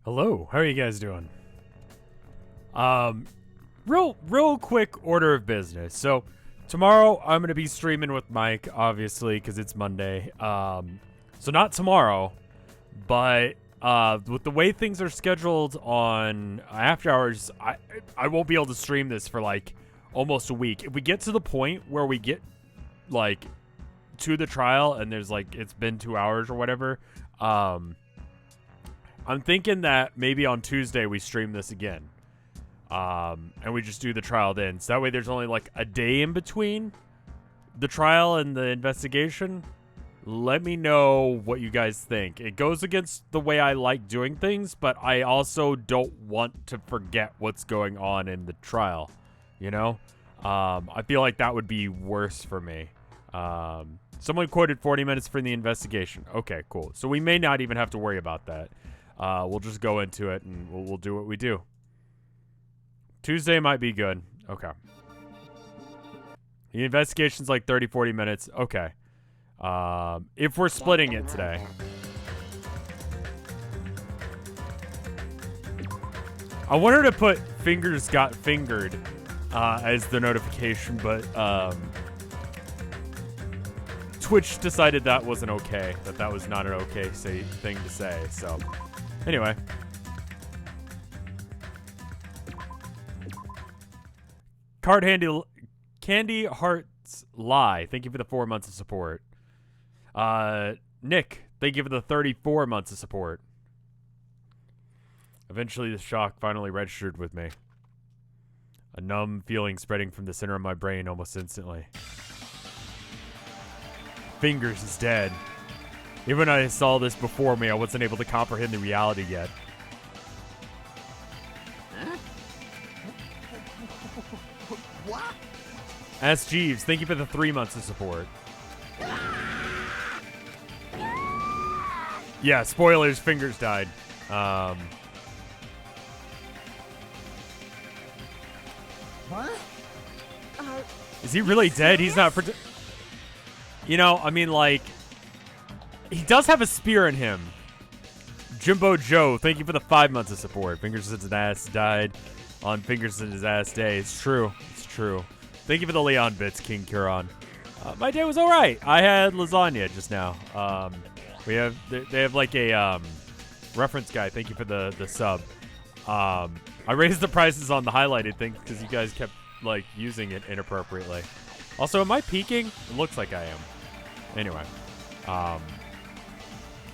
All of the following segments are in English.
Hello, how are you guys doing? Real quick order of business. So tomorrow I'm gonna be streaming with Mike, obviously, because it's Monday. So not tomorrow, but with the way things are scheduled on After Hours, I won't be able to stream this for like almost a week. If we get to the point where we get like to the trial and there's like it's been 2 hours or whatever, I'm thinking that maybe on Tuesday we stream this again. And we just do the trial then. So that way there's only like a day in between the trial and the investigation. Let me know what you guys think. It goes against the way I like doing things, but I also don't want to forget what's going on in the trial. You know? I feel like that would be worse for me. Someone quoted 40 minutes for the investigation. Okay, cool. So we may not even have to worry about that. We'll just go into it and we'll do what we do. Tuesday might be good. Okay. The investigation's like 30, 40 minutes. Okay. If we're splitting it today. I wanted to put fingers got fingered as the notification, but Twitch decided that wasn't okay. That was not an okay thing to say. So, anyway. Candy Hearts Lie. Thank you for the 4 months of support. Nick, thank you for the 34 months of support. Eventually, the shock finally registered with me. A numb feeling spreading from the center of my brain almost instantly. Fingers is dead. Even when I saw this before me, I wasn't able to comprehend the reality yet. What? Ask Jeeves, thank you for the 3 months of support. Yeah, spoilers, fingers died. What? Is he really dead? He's not... You know, I mean, like... He does have a spear in him. Jimbo Joe, thank you for the 5 months of support. Fingers in his ass died on Fingers in his ass day. It's true. It's true. Thank you for the Leon bits, King Curon. My day was all right. I had lasagna just now. They have like a reference guy. Thank you for the sub. I raised the prices on the highlighted thing because you guys kept like using it inappropriately. Also, am I peeking? It looks like I am. Anyway, are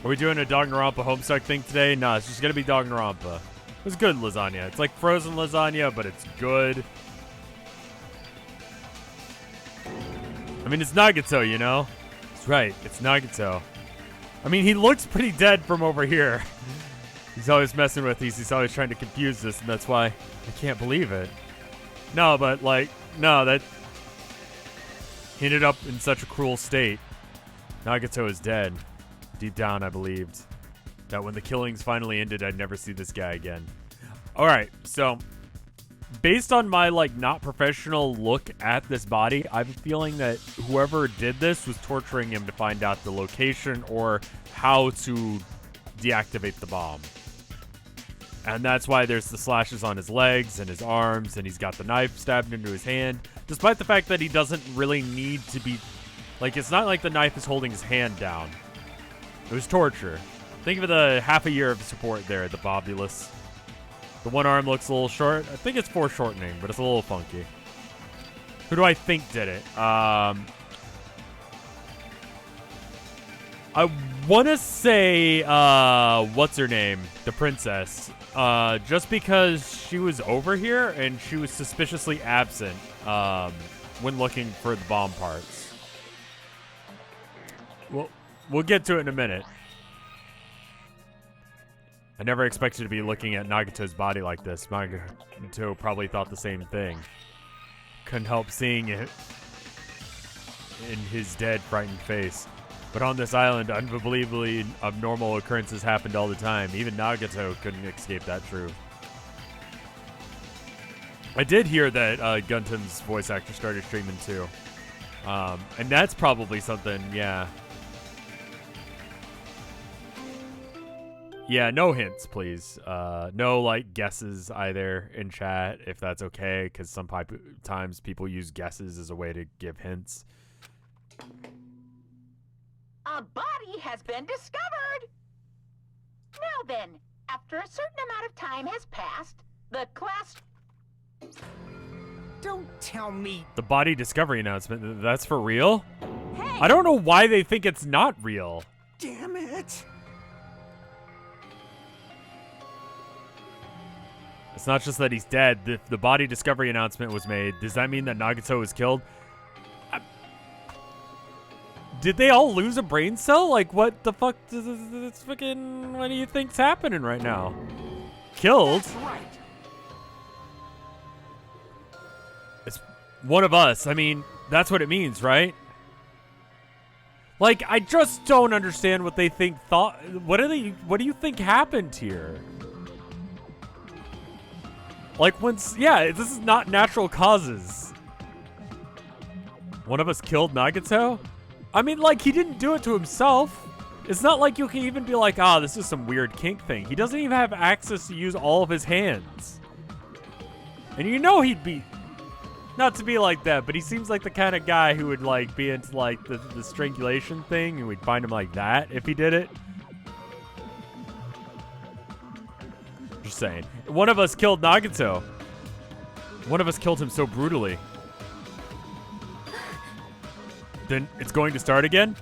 we doing a Danganronpa Homestuck thing today? No, it's just gonna be Danganronpa. It was good lasagna. It's like frozen lasagna, but it's good. I mean, it's Nagato, you know? That's right, it's Nagato. I mean, he looks pretty dead from over here. He's always messing with these. He's always trying to confuse us, and that's why I can't believe it. No, but, like, no, that... He ended up in such a cruel state. Nagato is dead. Deep down, I believed that when the killings finally ended, I'd never see this guy again. Alright, so... Based on my, like, not professional look at this body, I'm feeling that whoever did this was torturing him to find out the location or how to deactivate the bomb. And that's why there's the slashes on his legs and his arms, and he's got the knife stabbed into his hand, despite the fact that he doesn't really need to be... Like, it's not like the knife is holding his hand down. It was torture. Think of the half a year of support there, the Bobulus. The one arm looks a little short. I think it's foreshortening, but it's a little funky. Who do I think did it? I want to say, what's her name? The princess. Just because she was over here and she was suspiciously absent when looking for the bomb parts. We'll get to it in a minute. I never expected to be looking at Nagato's body like this. Nagato probably thought the same thing. Couldn't help seeing it in his dead, frightened face. But on this island, unbelievably abnormal occurrences happened all the time. Even Nagato couldn't escape that truth. I did hear that Gunton's voice actor started streaming too. And that's probably something, yeah. Yeah, no hints, please. No, like, guesses either in chat, if that's okay, because sometimes people use guesses as a way to give hints. A body has been discovered! Now then, after a certain amount of time has passed, the class... Don't tell me. The body discovery announcement, that's for real? Hey! I don't know why they think it's not real. Damn it. It's not just that he's dead. The body discovery announcement was made. Does that mean that Nagato was killed? Did they all lose a brain cell? Like, what the fuck? It's fucking. What do you think's happening right now? Killed? That's right. It's one of us. I mean, that's what it means, right? Like, I just don't understand what they think. What do you think happened here? Like, yeah, this is not natural causes. One of us killed Nagato? I mean, like, he didn't do it to himself. It's not like you can even be like, this is some weird kink thing. He doesn't even have access to use all of his hands. And you know he'd be, not to be like that, but he seems like the kind of guy who would, like, be into, like, the strangulation thing, and we'd find him like that if he did it. Just saying. One of us killed Nagato. One of us killed him so brutally. Then it's going to start again?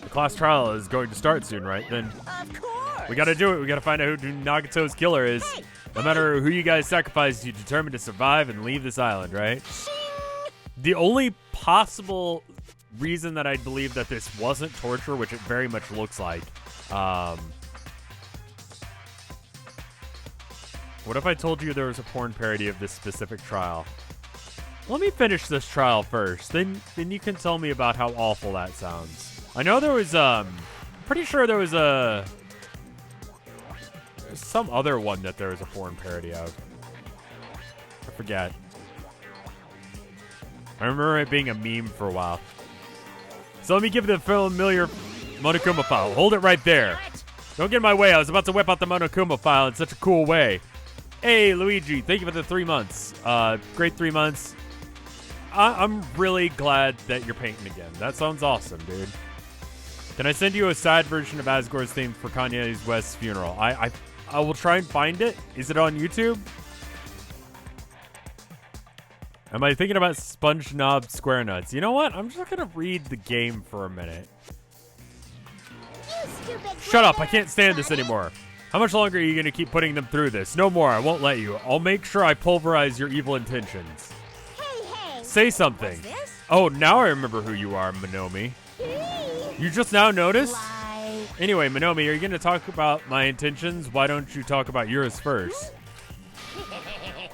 The class trial is going to start soon, right? Then Of course! we gotta do it. We gotta find out who Nagato's killer is. Hey, No matter who you guys sacrifice, you determined to survive and leave this island, right? The only possible reason that I believe that this wasn't torture, which it very much looks like, what if I told you there was a porn parody of this specific trial? Let me finish this trial first, then you can tell me about how awful that sounds. I know there was, pretty sure there was some other one that there was a porn parody of. I forget. I remember it being a meme for a while. So let me give the familiar Monokuma file. Hold it right there. Don't get in my way. I was about to whip out the Monokuma file in such a cool way. Hey, Luigi, thank you for the 3 months. Great 3 months. I'm really glad that you're painting again. That sounds awesome, dude. Can I send you a side version of Asgore's theme for Kanye West's funeral? I will try and find it. Is it on YouTube? Am I thinking about SpongeNob Square Nuts? You know what? I'm just gonna read the game for a minute. Shut up! I can't stand this anymore. How much longer are you gonna keep putting them through this? No more. I won't let you. I'll make sure I pulverize your evil intentions. Hey! Say something. What's this? Oh, now I remember who you are, Minomi. You just now noticed? Lie. Anyway, Minomi, are you gonna talk about my intentions? Why don't you talk about yours first?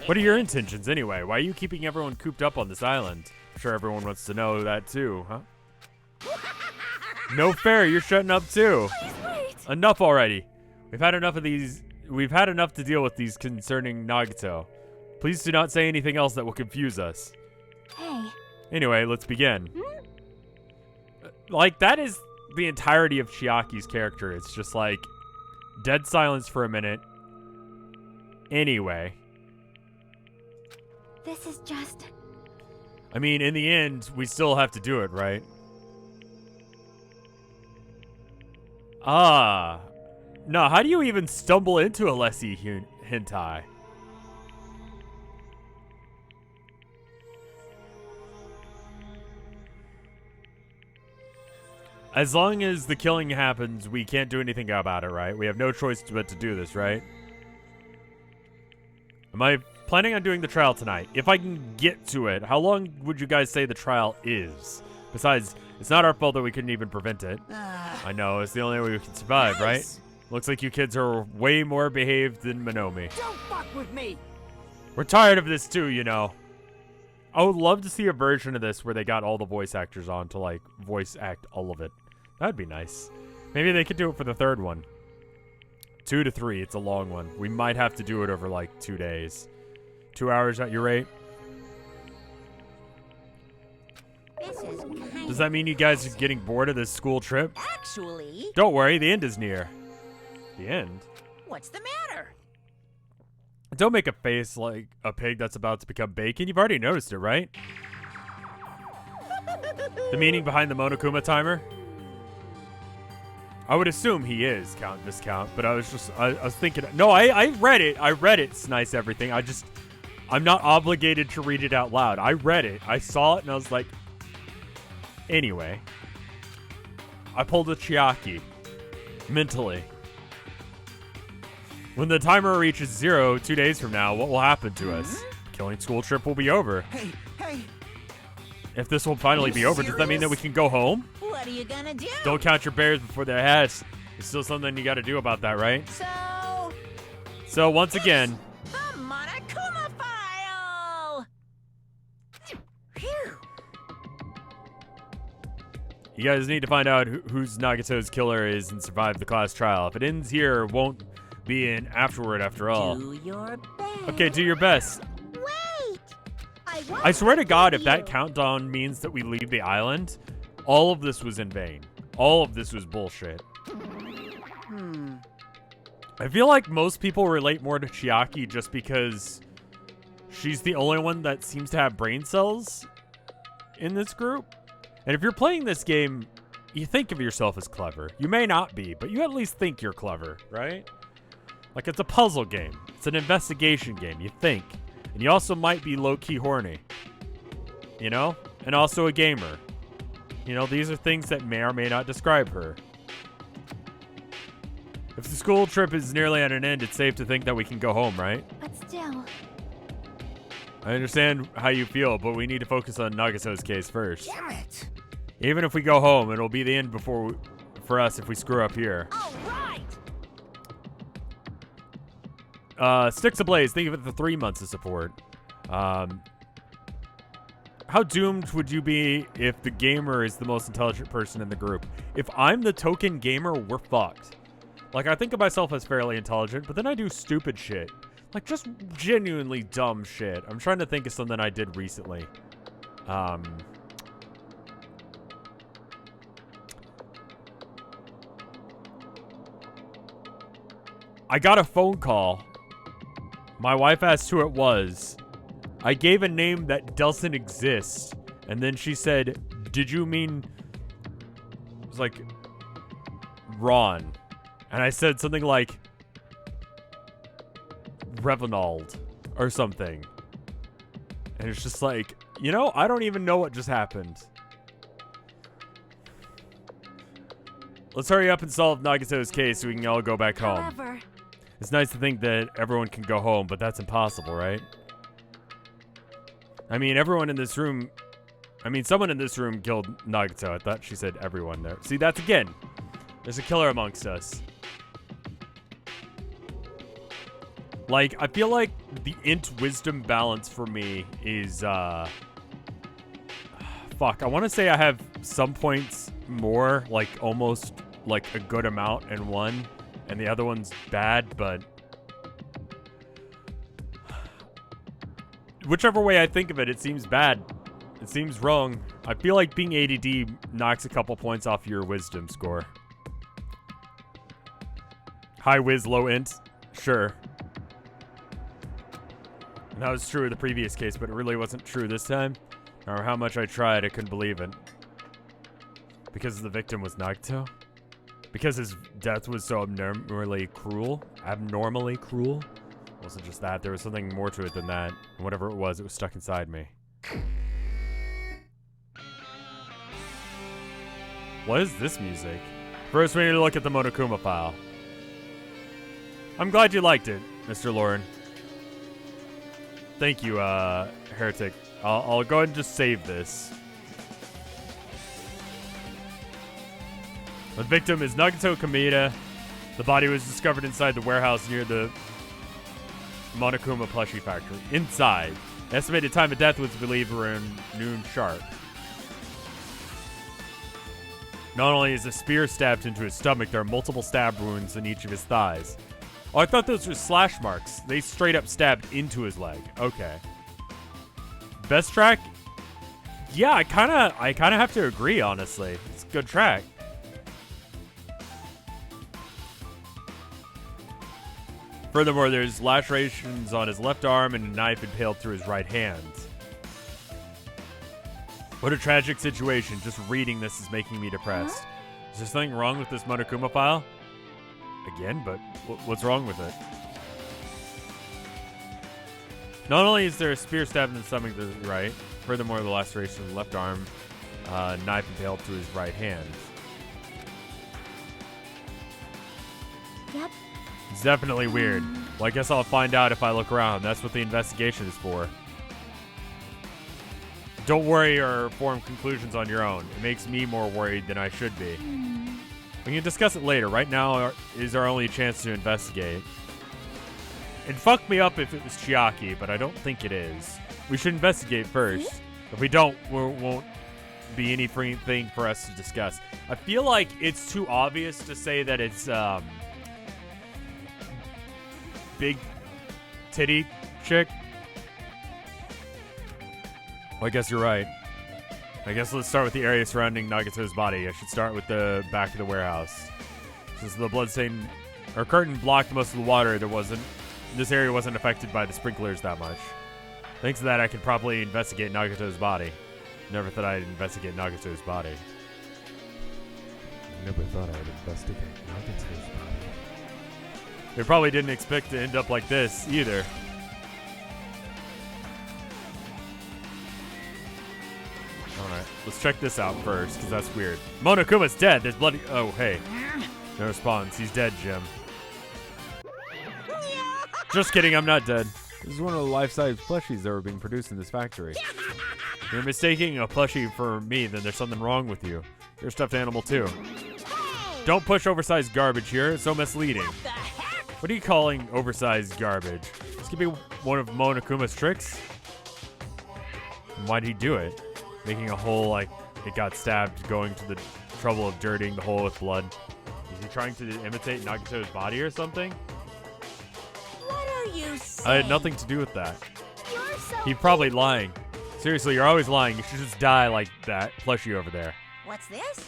What are your intentions anyway? Why are you keeping everyone cooped up on this island? I'm sure everyone wants to know that too, huh? No fair, you're shutting up too. Wait. Enough already. We've had enough of these. We've had enough to deal with these concerning Nagato. Please do not say anything else that will confuse us. Hey. Anyway, let's begin. Like, that is the entirety of Chiaki's character. It's just like dead silence for a minute. Anyway. This is just... I mean, in the end, we still have to do it, right? No, how do you even stumble into a Lessie hentai? As long as the killing happens, we can't do anything about it, right? We have no choice but to do this, right? Am I planning on doing the trial tonight? If I can get to it, how long would you guys say the trial is? Besides, it's not our fault that we couldn't even prevent it. I know, it's the only way we can survive, right? Looks like you kids are way more behaved than Minomi. Don't fuck with me. We're tired of this too, you know. I would love to see a version of this where they got all the voice actors on to, like, voice act all of it. That'd be nice. Maybe they could do it for the third one. 2 to 3, it's a long one. We might have to do it over, like, 2 days. 2 hours at your rate? This is kind Does that mean you guys are getting bored of this school trip? Actually... Don't worry, the end is near. The end? What's the matter? Don't make a face like a pig that's about to become bacon. You've already noticed it, right? The meaning behind the Monokuma timer? I would assume he is count discount, but I was thinking. No, I read it. I read it. It's nice everything. I'm not obligated to read it out loud. I read it. I saw it and I was like. Anyway, I pulled a Chiaki mentally. When the timer reaches 0 2 days from now, what will happen to us? Killing school trip will be over. Hey. If this will finally be over, does that mean that we can go home? What are you gonna do? Don't count your bears before they're hatched. There's still something you got to do about that, right? So once again, the Monokuma file. Phew. you guys need to find out who's Nagato's killer is and survive the class trial. If it ends here, it won't be an afterward after all. Do your best. Okay, do your best. Wait. I swear to God, if that countdown means that we leave the island, all of this was in vain. All of this was bullshit. I feel like most people relate more to Chiaki just because she's the only one that seems to have brain cells in this group. And if you're playing this game, you think of yourself as clever. You may not be, but you at least think you're clever, right? Like, it's a puzzle game. It's an investigation game. You think. And you also might be low-key horny. You know? And also a gamer. You know, these are things that may or may not describe her. If the school trip is nearly at an end, it's safe to think that we can go home, right? But still. I understand how you feel, but we need to focus on Nagato's case first. Damn it. Even if we go home, it'll be the end for us if we screw up here. All right. Sticks ablaze. Think of it for 3 months of support. How doomed would you be if the gamer is the most intelligent person in the group? If I'm the token gamer, we're fucked. Like, I think of myself as fairly intelligent, but then I do stupid shit. Like, just genuinely dumb shit. I'm trying to think of something I did recently. I got a phone call. My wife asked who it was. I gave a name that doesn't exist. And then she said, did you mean... It was like... Ron. And I said something like... Revenald. Or something. And it's just like... You know, I don't even know what just happened. Let's hurry up and solve Nagato's case so we can all go back home. However, It's nice to think that everyone can go home, but that's impossible, right? I mean, everyone in this room... I mean, someone in this room killed Nagato. I thought she said everyone there. See, that's again. There's a killer amongst us. Like, I feel like the int wisdom balance for me is, fuck, I want to say I have some points more, like, almost, like, a good amount in one, and the other one's bad, but... Whichever way I think of it, it seems bad. It seems wrong. I feel like being ADD knocks a couple points off your wisdom score. High whiz, low int? Sure. And that was true of the previous case, but it really wasn't true this time. No matter how much I tried, I couldn't believe it. Because the victim was Nagato? Because his death was so abnormally cruel? Abnormally cruel? It wasn't just that. There was something more to it than that. And whatever it was stuck inside me. What is this music? First, we need to look at the Monokuma file. I'm glad you liked it, Mr. Lauren. Thank you, Heretic. I'll go ahead and just save this. The victim is Nagato Kameda. The body was discovered inside the warehouse near the Monokuma plushie factory. Inside. The estimated time of death was believed around noon sharp. Not only is a spear stabbed into his stomach, there are multiple stab wounds in each of his thighs. Oh, I thought those were slash marks. They straight up stabbed into his leg. Okay. Best track? Yeah, I kind of have to agree, honestly. It's a good track. Furthermore, there's lacerations on his left arm and a knife impaled through his right hand. What a tragic situation. Just reading this is making me depressed. Is there something wrong with this Monokuma file? Again, but what's wrong with it? Not only is there a spear stabbed in the stomach to the right, furthermore, the laceration of the left arm, knife impaled through his right hand. Yep. It's definitely weird. Well, I guess I'll find out if I look around. That's what the investigation is for. Don't worry or form conclusions on your own. It makes me more worried than I should be. We can discuss it later. Right now is our only chance to investigate. It'd fuck me up if it was Chiaki, but I don't think it is. We should investigate first. If we don't, won't be anything for us to discuss. I feel like it's too obvious to say that it's big titty chick. Well, I guess you're right. I guess let's start with the area surrounding Nagato's body. I should start with the back of the warehouse. Since the bloodstain or curtain blocked most of the water, this area wasn't affected by the sprinklers that much. Thanks to that, I could properly investigate Nagato's body. Never thought I'd investigate Nagato's body. Never thought I'd investigate Nagato's body. They probably didn't expect to end up like this either. Alright, let's check this out first, because that's weird. Monokuma's dead. There's bloody... Oh, hey. No response. He's dead, Jim. Just kidding, I'm not dead. This is one of the life-size plushies that were being produced in this factory. If you're mistaking a plushie for me, then there's something wrong with you. You're a stuffed animal, too. Don't push oversized garbage here. It's so misleading. What are you calling oversized garbage? This could be one of Monokuma's tricks? And why'd he do it? Making a hole like it got stabbed, going to the trouble of dirtying the hole with blood. Is he trying to imitate Nagato's body or something? What are you saying? I had nothing to do with that. You're so He's probably lying. Seriously, you're always lying. You should just die like that plushie over there. What's this?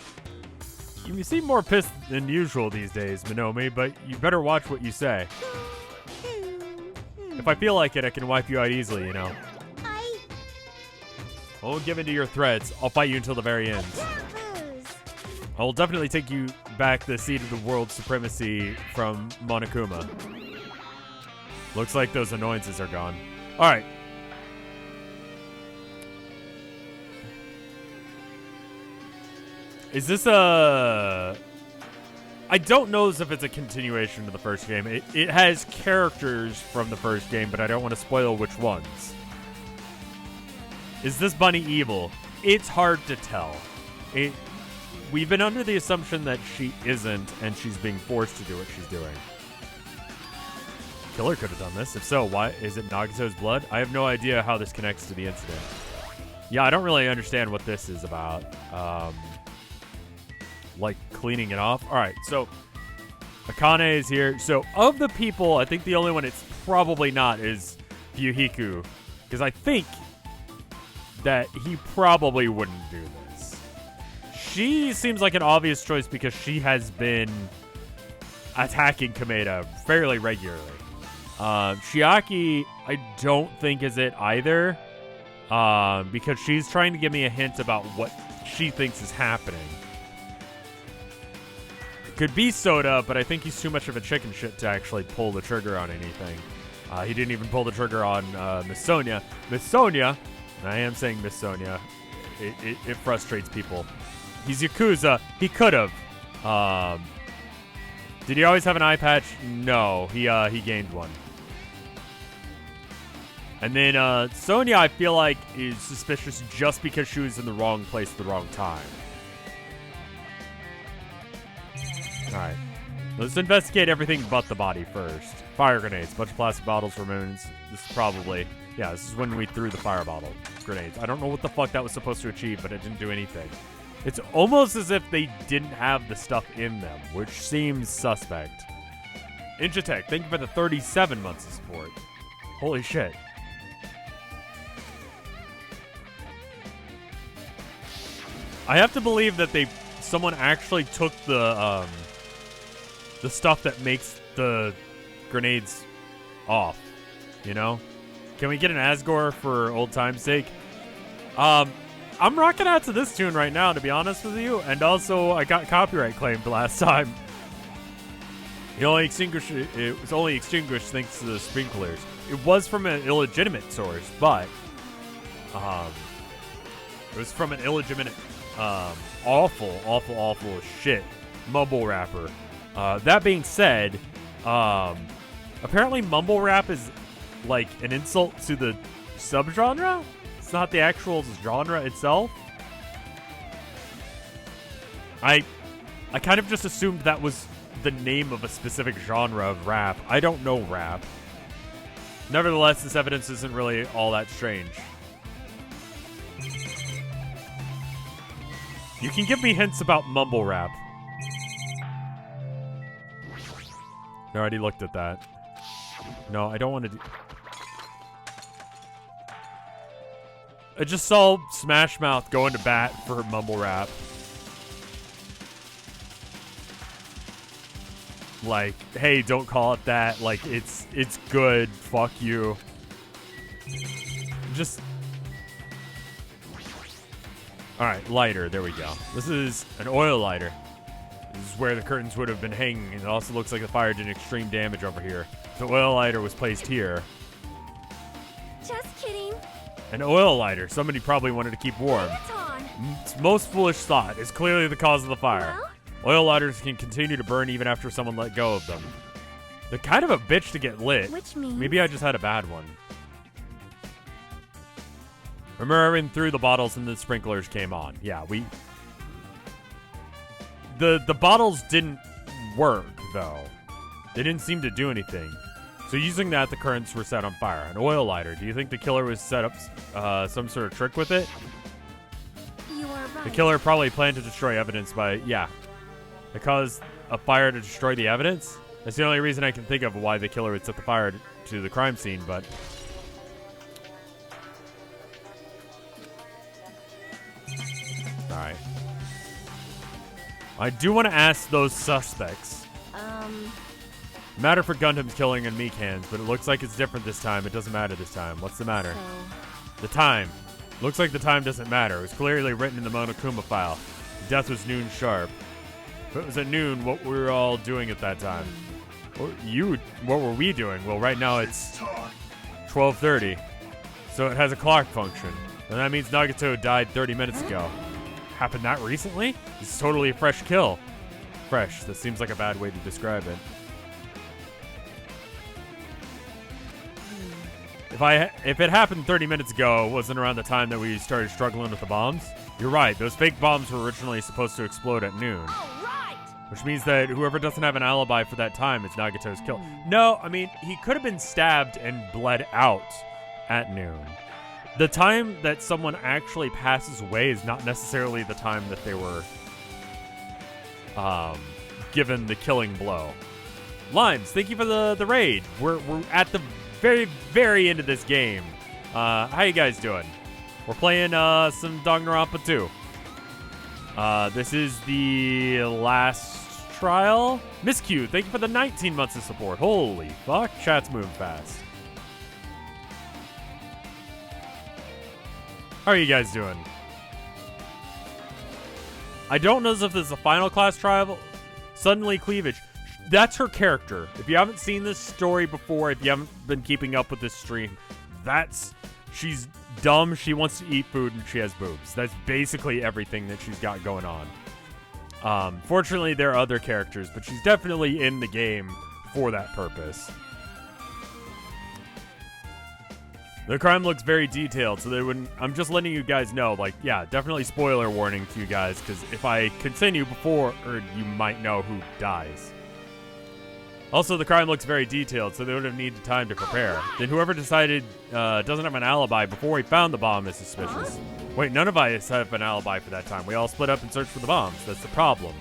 You seem more pissed than usual these days, Minomi, but you better watch what you say. If I feel like it, I can wipe you out easily, you know. I won't give in to your threats. I'll fight you until the very end. I will definitely take you back the seat of the world supremacy from Monokuma. Looks like those annoyances are gone. All right. Is this a... I don't know if it's a continuation of the first game. It has characters from the first game, but I don't want to spoil which ones. Is this bunny evil? It's hard to tell. We've been under the assumption that she isn't, and she's being forced to do what she's doing. Killer could have done this. If so, why is it Nagato's blood? I have no idea how this connects to the incident. Yeah, I don't really understand what this is about. Like cleaning it off. All right, so Akane is here. So of the people, I think the only one it's probably not is Yuhiku, because I think that he probably wouldn't do this. She seems like an obvious choice because she has been attacking Kameda fairly regularly. Chiaki, I don't think is it either, because she's trying to give me a hint about what she thinks is happening. It could be Soda, but I think he's too much of a chicken shit to actually pull the trigger on anything. He didn't even pull the trigger on Miss Sonia. Miss Sonia, and I am saying Miss Sonia, it frustrates people. He's Yakuza. He could have. Did he always have an eye patch? No, he gained one. And then Sonia, I feel like, is suspicious just because she was in the wrong place at the wrong time. Alright. Let's investigate everything but the body first. Fire grenades. Bunch of plastic bottles for moons. This is probably... Yeah, this is when we threw the fire bottle grenades. I don't know what the fuck that was supposed to achieve, but it didn't do anything. It's almost as if they didn't have the stuff in them, which seems suspect. Injitech, thank you for the 37 months of support. Holy shit. I have to believe that someone actually took the stuff that makes the grenades off. You know? Can we get an Asgore for old time's sake? I'm rocking out to this tune right now, to be honest with you. And also, I got copyright claimed last time. It was only extinguished thanks to the sprinklers. It was from an illegitimate source, but it was from an illegitimate, awful as shit mumble rapper. That being said, apparently mumble rap is like an insult to the subgenre. It's not the actual genre itself. I kind of just assumed that was the name of a specific genre of rap. I don't know rap. Nevertheless, this evidence isn't really all that strange. You can give me hints about mumble rap. I already looked at that. No, I don't want to do... I just saw Smash Mouth go into bat for mumble rap. Like, hey, don't call it that. Like, it's good. Fuck you. Just... Alright, lighter. There we go. This is an oil lighter. This is where the curtains would have been hanging. And it also looks like the fire did extreme damage over here. The oil lighter was placed here. Just kidding. An oil lighter. Somebody probably wanted to keep warm. It's on. Its most foolish thought is clearly the cause of the fire. Well? Oil lighters can continue to burn even after someone let go of them. They're kind of a bitch to get lit. Which means... Maybe I just had a bad one. Remembering through the bottles and the sprinklers came on. Yeah, The bottles didn't work, though. They didn't seem to do anything. So using that, the currents were set on fire. An oil lighter. Do you think the killer was set up some sort of trick with it? You are right. The killer probably planned to destroy evidence by... Yeah. It caused a fire to destroy the evidence? That's the only reason I can think of why the killer would set the fire to the crime scene, but... Alright. I do want to ask those suspects. Matter for Gundam's killing and Meek hands, but it looks like it's different this time. It doesn't matter this time. What's the matter? The time. Looks like the time doesn't matter. It was clearly written in the Monokuma file. Death was noon sharp. If it was at noon, what were we all doing at that time? What were we doing? Well, right now it's 12:30. So it has a clock function. And that means Nagato died 30 minutes ago. Happened that recently? It's totally a fresh kill. Fresh. That seems like a bad way to describe it. If it happened 30 minutes ago, it wasn't around the time that we started struggling with the bombs. You're right. Those fake bombs were originally supposed to explode at noon. Which means that whoever doesn't have an alibi for that time is Nagato's kill. No, I mean, he could have been stabbed and bled out at noon. The time that someone actually passes away is not necessarily the time that they were given the killing blow. Limes, thank you for the raid. We're at the very, very end of this game. How you guys doing? We're playing some Danganronpa 2. This is the last trial. Miss Q, thank you for the 19 months of support. Holy fuck, chat's moving fast. How are you guys doing? I don't know if this is a final class trial. Suddenly cleavage. That's her character. If you haven't seen this story before, if you haven't been keeping up with this stream, she's dumb, she wants to eat food, and she has boobs. That's basically everything that she's got going on. Fortunately, there are other characters, but she's definitely in the game for that purpose. The crime looks very detailed, so they wouldn't... I'm just letting you guys know, like, yeah, definitely spoiler warning to you guys, because if I continue before, or you might know who dies. Also, the crime looks very detailed, so they would have needed time to prepare. Then whoever decided doesn't have an alibi before he found the bomb is suspicious. Wait, none of us have an alibi for that time. We all split up and searched for the bombs. That's the problem.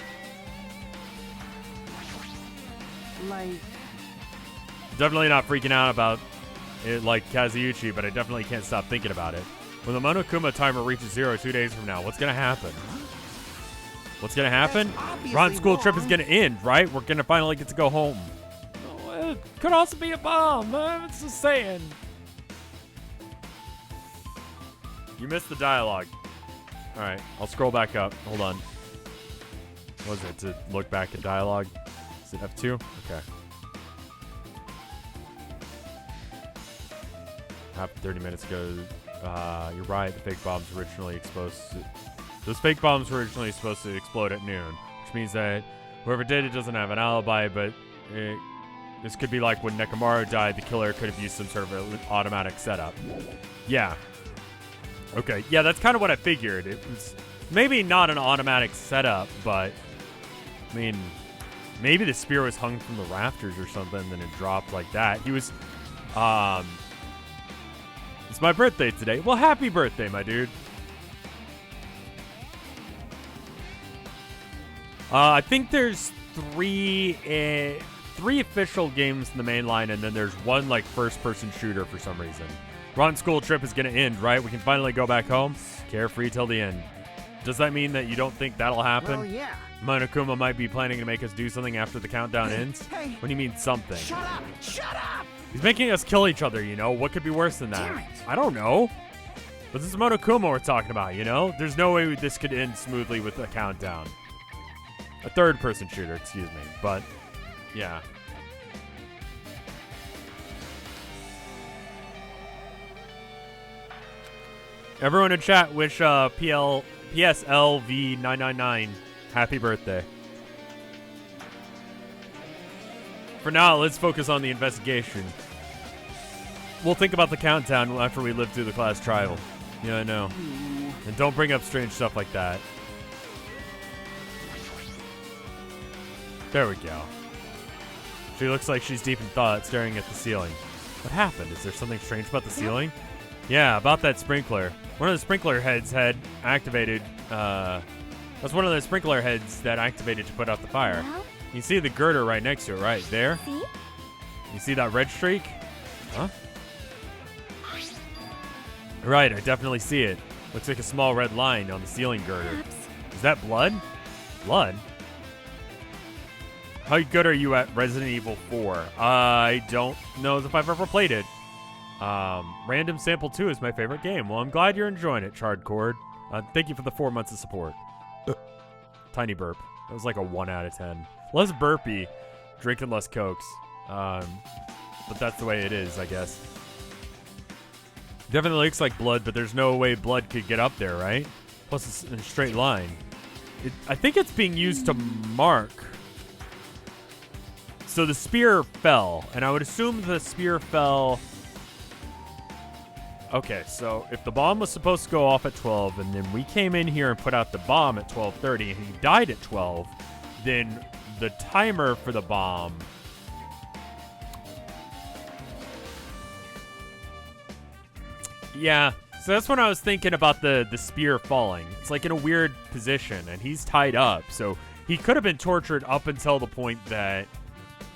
Like... Definitely not freaking out about it like Kazuichi, but I definitely can't stop thinking about it. When the Monokuma timer reaches 0 2 days from now, what's going to happen? What's going to happen? Ron's school trip is going to end, right? We're going to finally get to go home. it could also be a bomb. I'm just saying. You missed the dialogue. All right, I'll scroll back up. Hold on. What was it? To look back at dialogue? Is it F2? Okay. Half 30 minutes ago. You're right. The fake bombs originally exposed. Those fake bombs were originally supposed to explode at noon, which means that whoever did it doesn't have an alibi. But this could be like when Nekomaru died. The killer could have used some sort of an automatic setup. Yeah. Okay. Yeah, that's kind of what I figured. It was maybe not an automatic setup, but I mean, maybe the spear was hung from the rafters or something, and then it dropped like that. He was, it's my birthday today. Well, happy birthday, my dude. I think there's three official games in the main line, and then there's one like first-person shooter for some reason. Ron's school trip is gonna end, right? We can finally go back home, carefree till the end. Does that mean that you don't think that'll happen? Well, yeah. Monokuma might be planning to make us do something after the countdown ends. Hey. What do you mean something? Shut up! Shut up! He's making us kill each other, you know? What could be worse than that? Damn it. I don't know. But this is Monokuma we're talking about, you know? There's no way this could end smoothly with a countdown. A third-person shooter, excuse me. But, yeah. Everyone in chat wish PSLV999 happy birthday. For now, let's focus on the investigation. We'll think about the countdown after we live through the class trial. Yeah, I know. And don't bring up strange stuff like that. There we go. She looks like she's deep in thought, staring at the ceiling. What happened? Is there something strange about the ceiling? Yeah, about that sprinkler. One of the sprinkler heads had activated, that's one of the sprinkler heads that activated to put out the fire. Well? You see the girder right next to it, right there? See? You see that red streak? Huh? Right, I definitely see it. Looks like a small red line on the ceiling girder. Perhaps. Is that blood? Blood? How good are you at Resident Evil 4? I don't know if I've ever played it. Random Sample 2 is my favorite game. Well, I'm glad you're enjoying it, Charred Cord. Thank you for the 4 months of support. Tiny burp. That was like a 1 out of 10. Less burpy, drinking less Cokes. But that's the way it is, I guess. Definitely looks like blood, but there's no way blood could get up there, right? Plus, it's in a straight line. I think it's being used to mark. So the spear fell, and I would assume the spear fell... Okay, so if the bomb was supposed to go off at 12, and then we came in here and put out the bomb at 12:30, and he died at 12, then the timer for the bomb... Yeah, so that's when I was thinking about the spear falling. It's like in a weird position, and he's tied up, so he could have been tortured up until the point that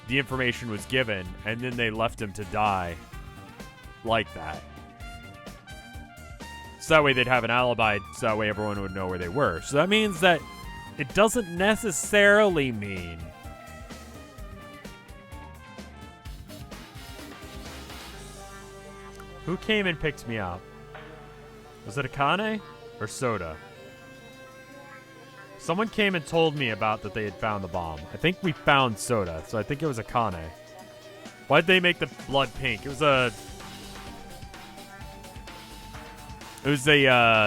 the information was given, and then they left him to die like that. So that way they'd have an alibi, so that way everyone would know where they were. So that means that it doesn't necessarily mean... Who came and picked me up? Was it Akane or Soda? Someone came and told me about that they had found the bomb. I think we found Soda, so I think it was Akane. Why'd they make the blood pink? It was a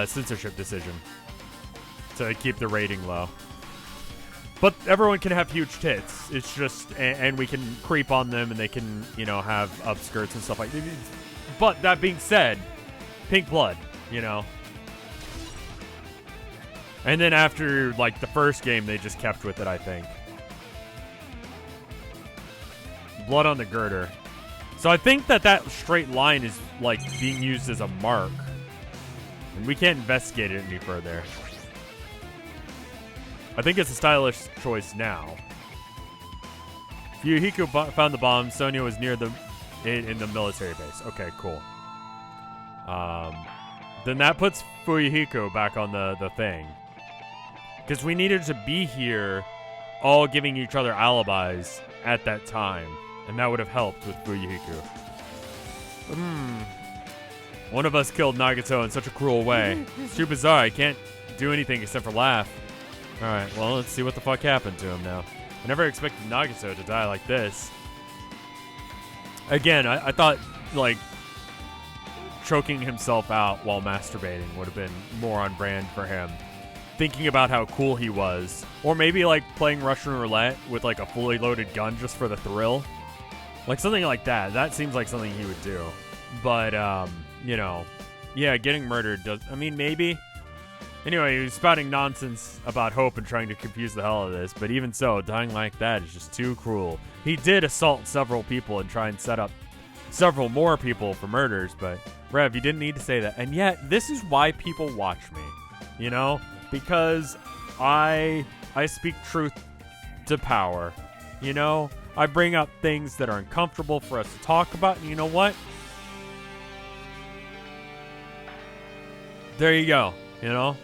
censorship decision to keep the rating low. But everyone can have huge tits. It's just, and we can creep on them, and they can, you know, have upskirts and stuff like that. But that being said, pink blood, you know. And then after, like, the first game, they just kept with it, I think. Blood on the girder. So I think that straight line is, like, being used as a mark. And we can't investigate it any further. I think it's a stylish choice now. Fuyuhiko found the bomb. Sonia was near in the military base. Okay, cool. Then that puts Fuyuhiko back on the thing. Because we needed to be here all giving each other alibis at that time. And that would have helped with Fuyuhiku. One of us killed Nagato in such a cruel way. It's too bizarre. I can't do anything except for laugh. Alright, well, let's see what the fuck happened to him now. I never expected Nagato to die like this. Again, I thought, like, choking himself out while masturbating would have been more on brand for him. Thinking about how cool he was. Or maybe, like, playing Russian roulette with, like, a fully loaded gun just for the thrill. Like, something like that. That seems like something he would do. But, you know, yeah, getting murdered does... I mean, maybe. Anyway, he was spouting nonsense about hope and trying to confuse the hell out of this. But even so, dying like that is just too cruel. He did assault several people and try and set up several more people for murders. But, Rev, you didn't need to say that. And yet, this is why people watch me. You know? Because I speak truth to power. You know? I bring up things that are uncomfortable for us to talk about. And you know what? There you go. You know?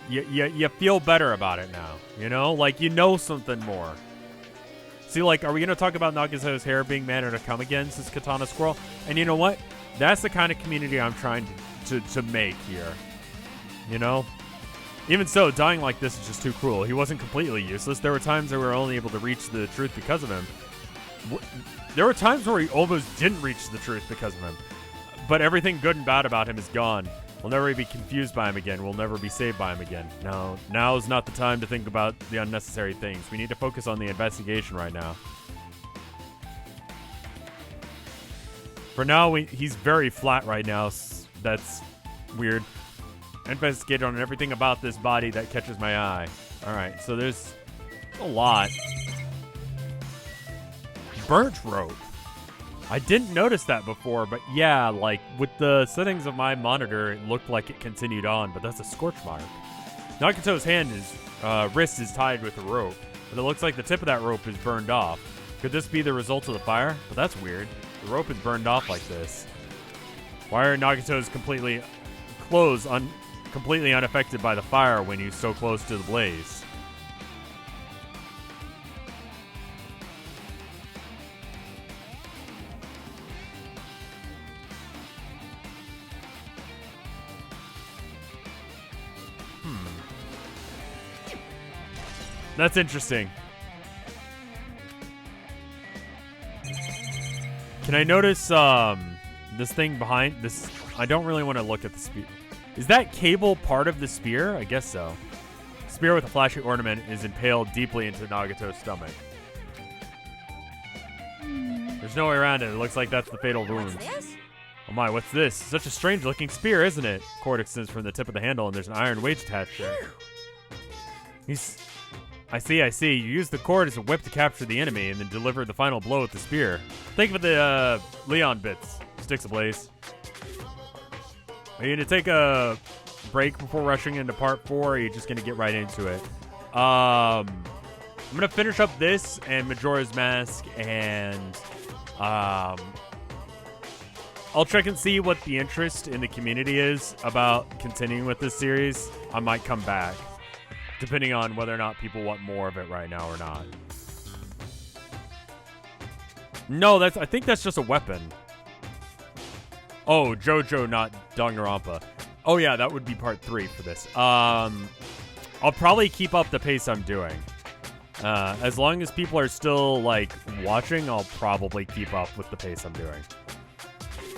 You feel better about it now, you know? Like, you know something more. See, like, are we going to talk about Nagato's hair being manner to come again, says Katana Squirrel? And you know what? That's the kind of community I'm trying to make here. You know? Even so, dying like this is just too cruel. He wasn't completely useless. There were times that we were only able to reach the truth because of him. There were times where he almost didn't reach the truth because of him. But everything good and bad about him is gone. We'll never be confused by him again. We'll never be saved by him again. No, now is not the time to think about the unnecessary things. We need to focus on the investigation right now. For now, he's very flat right now. That's weird. Investigate on everything about this body that catches my eye. Alright, so there's a lot. Burnt rope. I didn't notice that before, but yeah, like, with the settings of my monitor, it looked like it continued on, but that's a scorch mark. Nagato's wrist is tied with a rope, but it looks like the tip of that rope is burned off. Could this be the result of the fire? But that's weird. The rope is burned off like this. Why are Nagato's clothes completely unaffected by the fire when he's so close to the blaze? That's interesting. Can I notice this thing behind this? I don't really want to look at the spear. Is that cable part of the spear? I guess so. Spear with a flashy ornament is impaled deeply into Nagato's stomach. There's no way around it. It looks like that's the fatal wound. Oh my, what's this? Such a strange looking spear, isn't it? Cord extends from the tip of the handle and there's an iron weight attached to it. I see. You use the cord as a whip to capture the enemy and then deliver the final blow with the spear. Think of the Leon bits. Sticks ablaze. Are you going to take a break before rushing into part 4, or are you just going to get right into it? I'm going to finish up this and Majora's Mask, and I'll check and see what the interest in the community is about continuing with this series. I might come back, depending on whether or not people want more of it right now or not. No, I think that's just a weapon. Oh, Jojo, not Danganronpa. Oh yeah, that would be part 3 for this. I'll probably keep up the pace I'm doing. As long as people are still, like, watching, I'll probably keep up with the pace I'm doing.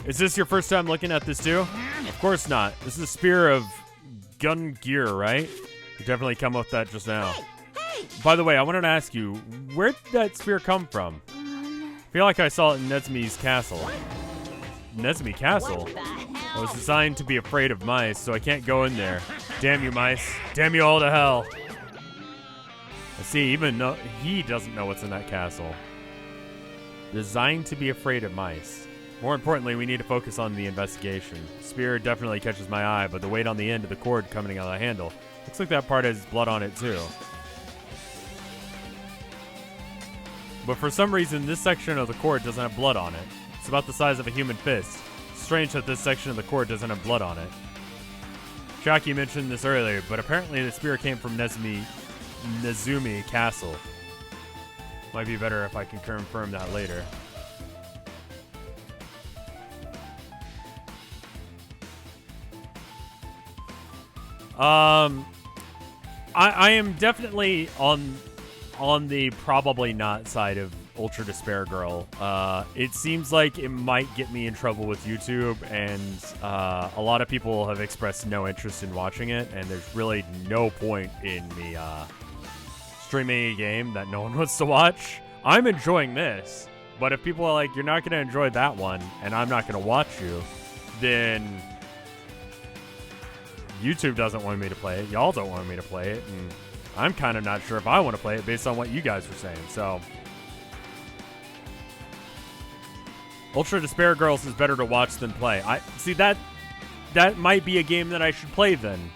Is this your first time looking at this too? Of course not. This is a spear of gun gear, right? You definitely come up with that just now. Hey! By the way, I wanted to ask you, where did that spear come from? I feel like I saw it in Nezumi's castle. Nezumi Castle? I was designed to be afraid of mice, so I can't go in there. Damn you, mice. Damn you all to hell. I see, even though he doesn't know what's in that castle. Designed to be afraid of mice. More importantly, we need to focus on the investigation. Spear definitely catches my eye, but the weight on the end of the cord coming out of the handle. Looks like that part has blood on it too. But for some reason, this section of the cord doesn't have blood on it. It's about the size of a human fist. It's strange that this section of the cord doesn't have blood on it. Shaki mentioned this earlier, but apparently the spear came from Nezumi Castle. Might be better if I can confirm that later. I am definitely on the probably not side of Ultra Despair Girl. It seems like it might get me in trouble with YouTube, and a lot of people have expressed no interest in watching it, and there's really no point in me streaming a game that no one wants to watch. I'm enjoying this, but if people are like, you're not going to enjoy that one, and I'm not going to watch you, then YouTube doesn't want me to play it, y'all don't want me to play it, and I'm kind of not sure if I want to play it based on what you guys were saying, so. Ultra Despair Girls is better to watch than play. I see that might be a game that I should play then,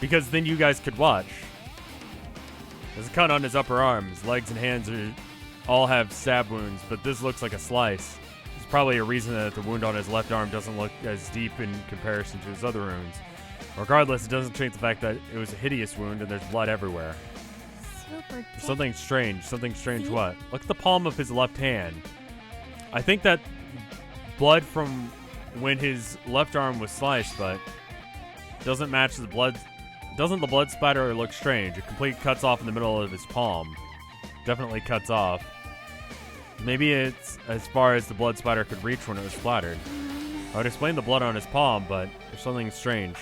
because then you guys could watch. There's a cut on his upper arm. His legs and hands all have stab wounds, but this looks like a slice. There's probably a reason that the wound on his left arm doesn't look as deep in comparison to his other wounds. Regardless, it doesn't change the fact that it was a hideous wound and there's blood everywhere. Something strange. Something strange what? Look at the palm of his left hand. I think that blood from when his left arm was sliced, but doesn't match the blood. Doesn't the blood spatter look strange? It completely cuts off in the middle of his palm. Definitely cuts off. Maybe it's as far as the blood spatter could reach when it was splattered. I would explain the blood on his palm, but there's something strange.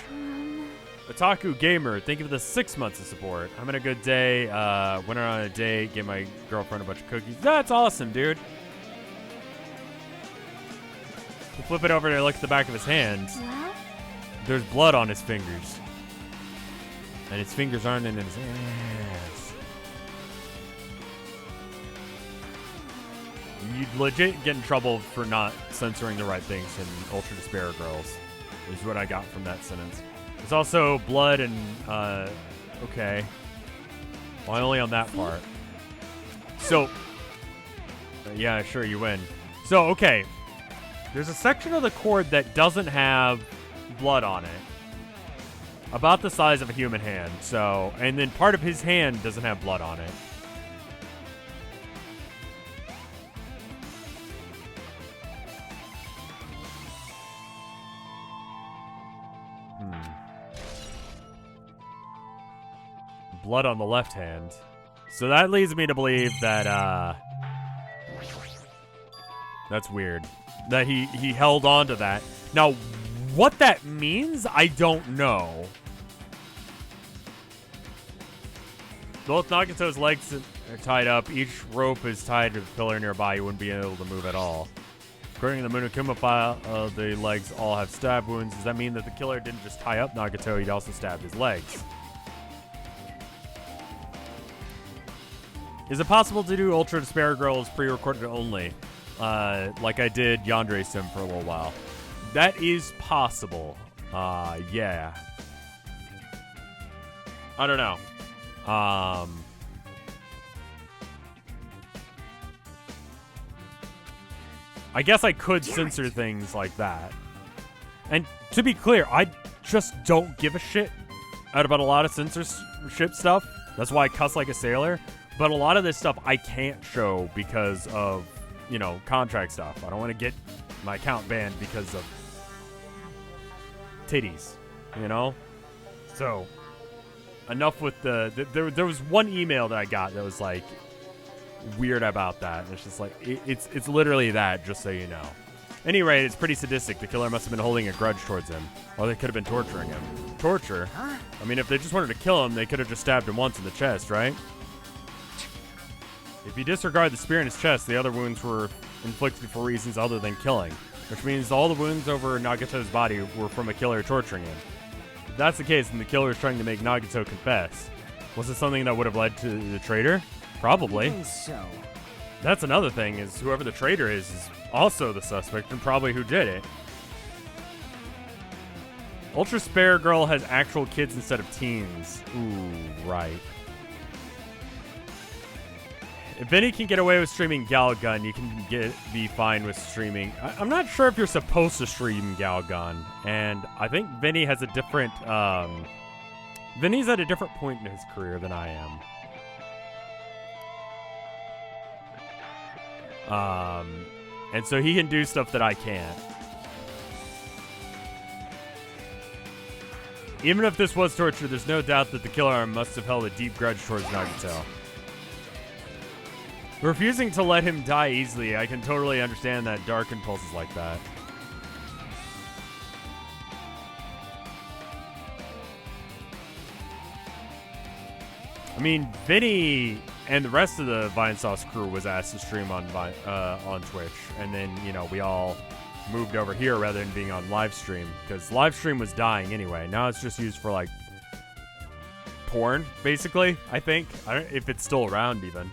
Otaku Gamer, thank you for the 6 months of support. I'm having a good day. Went on a date, gave my girlfriend a bunch of cookies. That's awesome, dude. You flip it over to look at the back of his hands. There's blood on his fingers. And his fingers aren't in his ass. You'd legit get in trouble for not censoring the right things in Ultra Despair Girls, is what I got from that sentence. There's also blood and, okay. Well, only on that part. So, yeah, sure, you win. So, okay. There's a section of the cord that doesn't have blood on it. About the size of a human hand, so, and then part of his hand doesn't have blood on it. Blood on the left hand. So that leads me to believe that, that's weird. That he held on to that. Now, what that means, I don't know. Both Nagato's legs are tied up. Each rope is tied to the pillar nearby. You wouldn't be able to move at all. According to the Monokuma file, the legs all have stab wounds. Does that mean that the killer didn't just tie up Nagato, he'd also stabbed his legs? Is it possible to do Ultra Despair Girls pre-recorded only? Like I did Yandere Sim for a little while. That is possible. Yeah. I don't know. I guess I could censor things like that. And to be clear, I just don't give a shit about a lot of censorship stuff. That's why I cuss like a sailor. But a lot of this stuff I can't show because of, you know, contract stuff. I don't want to get my account banned because of titties, you know? So, enough with there was one email that I got that was like weird about that. And it's just like, it's literally that, just so you know. Anyway, it's pretty sadistic. The killer must have been holding a grudge towards him. Or they could have been torturing him. Torture? I mean, if they just wanted to kill him, they could have just stabbed him once in the chest, right? If you disregard the spear in his chest, the other wounds were inflicted for reasons other than killing, which means all the wounds over Nagato's body were from a killer torturing him. If that's the case, then the killer is trying to make Nagato confess. Was it something that would have led to the traitor? Probably. So. That's another thing, is whoever the traitor is also the suspect and probably who did it. Ultra Spare Girl has actual kids instead of teens. Ooh, right. If Vinny can get away with streaming Galgun, you can be fine with streaming. I'm not sure if you're supposed to stream Galgun, and I think Vinny has a different, Vinny's at a different point in his career than I am. And so he can do stuff that I can't. Even if this was torture, there's no doubt that the killer arm must have held a deep grudge towards Nagito. Refusing to let him die easily, I can totally understand that dark impulses like that. I mean, Vinny and the rest of the Vinesauce crew was asked to stream on Twitch, and then, you know, we all moved over here rather than being on live stream, because live stream was dying anyway. Now it's just used for, like, porn, basically, I think. I don't if it's still around, even.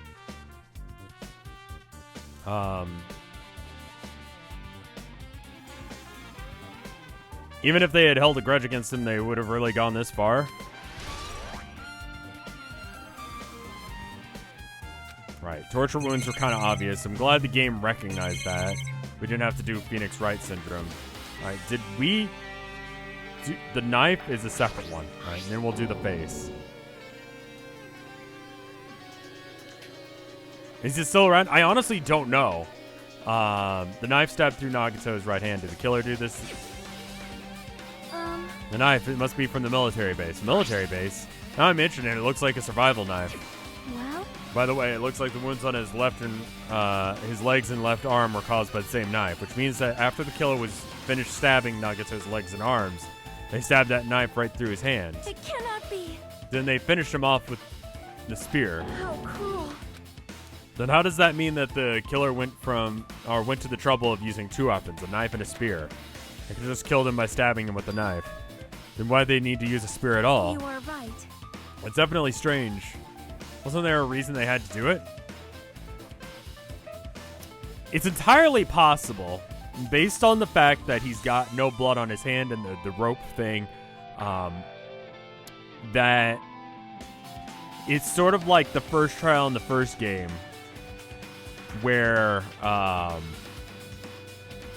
Even if they had held a grudge against him, they would have really gone this far. Right, torture wounds were kind of obvious. I'm glad the game recognized that. We didn't have to do Phoenix Wright syndrome. Alright, did we... the knife is a separate one. Alright, and then we'll do the face. Is it still around? I honestly don't know. The knife stabbed through Nagito's right hand. Did the killer do this? The knife, it must be from the military base. Military base? Now I mention it, it looks like a survival knife. Well? By the way, it looks like the wounds on his left and his legs and left arm were caused by the same knife, which means that after the killer was finished stabbing Nagito's legs and arms, they stabbed that knife right through his hands. It cannot be. Then they finished him off with the spear. How cruel. Then how does that mean that the killer went to the trouble of using two weapons, a knife and a spear? They could have just killed him by stabbing him with the knife. Then why'd they need to use a spear at all? You are right. It's definitely strange. Wasn't there a reason they had to do it? It's entirely possible, based on the fact that he's got no blood on his hand and the rope thing, that it's sort of like the first trial in the first game, where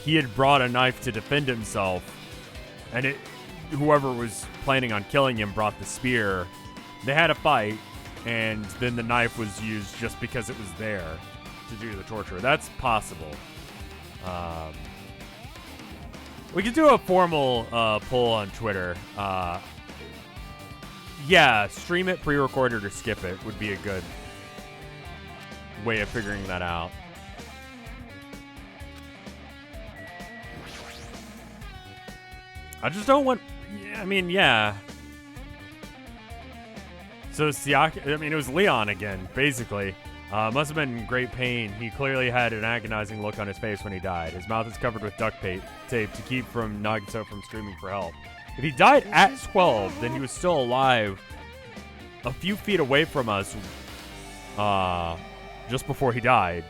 he had brought a knife to defend himself, and whoever was planning on killing him brought the spear. They had a fight, and then the knife was used just because it was there to do the torture. That's possible. We could do a formal poll on Twitter. Yeah, stream it, pre-record it, or skip it would be a good way of figuring that out. I just don't want... I mean, yeah. So Siaki... I mean, it was Leon again, basically. Must have been in great pain. He clearly had an agonizing look on his face when he died. His mouth is covered with duct tape to keep Nagito from screaming for help. If he died at 12, then he was still alive a few feet away from us just before he died.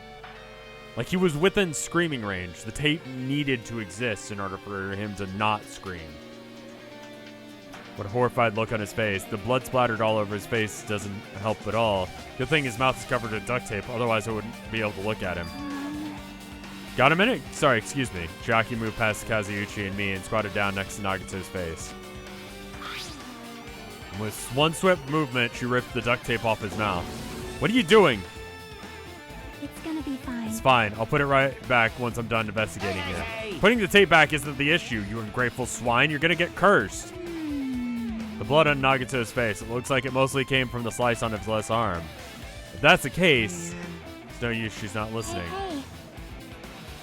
Like, he was within screaming range. The tape needed to exist in order for him to not scream. What a horrified look on his face. The blood splattered all over his face doesn't help at all. Good thing his mouth is covered with duct tape, otherwise I wouldn't be able to look at him. Got a minute? Sorry, excuse me. Chiaki moved past Kazuuchi and me and squatted down next to Nagito's face. With one swift movement, she ripped the duct tape off his mouth. What are you doing? It's gonna be fine. It's fine. I'll put it right back once I'm done investigating it. Putting the tape back isn't the issue, you ungrateful swine. You're gonna get cursed. The blood on Nagito's face. It looks like it mostly came from the slice on his left arm. If that's the case, it's no use she's not listening. Hey.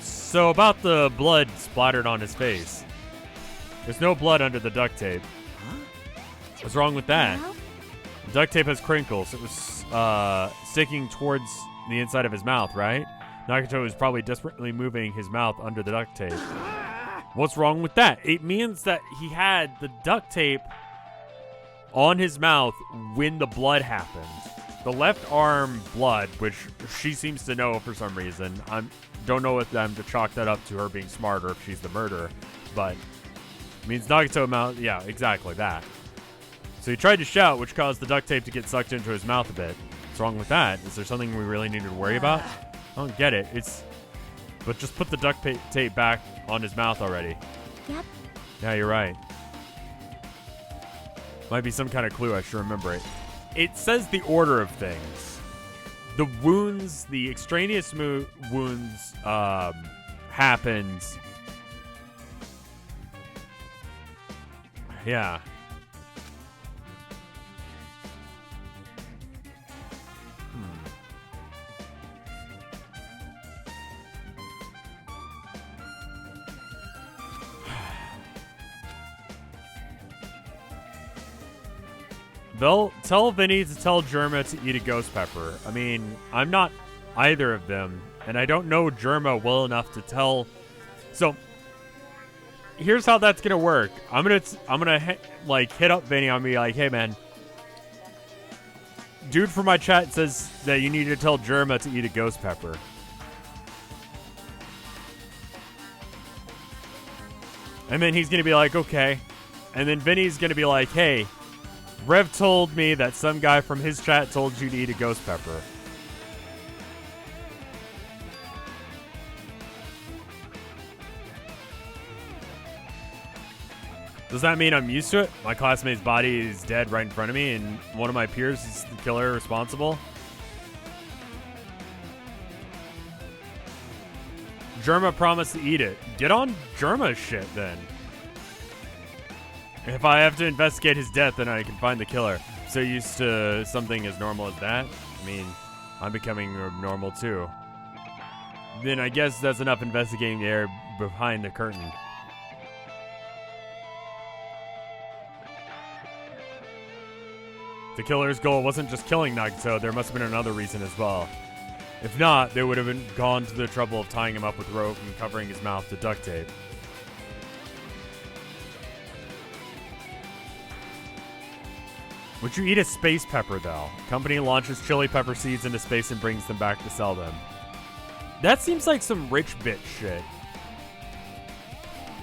So about the blood splattered on his face. There's no blood under the duct tape. What's wrong with that? Well? The duct tape has crinkles. It was sticking towards the inside of his mouth, right? Nagito was probably desperately moving his mouth under the duct tape. What's wrong with that? It means that he had the duct tape on his mouth when the blood happened. The left arm blood, which she seems to know for some reason. I don't know if I'm to chalk that up to her being smarter if she's the murderer, but it means Nagito mouth. Yeah, exactly that. So he tried to shout, which caused the duct tape to get sucked into his mouth a bit. What's wrong with that? Is there something we really need to worry about? I don't get it. But just put the duct tape back on his mouth already. Yep. Yeah, you're right. Might be some kind of clue. I should remember it. It says the order of things. the wounds, the extraneous wounds, happened. Yeah. They'll tell Vinny to tell Germa to eat a ghost pepper. I mean, I'm not either of them, and I don't know Germa well enough to tell. So here's how that's gonna work. I'm gonna hit up Vinny. I'm gonna be like, hey man, dude from my chat says that you need to tell Germa to eat a ghost pepper. And then he's gonna be like, okay. And then Vinny's gonna be like, hey, Rev told me that some guy from his chat told you to eat a ghost pepper. Does that mean I'm used to it? My classmate's body is dead right in front of me and one of my peers is the killer responsible? Germa promised to eat it. Get on Germa's shit then. If I have to investigate his death, then I can find the killer. So used to something as normal as that? I mean, I'm becoming normal too. Then I guess that's enough investigating the area behind the curtain. The killer's goal wasn't just killing Nagito, there must have been another reason as well. If not, they would have gone to the trouble of tying him up with rope and covering his mouth with duct tape. Would you eat a space pepper, though? Company launches chili pepper seeds into space and brings them back to sell them. That seems like some rich bitch shit.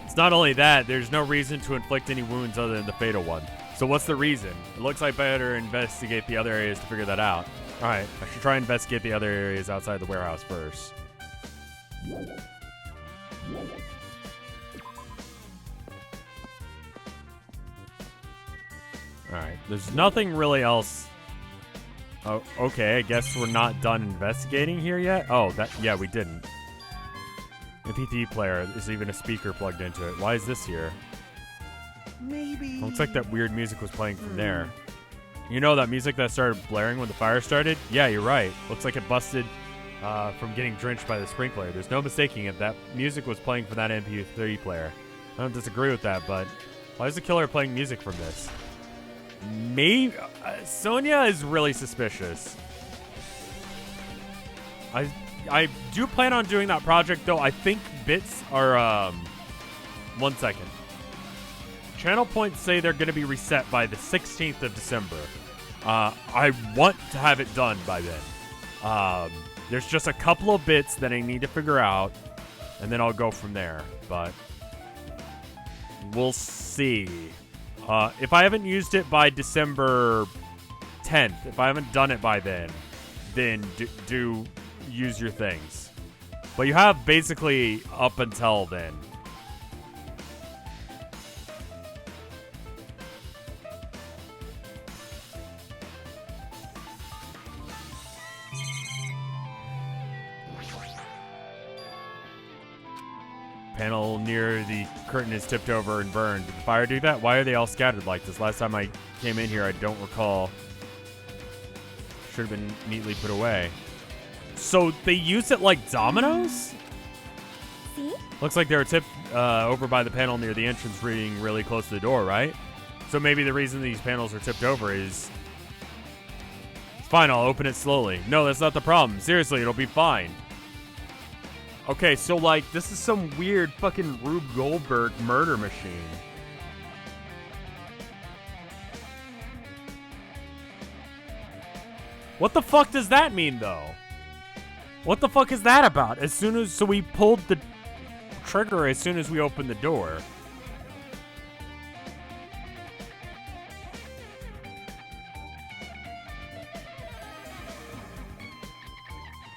It's not only that, there's no reason to inflict any wounds other than the fatal one. So what's the reason? It looks like better investigate the other areas to figure that out. Alright, I should try and investigate the other areas outside the warehouse first. Alright, there's nothing really else. Oh, okay, I guess we're not done investigating here yet? Oh, yeah, we didn't. MP3 player, there's even a speaker plugged into it. Why is this here? Maybe. Looks like that weird music was playing from there. You know that music that started blaring when the fire started? Yeah, you're right. Looks like it busted from getting drenched by the sprinkler. There's no mistaking it. That music was playing from that MP3 player. I don't disagree with that, but why is the killer playing music from this? Maybe Sonia is really suspicious. I do plan on doing that project though. I think bits are 1 second. Channel points say they're going to be reset by the 16th of December. I want to have it done by then. There's just a couple of bits that I need to figure out, and then I'll go from there. But we'll see. If I haven't used it by December 10th, if I haven't done it by then do use your things. But you have basically up until then. Panel near the curtain is tipped over and burned. Did the fire do that? Why are they all scattered like this? Last time I came in here, I don't recall. Should have been neatly put away. So they use it like dominoes? See? Looks like they were tipped over by the panel near the entrance, reading really close to the door, right? So maybe the reason these panels are tipped over is... It's fine, I'll open it slowly. No, that's not the problem. Seriously, it'll be fine. Okay, so, like, this is some weird fucking Rube Goldberg murder machine. What the fuck does that mean, though? What the fuck is that about? So we pulled the trigger as soon as we opened the door.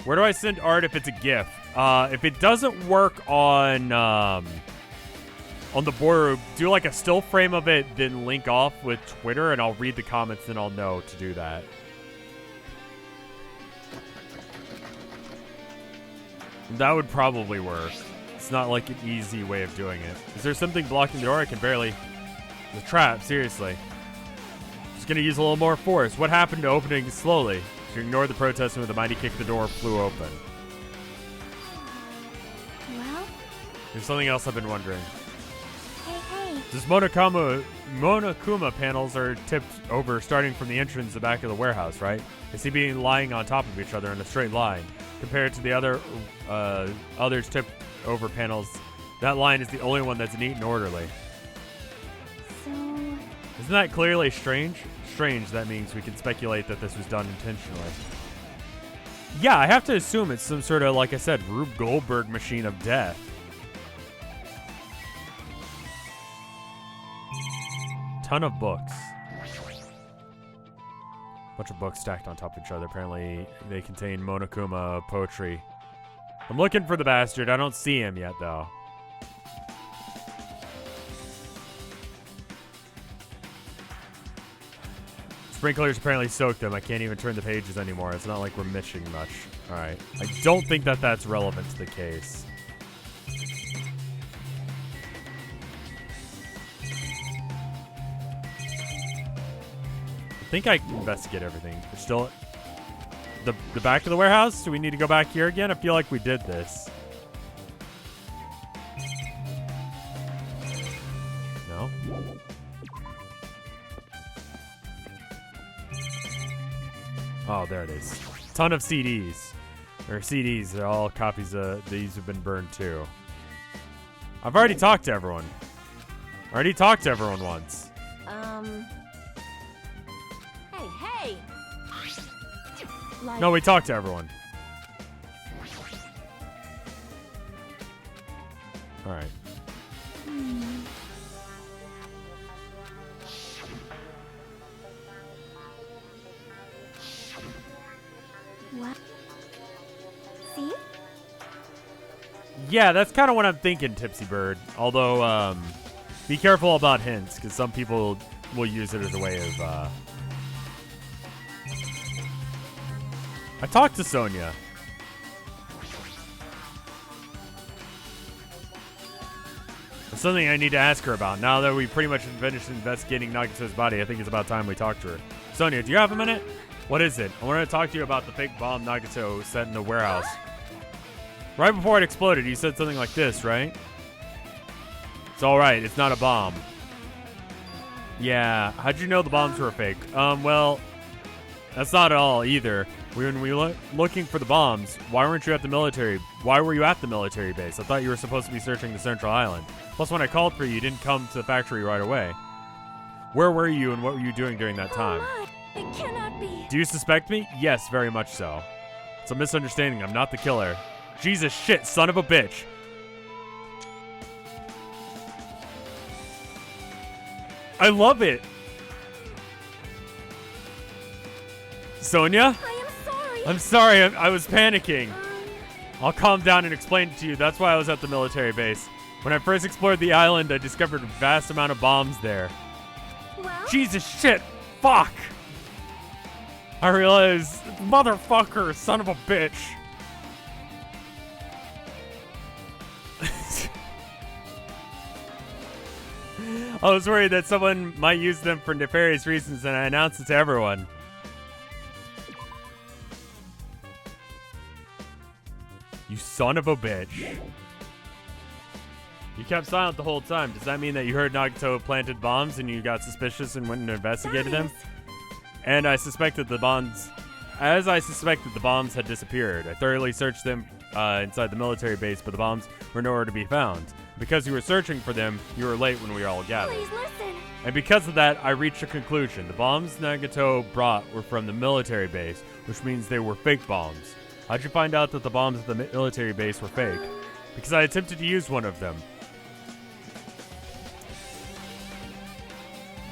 Where do I send art if it's a GIF? If it doesn't work on the board, do like a still frame of it, then link off with Twitter, and I'll read the comments, and I'll know to do that. That would probably work. It's not like an easy way of doing it. Is there something blocking the door? I can barely... The trap, seriously. Just gonna use a little more force. What happened to opening slowly? She ignored the protest and with a mighty kick, the door flew open. Well? There's something else I've been wondering. Hey. This Monokuma panels are tipped over starting from the entrance to the back of the warehouse, right? They seem to be lying on top of each other in a straight line. Compared to the others tipped over panels, that line is the only one that's neat and orderly. So... Isn't that clearly strange? Strange, that means we can speculate that this was done intentionally. Yeah, I have to assume it's some sort of, like I said, Rube Goldberg machine of death. Ton of books. Bunch of books stacked on top of each other. Apparently, they contain Monokuma poetry. I'm looking for the bastard. I don't see him yet, though. Sprinklers apparently soaked them. I can't even turn the pages anymore. It's not like we're missing much. All right. I don't think that that's relevant to the case. I think I can investigate everything. We're still... The back of the warehouse? Do we need to go back here again? I feel like we did this. No? Oh, there it is. Ton of CDs. Or CDs. They're all copies of... These have been burned too. I've already talked to everyone. I already talked to everyone once. Hey! Like, No, we talked to everyone. Alright. What? See? Yeah, that's kind of what I'm thinking, Tipsy Bird. Although, be careful about hints, because some people will use it as a way of, I talked to Sonia. There's something I need to ask her about. Now that we pretty much finished investigating Nagato's body, I think it's about time we talk to her. Sonia, do you have a minute? What is it? I wanted to talk to you about the fake bomb Nagato set in the warehouse. Right before it exploded, you said something like this, right? It's alright, it's not a bomb. Yeah, how'd you know the bombs were fake? Well, that's not at all either. When we were looking for the bombs, why weren't you at the military? Why were you at the military base? I thought you were supposed to be searching the Central Island. Plus, when I called for you, you didn't come to the factory right away. Where were you and what were you doing during that time? Oh my, it cannot be. Do you suspect me? Yes, very much so. It's a misunderstanding. I'm not the killer. Jesus shit, son of a bitch. I love it. Sonia? I am sorry. I'm sorry, I was panicking. I'll calm down and explain it to you. That's why I was at the military base. When I first explored the island, I discovered a vast amount of bombs there. Well? Jesus shit, fuck. I realized, motherfucker, son of a bitch. I was worried that someone might use them for nefarious reasons, and I announced it to everyone. You son of a bitch. You kept silent the whole time. Does that mean that you heard Nagato planted bombs and you got suspicious and went and investigated them? And I suspected the bombs... As I suspected, the bombs had disappeared. I thoroughly searched them inside the military base, but the bombs were nowhere to be found. Because you were searching for them, you were late when we all gathered. Please listen. And because of that, I reached a conclusion. The bombs Nagato brought were from the military base, which means they were fake bombs. How'd you find out that the bombs at the military base were fake? Because I attempted to use one of them.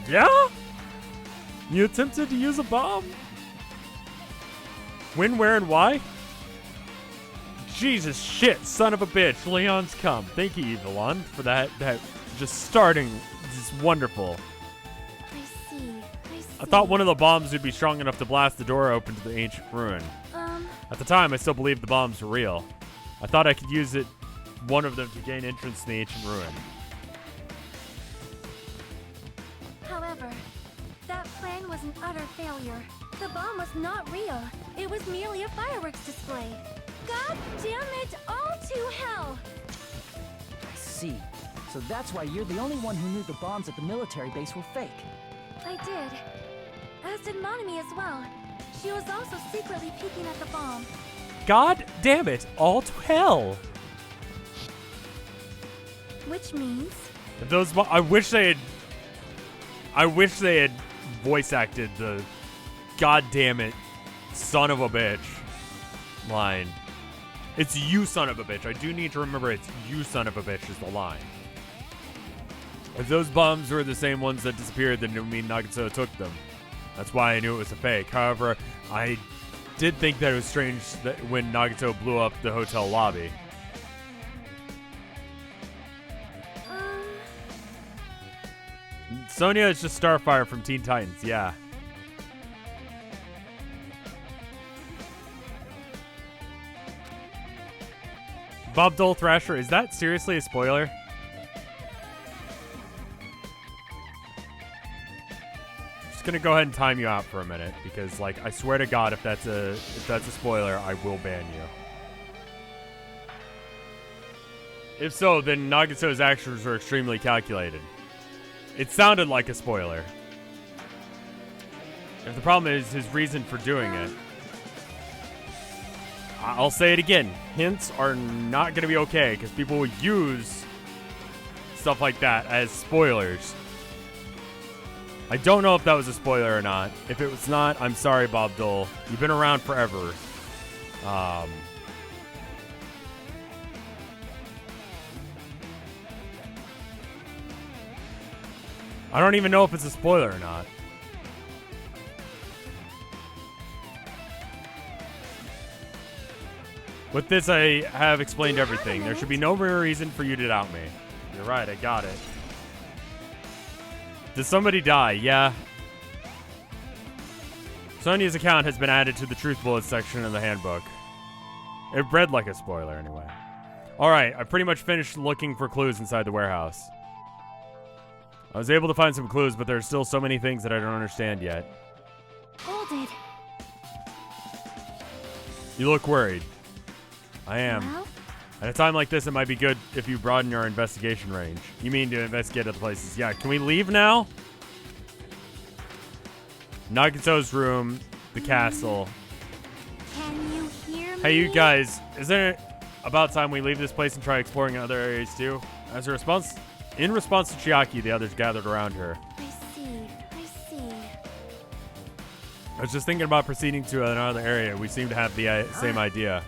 Yeah? You attempted to use a bomb? When, where, and why? Jesus shit, son of a bitch. Leon's come. Thank you, Evil One, for that just starting. This is wonderful. I see. I thought one of the bombs would be strong enough to blast the door open to the ancient ruin. At the time, I still believed the bombs were real. I thought I could use it, one of them, to gain entrance to the ancient ruin. However, that plan was an utter failure. The bomb was not real. It was merely a fireworks display. God damn it, all to hell! I see. So that's why you're the only one who knew the bombs at the military base were fake. I did. As did Monami as well. She was also secretly peeking at the bomb. God damn it, all to hell. Which means... If those I wish they had voice acted the God damn it, son of a bitch line. It's you, son of a bitch. I do need to remember it's you, son of a bitch is the line. If those bombs were the same ones that disappeared, then it would mean Nagato took them. That's why I knew it was a fake. However, I did think that it was strange that when Nagato blew up the hotel lobby. Sonya is just Starfire from Teen Titans, yeah. Bob Dole Thrasher, is that seriously a spoiler? Just gonna go ahead and time you out for a minute because, like, I swear to God, if that's a spoiler, I will ban you. If so, then Nagato's actions were extremely calculated. It sounded like a spoiler. If the problem is his reason for doing it, I'll say it again. Hints are not going to be okay because people will use stuff like that as spoilers. I don't know if that was a spoiler or not. If it was not, I'm sorry, Bob Dole. You've been around forever. I don't even know if it's a spoiler or not. With this, I have explained everything. There should be no real reason for you to doubt me. You're right, I got it. Did somebody die? Yeah. Sonya's account has been added to the truth bullets section of the handbook. It read like a spoiler anyway. Alright, I pretty much finished looking for clues inside the warehouse. I was able to find some clues, but there's still so many things that I don't understand yet. Hold it. You look worried. I am. Well? At a time like this, it might be good if you broaden your investigation range. You mean to investigate other places. Yeah, can we leave now? Nagato's room, the castle. Can you hear me? Hey, you guys, isn't it about time we leave this place and try exploring other areas too? As a response, in response to Chiaki, the others gathered around her. I see. I was just thinking about proceeding to another area. We seem to have the same idea.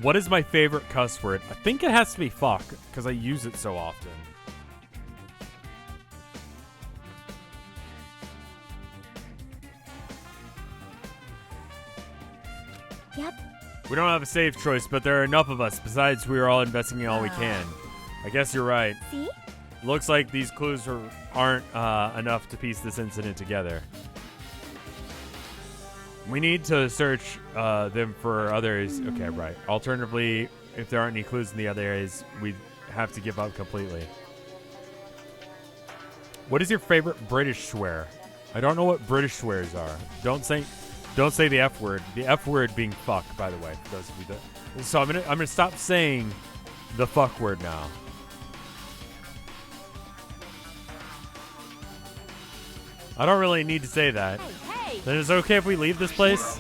What is my favorite cuss word? I think it has to be fuck, because I use it so often. Yep. We don't have a safe choice, but there are enough of us. Besides, we are all investigating all we can. I guess you're right. See? Looks like these clues aren't enough to piece this incident together. We need to search them for others. Okay, right. Alternatively, if there aren't any clues in the other areas, we have to give up completely. What is your favorite British swear? I don't know what British swears are. Don't say the F word. The F word being fuck, by the way, for those of you that. So I'm gonna stop saying the fuck word now. I don't really need to say that. Hey! Then is it okay if we leave this place?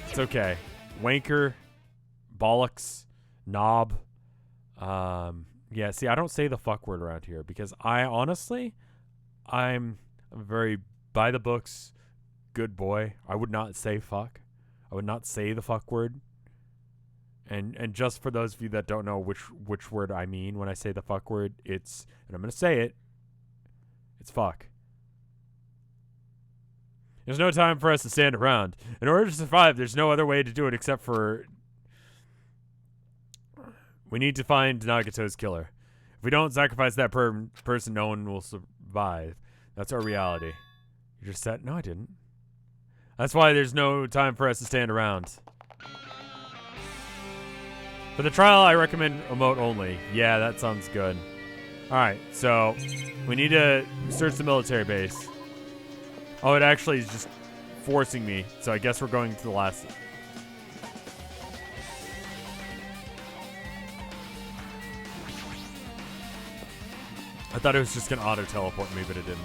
It's okay. Wanker, bollocks, knob. Yeah, see, I don't say the fuck word around here because I'm a very by the books good boy. I would not say fuck. I would not say the fuck word. And just for those of you that don't know which word I mean when I say the fuck word, and I'm going to say it, it's fuck. There's no time for us to stand around. In order to survive, there's no other way to do it except for... We need to find Nagato's killer. If we don't sacrifice that person, no one will survive. That's our reality. You just said... No, I didn't. That's why there's no time for us to stand around. For the trial, I recommend emote only. Yeah, that sounds good. Alright, so we need to search the military base. Oh, it actually is just forcing me, so I guess we're going to the last. I thought it was just going to auto-teleport me, but it didn't.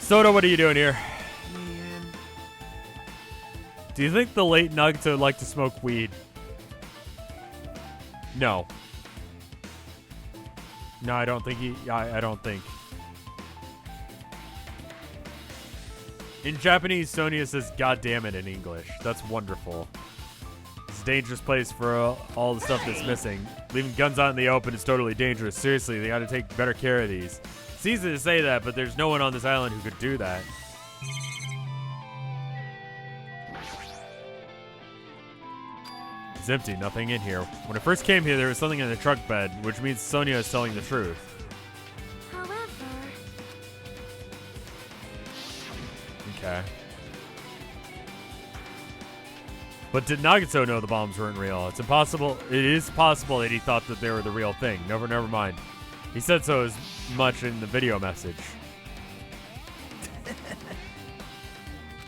Soda, what are you doing here? Do you think the late Nugget would like to smoke weed? No. No, I don't think he... I don't think. In Japanese, Sonia says, "God damn it," in English. That's wonderful. It's a dangerous place for all the stuff that's missing. Leaving guns out in the open is totally dangerous. Seriously, they gotta take better care of these. It's easy to say that, but there's no one on this island who could do that. It's empty, nothing in here. When I first came here, there was something in the truck bed, which means Sonia is telling the truth. However... Okay. But did Nagato know the bombs weren't real? It's impossible. It is possible that he thought that they were the real thing. Never mind. He said so as much in the video message.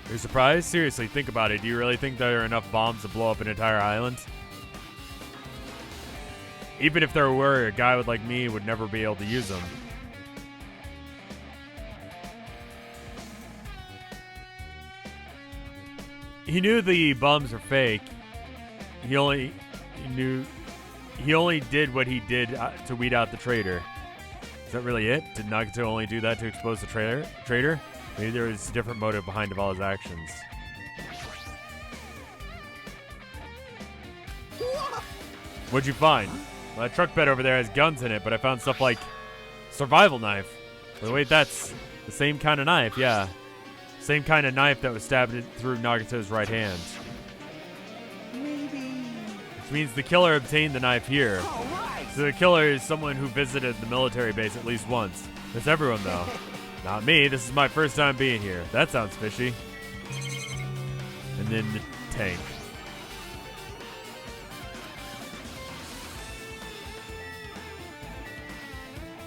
You're surprised? Seriously, think about it. Do you really think there are enough bombs to blow up an entire island? Even if there were, a guy like me would never be able to use them. He knew the bombs were fake. He only did what he did to weed out the traitor. Is that really it? Did Nagato only do that to expose the traitor? Maybe there was a different motive behind all his actions. What'd you find? Well, that truck bed over there has guns in it, but I found stuff like survival knife. Wait, that's the same kind of knife, yeah. Same kind of knife that was stabbed through Nagato's right hand. Maybe. Which means the killer obtained the knife here. All right. So the killer is someone who visited the military base at least once. That's everyone, though. Not me. This is my first time being here. That sounds fishy. And then the tank.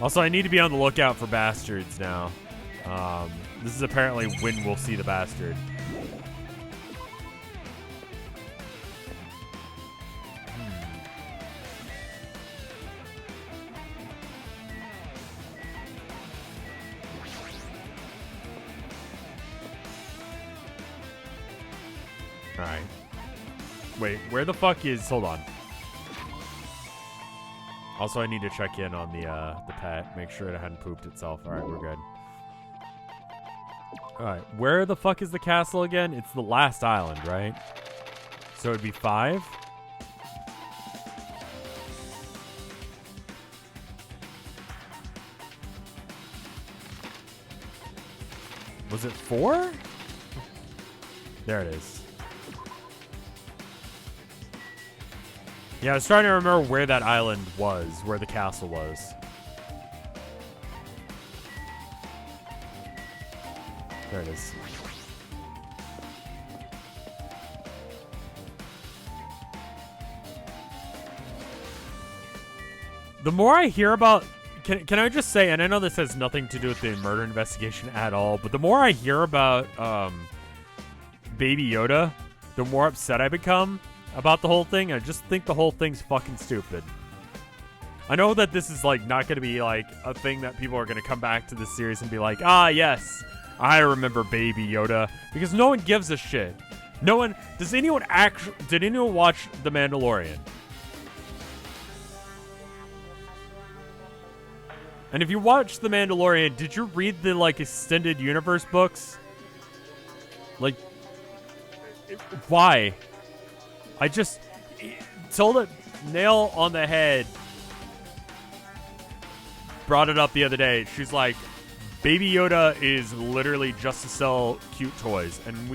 Also, I need to be on the lookout for bastards now. This is apparently when we'll see the bastard. Alright. Wait, where the fuck is... Hold on. Also, I need to check in on the pet. Make sure it hadn't pooped itself. Alright, we're good. Alright, where the fuck is the castle again? It's the last island, right? So it'd be 5? Was it 4? There it is. Yeah, I was trying to remember where that island was, where the castle was. There it is. The more I hear about... Can I just say, and I know this has nothing to do with the murder investigation at all, but the more I hear about Baby Yoda, the more upset I become about the whole thing. I just think the whole thing's fucking stupid. I know that this is like not going to be like a thing that people are going to come back to this series and be like, ah, yes, I remember Baby Yoda, because no one gives a shit. No one, did anyone watch The Mandalorian? And if you watched The Mandalorian, did you read the like extended universe books? Like, why? I just told it nail on the head. Brought it up the other day. She's like, Baby Yoda is literally just to sell cute toys, and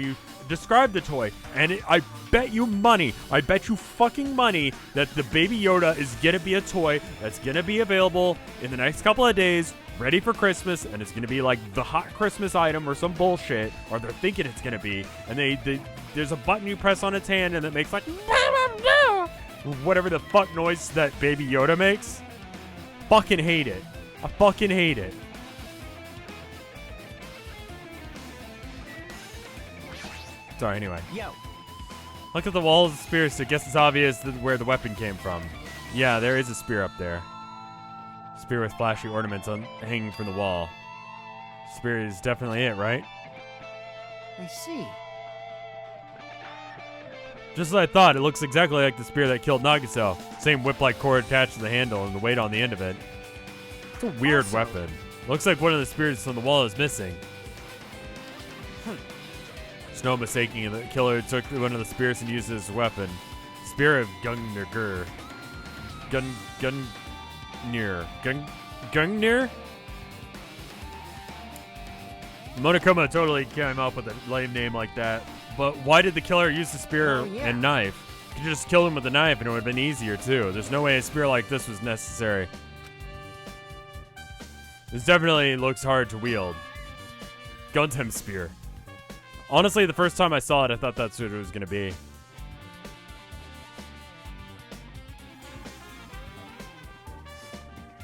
Describe the toy. And I bet you money, I bet you fucking money that the Baby Yoda is going to be a toy that's going to be available in the next couple of days, ready for Christmas, and it's going to be like the hot Christmas item or some bullshit, or they're thinking it's going to be. And there's a button you press on its hand and it makes like whatever the fuck noise that Baby Yoda makes. Fucking hate it. I fucking hate it. Sorry, anyway. Yo. Look at the walls of spears, so I guess it's obvious where the weapon came from. Yeah, there is a spear up there. Spear with flashy ornaments hanging from the wall. Spear is definitely it, right? I see. Just as I thought, it looks exactly like the spear that killed Nagato. Same whip-like cord attached to the handle and the weight on the end of it. It's a weird weapon. Looks like one of the spears from the wall is missing. There's no mistaking the killer took one of the spears and used it as a weapon. Spear of Gungnir. Gungnir? Monokuma totally came up with a lame name like that. But why did the killer use the spear and knife? You could just kill him with a knife and it would have been easier too. There's no way a spear like this was necessary. This definitely looks hard to wield. Gundam spear. Honestly, the first time I saw it, I thought that's what it was going to be.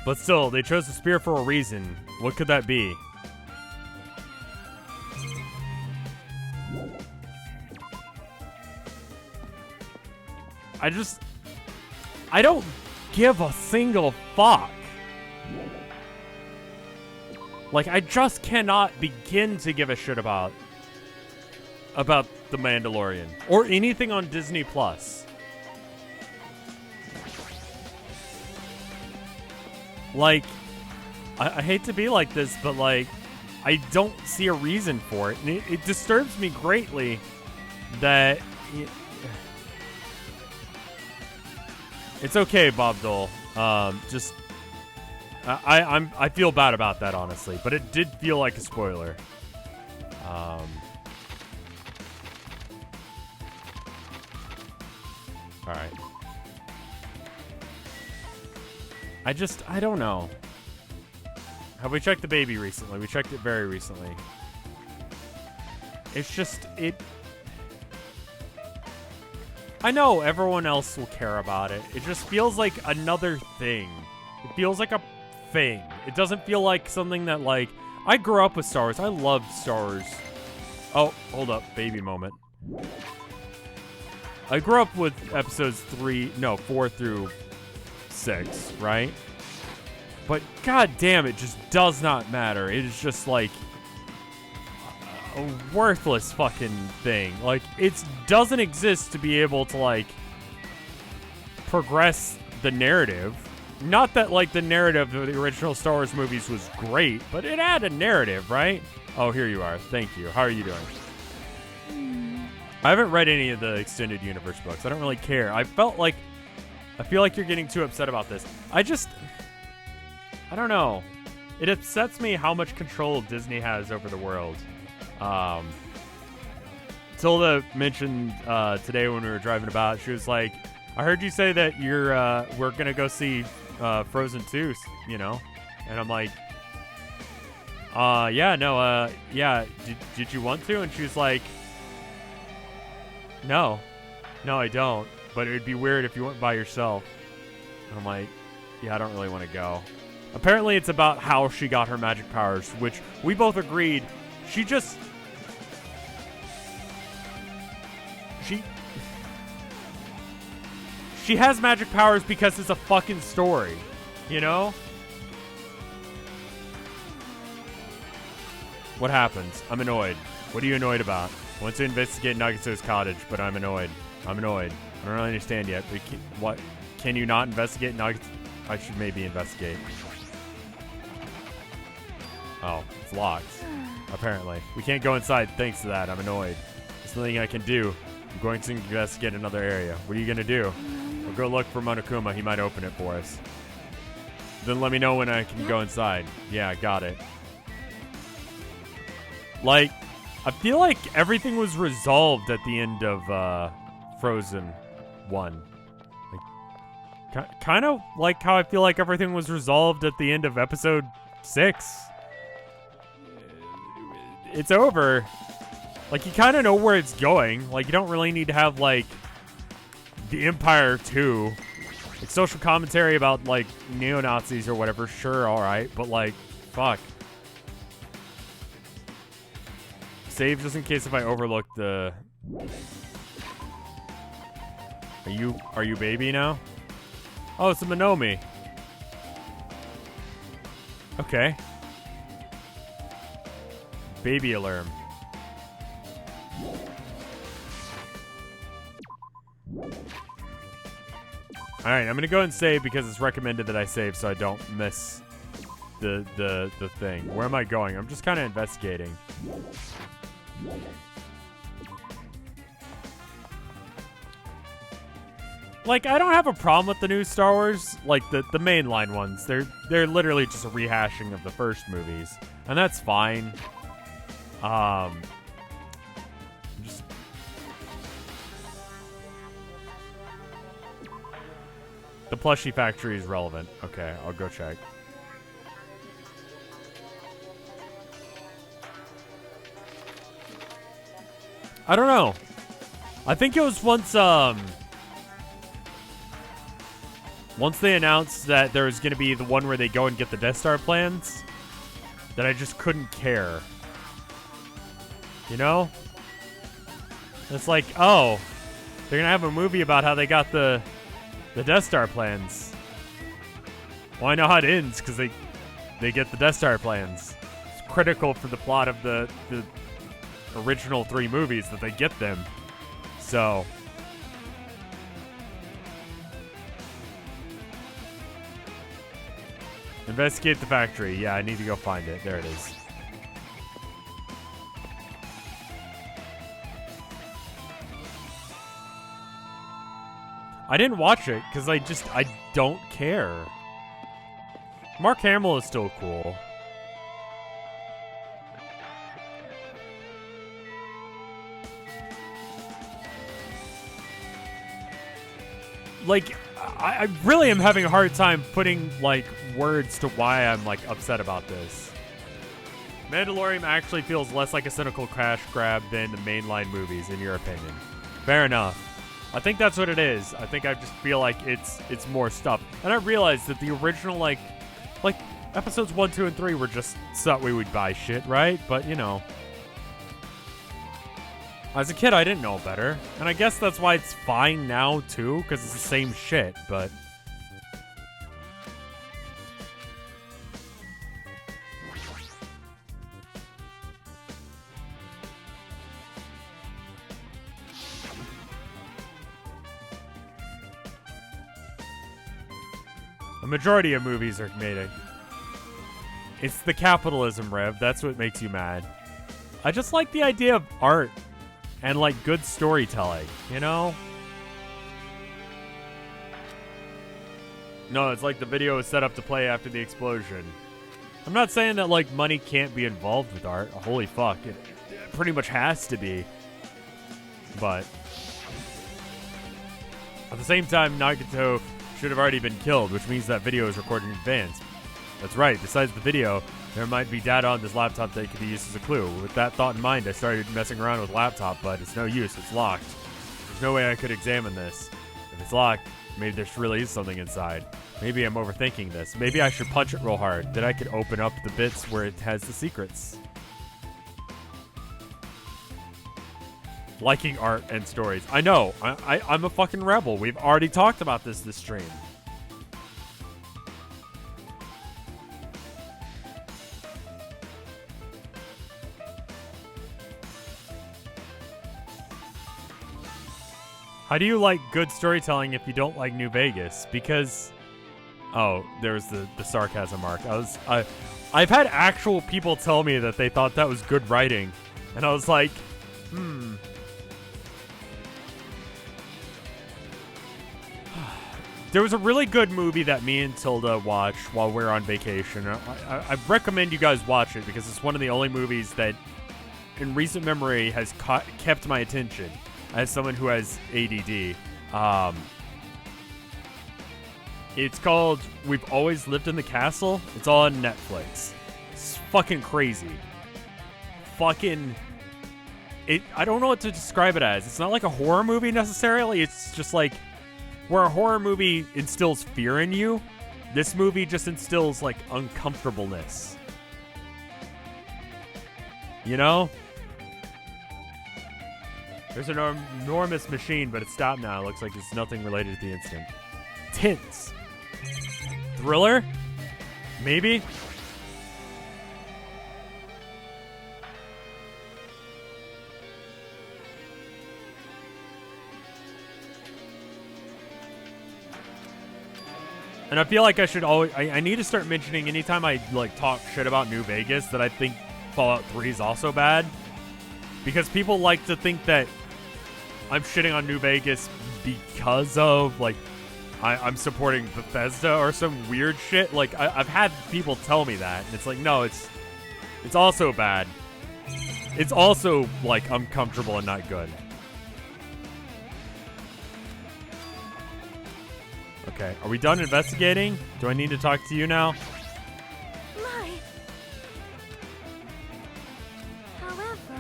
But still, they chose the spear for a reason. What could that be? I don't give a single fuck. Like, I just cannot begin to give a shit about The Mandalorian or anything on Disney Plus. Like, I hate to be like this, but like, I don't see a reason for it. And it disturbs me greatly that it's okay, Bob Dole. I feel bad about that, honestly, but it did feel like a spoiler. All right. I don't know. Have we checked the baby recently? We checked it very recently. It's just, I know everyone else will care about it. It just feels like another thing. It feels like a thing. It doesn't feel like something that, like, I grew up with Star Wars. I loved Star Wars. Oh, hold up. Baby moment. I grew up with episodes 4 through 6, right? But god damn, it just does not matter. It is just like a worthless fucking thing. Like, it doesn't exist to be able to, like, progress the narrative. Not that, like, the narrative of the original Star Wars movies was great, but it had a narrative, right? Oh, here you are. Thank you. How are you doing? I haven't read any of the extended universe books. I don't really care. I feel like you're getting too upset about this. I don't know. It upsets me how much control Disney has over the world. Tilda mentioned today when we were driving about, she was like, I heard you say that we're gonna go see Frozen 2, you know? And I'm like, yeah, did you want to? And she was like, no, I don't, but it would be weird if you went by yourself. And I'm like, yeah, I don't really want to go. Apparently it's about how she got her magic powers, which we both agreed she has magic powers because it's a fucking story, you know? What happens? I'm annoyed. What are you annoyed about? I want to investigate Nagato's cottage, but I'm annoyed. I don't really understand yet. But what? Can you not investigate Nagato? I should maybe investigate. Oh, it's locked. Apparently. We can't go inside thanks to that. I'm annoyed. There's nothing I can do. I'm going to investigate another area. What are you going to do? We'll go look for Monokuma. He might open it for us. Then let me know when I can go inside. Yeah, got it. Like, I feel like everything was resolved at the end of Frozen 1. Like, kind of like how I feel like everything was resolved at the end of episode 6. It's over. Like, you kind of know where it's going. Like, you don't really need to have, like, the Empire 2. Like, social commentary about, like, neo-Nazis or whatever. Sure, alright. But, like, fuck. Save just in case if I overlook the... Are you baby now? Oh, it's a Monomi. Okay. Baby alarm. Alright, I'm gonna go and save because it's recommended that I save so I don't miss the thing. Where am I going? I'm just kind of investigating. Like, I don't have a problem with the new Star Wars, like the mainline ones. They're literally just a rehashing of the first movies, and that's fine. Just the plushie factory is relevant. Okay, I'll go check. I don't know. I think it was once they announced that there was going to be the one where they go and get the Death Star plans, that I just couldn't care. You know? It's like, oh, they're going to have a movie about how they got the Death Star plans. Well, I know how it ends because they get the Death Star plans. It's critical for the plot of the original 3 movies that they get them. So... investigate the factory. Yeah, I need to go find it. There it is. I didn't watch it because I don't care. Mark Hamill is still cool. Like, I really am having a hard time putting, like, words to why I'm, like, upset about this. Mandalorian actually feels less like a cynical cash grab than the mainline movies, in your opinion. Fair enough. I think that's what it is. I think I just feel like it's more stuff. And I realized that the original, like episodes 1, 2, and 3 were just so we would buy shit, right? But, you know. As a kid, I didn't know better. And I guess that's why it's fine now, too, because it's the same shit, but... a majority of movies are made. It's the capitalism, Rev. That's what makes you mad. I just like the idea of art. And, like, good storytelling, you know? No, it's like the video is set up to play after the explosion. I'm not saying that, like, money can't be involved with art. Holy fuck. It pretty much has to be. But at the same time, Nagato should have already been killed, which means that video is recorded in advance. That's right. Besides the video, there might be data on this laptop that could be used as a clue. With that thought in mind, I started messing around with the laptop, but it's no use. It's locked. There's no way I could examine this. If it's locked, maybe there really is something inside. Maybe I'm overthinking this. Maybe I should punch it real hard. Then I could open up the bits where it has the secrets. Liking art and stories. I know. I'm a fucking rebel. We've already talked about this stream. How do you like good storytelling if you don't like New Vegas? Because, oh, there's the sarcasm mark. I've had actual people tell me that they thought that was good writing, and I was like, There was a really good movie that me and Tilda watched while we were on vacation. I recommend you guys watch it because it's one of the only movies that in recent memory has kept my attention as someone who has ADD. It's called We've Always Lived in the Castle. It's on Netflix. It's fucking crazy. I don't know what to describe it as. It's not like a horror movie necessarily. It's just like where a horror movie instills fear in you, this movie just instills like uncomfortableness. You know? There's an enormous machine, but it's stopped now. It looks like it's nothing related to the incident. Tense. Thriller? Maybe? And I feel like I should always... I need to start mentioning anytime I like talk shit about New Vegas that I think Fallout 3 is also bad. Because people like to think that I'm shitting on New Vegas because of, like, I'm supporting Bethesda or some weird shit. Like, I've had people tell me that. And it's like, no, it's also bad. It's also, like, uncomfortable and not good. Okay, are we done investigating? Do I need to talk to you now? My. However...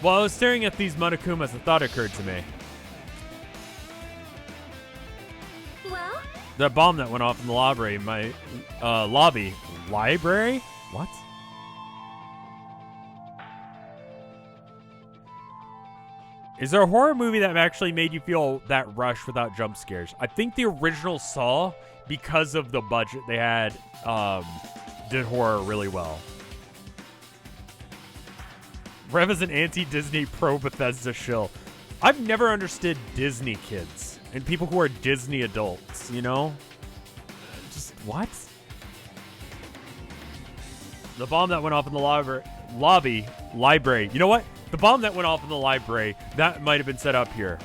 While I was staring at these Monokumas, a thought occurred to me. Well? That bomb that went off in the library, lobby. Library? What? Is there a horror movie that actually made you feel that rush without jump scares? I think the original Saw, because of the budget they had, did horror really well. Rev is an anti-Disney, pro-Bethesda shill. I've never understood Disney kids and people who are Disney adults, you know? Just, what? The bomb that went off in the library. You know what? The bomb that went off in the library, that might have been set up here.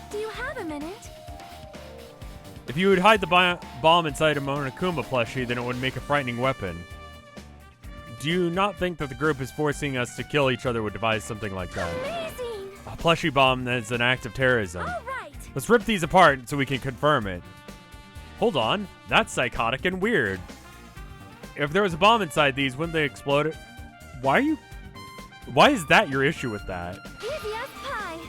Do you have a minute? If you would hide the bomb inside a Monokuma plushie, then it would make a frightening weapon. Do you not think that the group is forcing us to kill each other would devise something like that? Amazing! A plushie bomb that is an act of terrorism. All right! Let's rip these apart so we can confirm it. Hold on, that's psychotic and weird. If there was a bomb inside these, wouldn't they explode? Why is that your issue with that? Yes, pie!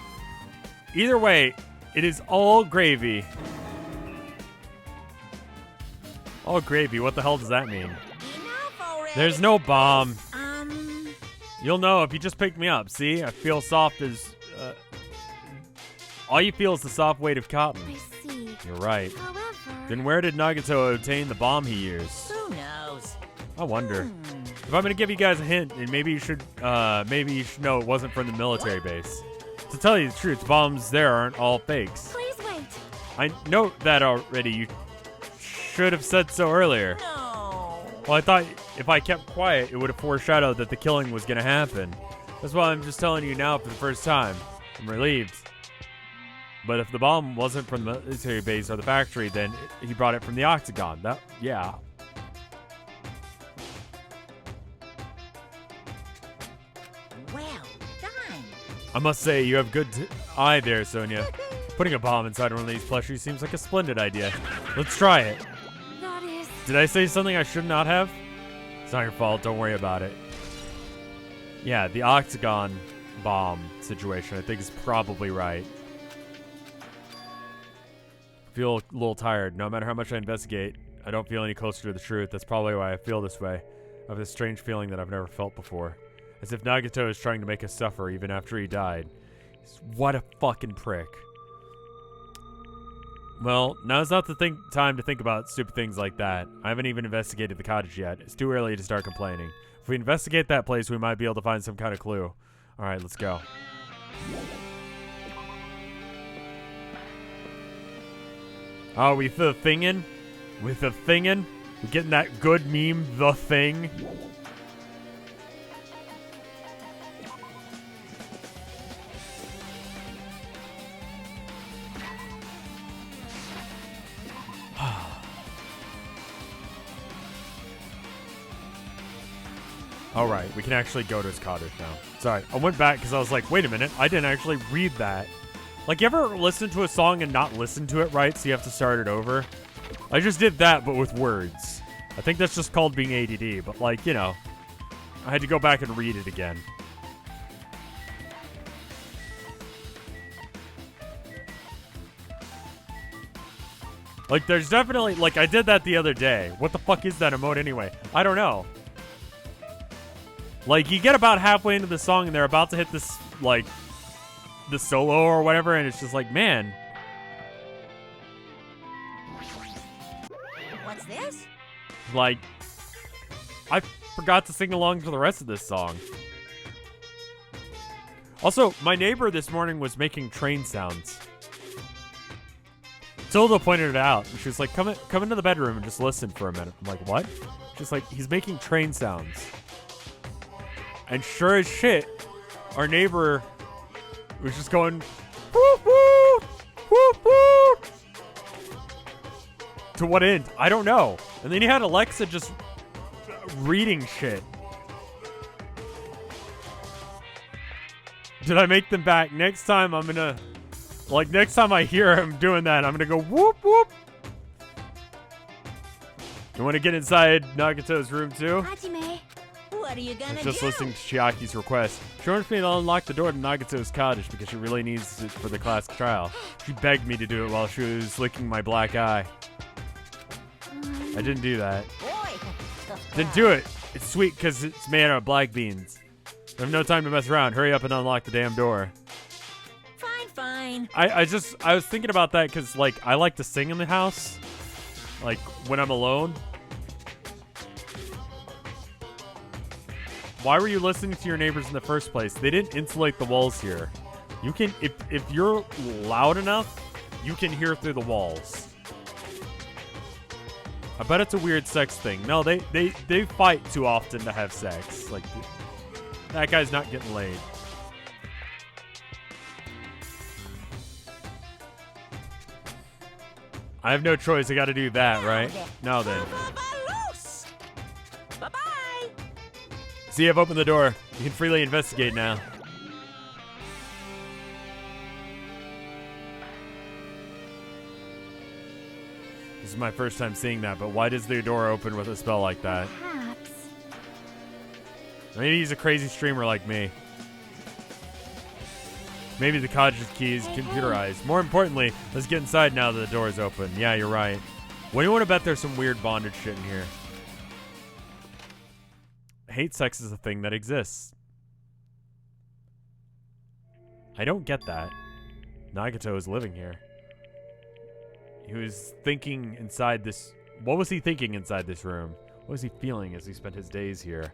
Either way, it is all gravy. All gravy, what the hell does that mean? There's no bomb. You'll know if you just picked me up. See, I feel soft as... all you feel is the soft weight of cotton. I see. You're right. However... Then where did Nagato obtain the bomb he used? Who knows? I wonder. If I'm gonna give you guys a hint, and maybe you should know it wasn't from the military base. To tell you the truth, bombs there aren't all fakes. Please wait. I know that already. You should have said so earlier. No. Well, I thought if I kept quiet, it would have foreshadowed that the killing was gonna happen. That's why I'm just telling you now for the first time. I'm relieved. But if the bomb wasn't from the military base or the factory, then he brought it from the Octagon. Yeah. Well done. I must say, you have good eye there, Sonia. Putting a bomb inside one of these plushies seems like a splendid idea. Let's try it. That is... Did I say something I should not have? It's not your fault. Don't worry about it. Yeah, the Octagon bomb situation, I think, is probably right. I feel a little tired. No matter how much I investigate, I don't feel any closer to the truth. That's probably why I feel this way. I have this strange feeling that I've never felt before. As if Nagato is trying to make us suffer even after he died. What a fucking prick. Well, now's not the time to think about stupid things like that. I haven't even investigated the cottage yet. It's too early to start complaining. If we investigate that place, we might be able to find some kind of clue. Alright, let's go. Oh, we the thingin'? With the thingin'? We getting that good meme, the thing? All right, we can actually go to his cottage now. Sorry, I went back because I was like, wait a minute, I didn't actually read that. Like, you ever listen to a song and not listen to it right, so you have to start it over? I just did that, but with words. I think that's just called being ADD, but like, you know, I had to go back and read it again. Like, there's definitely, like, I did that the other day. What the fuck is that emote anyway? I don't know. Like, you get about halfway into the song and they're about to hit this, like, the solo or whatever, and it's just like, man. What's this? Like, I forgot to sing along to the rest of this song. Also, my neighbor this morning was making train sounds. Tilda pointed it out, and she was like, come into the bedroom and just listen for a minute. I'm like, what? She's like, he's making train sounds. And sure as shit, our neighbor was just going, whoop, whoop, whoop, whoop. To what end? I don't know. And then you had Alexa just reading shit. Did I make them back? Next time I'm gonna... Like, next time I hear him doing that, I'm gonna go whoop, whoop. You want to get inside Nagato's room, too? Hajime, what are you gonna do? Just listening to Chiaki's request. She wants me to unlock the door to Nagato's cottage because she really needs it for the class trial. She begged me to do it while she was licking my black eye. I didn't do that. Boy. Didn't do it. It's sweet because it's made out of black beans. I have no time to mess around. Hurry up and unlock the damn door. Fine. I was thinking about that because, like, I like to sing in the house. Like, when I'm alone. Why were you listening to your neighbors in the first place? They didn't insulate the walls here. You can, if you're loud enough, you can hear through the walls. I bet it's a weird sex thing. No, they fight too often to have sex. Like, that guy's not getting laid. I have no choice. I got to do that, right? Now then. Bye-bye. See, I've opened the door. You can freely investigate now. This is my first time seeing that, but why does the door open with a spell like that? Perhaps. Maybe he's a crazy streamer like me. Maybe the cottage's key is computerized. More importantly, let's get inside now that the door is open. Yeah, you're right. What do you want to bet there's some weird bondage shit in here? Hate sex is a thing that exists. I don't get that. Nagato is living here. He was thinking inside this... What was he thinking inside this room? What was he feeling as he spent his days here?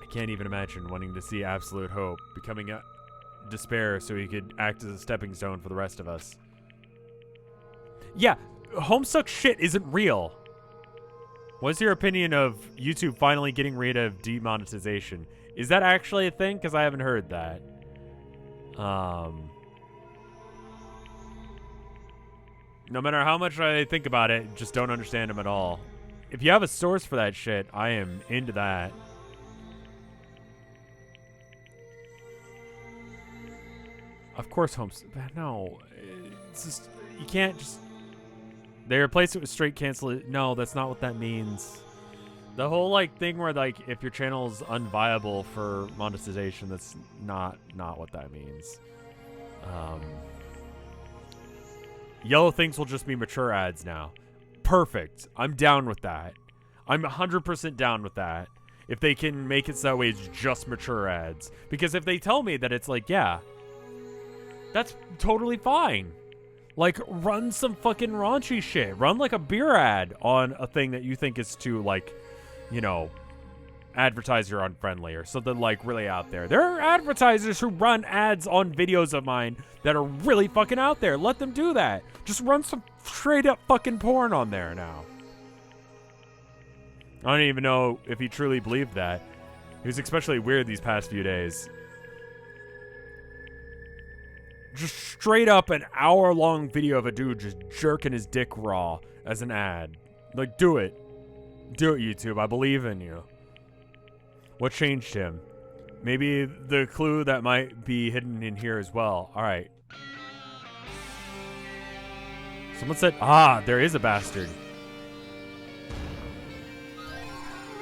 I can't even imagine wanting to see absolute hope, becoming a despair so he could act as a stepping stone for the rest of us. Yeah, Homestuck shit isn't real. What's your opinion of YouTube finally getting rid of demonetization? Is that actually a thing? Because I haven't heard that. No matter how much I think about it, just don't understand them at all. If you have a source for that shit, I am into that. Of course, no. It's just, you can't just... They replace it with straight cancel. No, that's not what that means. The whole, like, thing where, like, if your channel is unviable for monetization, that's not what that means. Yellow things will just be mature ads now. Perfect. I'm down with that. I'm 100% down with that. If they can make it so that way it's just mature ads. Because if they tell me that it's like, yeah, that's totally fine. Like, run some fucking raunchy shit. Run, like, a beer ad on a thing that you think is too, like, you know, advertiser unfriendly or something, like, really out there. There are advertisers who run ads on videos of mine that are really fucking out there. Let them do that. Just run some straight up fucking porn on there now. I don't even know if he truly believed that. He was especially weird these past few days. Just straight up an hour-long video of a dude just jerking his dick raw as an ad. Like, do it. Do it, YouTube. I believe in you. What changed him? Maybe the clue that might be hidden in here as well. All right. Someone said, ah, there is a bastard.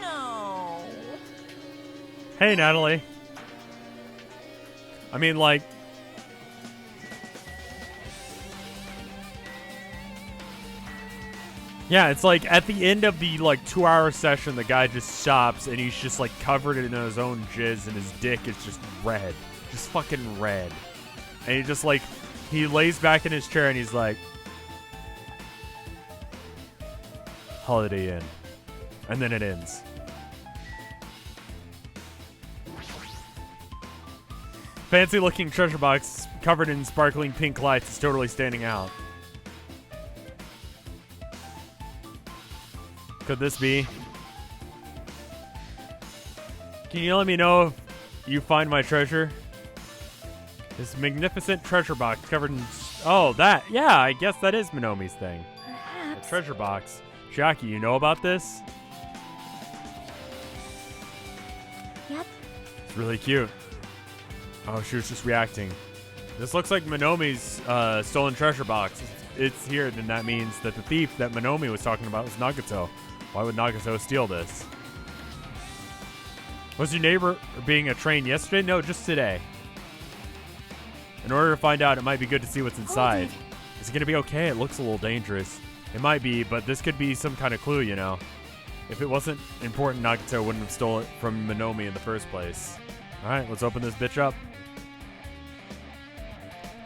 No. Hey, Natalie. I mean, like... Yeah, it's like at the end of the like 2-hour session, the guy just stops and he's just like covered in his own jizz and his dick is just red. Just fucking red. And he just like, he lays back in his chair and he's like, Holiday Inn. And then it ends. Fancy looking treasure box covered in sparkling pink lights is totally standing out. Could this be? Can you let me know if you find my treasure? This magnificent treasure box covered in... Oh, that. Yeah, I guess that is Menomi's thing. Perhaps. A treasure box. Jackie, you know about this? Yep. It's really cute. Oh, she was just reacting. This looks like Menomi's stolen treasure box. It's here, then that means that the thief that Menomi was talking about was Nagato. Why would Nagato steal this? Was your neighbor being a train yesterday? No, just today. In order to find out, it might be good to see what's inside. Is it going to be okay? It looks a little dangerous. It might be, but this could be some kind of clue, you know. If it wasn't important, Nagato wouldn't have stolen it from Menomi in the first place. Alright, let's open this bitch up.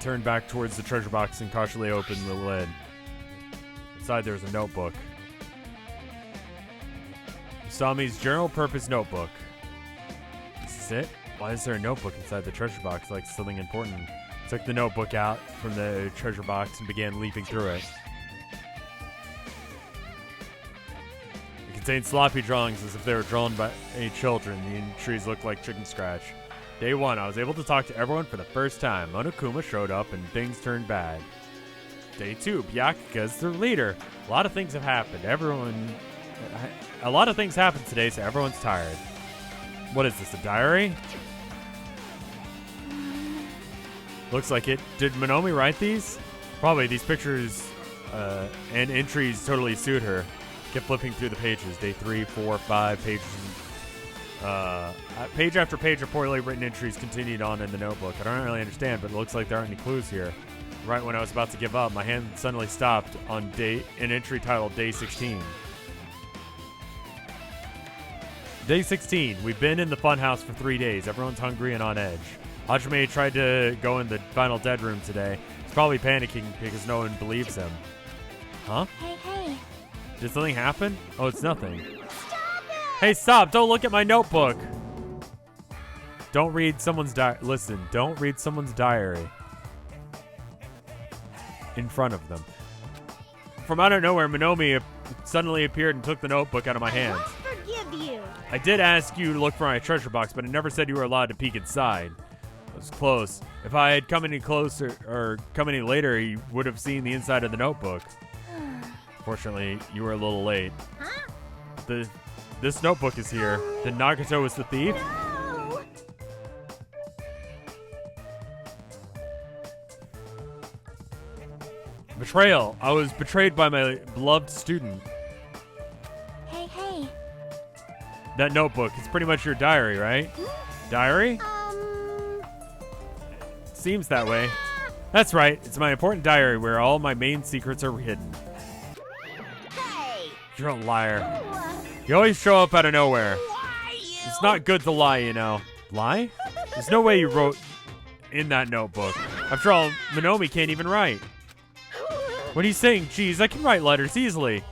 Turn back towards the treasure box and cautiously open the lid. Inside there's a notebook. Usami's general purpose notebook. This is it? Why is there a notebook inside the treasure box like something important? Took the notebook out from the treasure box and began leafing through it. It contained sloppy drawings as if they were drawn by any children. The entries looked like chicken scratch. Day 1, I was able to talk to everyone for the first time. Monokuma showed up and things turned bad. Day 2, Byakuga is their leader. A lot of things have happened. A lot of things happened today, so everyone's tired. What is this, a diary? Looks like it. Did Menomi write these? Probably. These pictures and entries totally suit her. Kept flipping through the pages. Day 3, 4, 5 pages. Page after page of poorly written entries continued on in the notebook. I don't really understand, but it looks like there aren't any clues here. Right when I was about to give up, my hand suddenly stopped on an entry titled Day 16. Day 16. We've been in the funhouse for 3 days. Everyone's hungry and on edge. Hajime tried to go in the final dead room today. He's probably panicking because no one believes him. Huh? Hey. Did something happen? Oh, it's nothing. Stop it! Hey, stop! Don't look at my notebook! Don't read someone's diary. Listen, don't read someone's diary in front of them. From out of nowhere, Menomi suddenly appeared and took the notebook out of my hands. I forgive you. I did ask you to look for my treasure box, but I never said you were allowed to peek inside. It was close. If I had come any closer or come any later, you would have seen the inside of the notebook. Fortunately, you were a little late. Huh? This notebook is here. Then Nagato was the thief? No. Betrayal. I was betrayed by my beloved student. Hey. That notebook, it's pretty much your diary, right? Diary? Seems that way. That's right. It's my important diary where all my main secrets are hidden. Hey! You're a liar. You always show up out of nowhere. Why you? It's not good to lie, you know. Lie? There's no way you wrote in that notebook. After all, Menomi can't even write. What are you saying? Geez, I can write letters easily.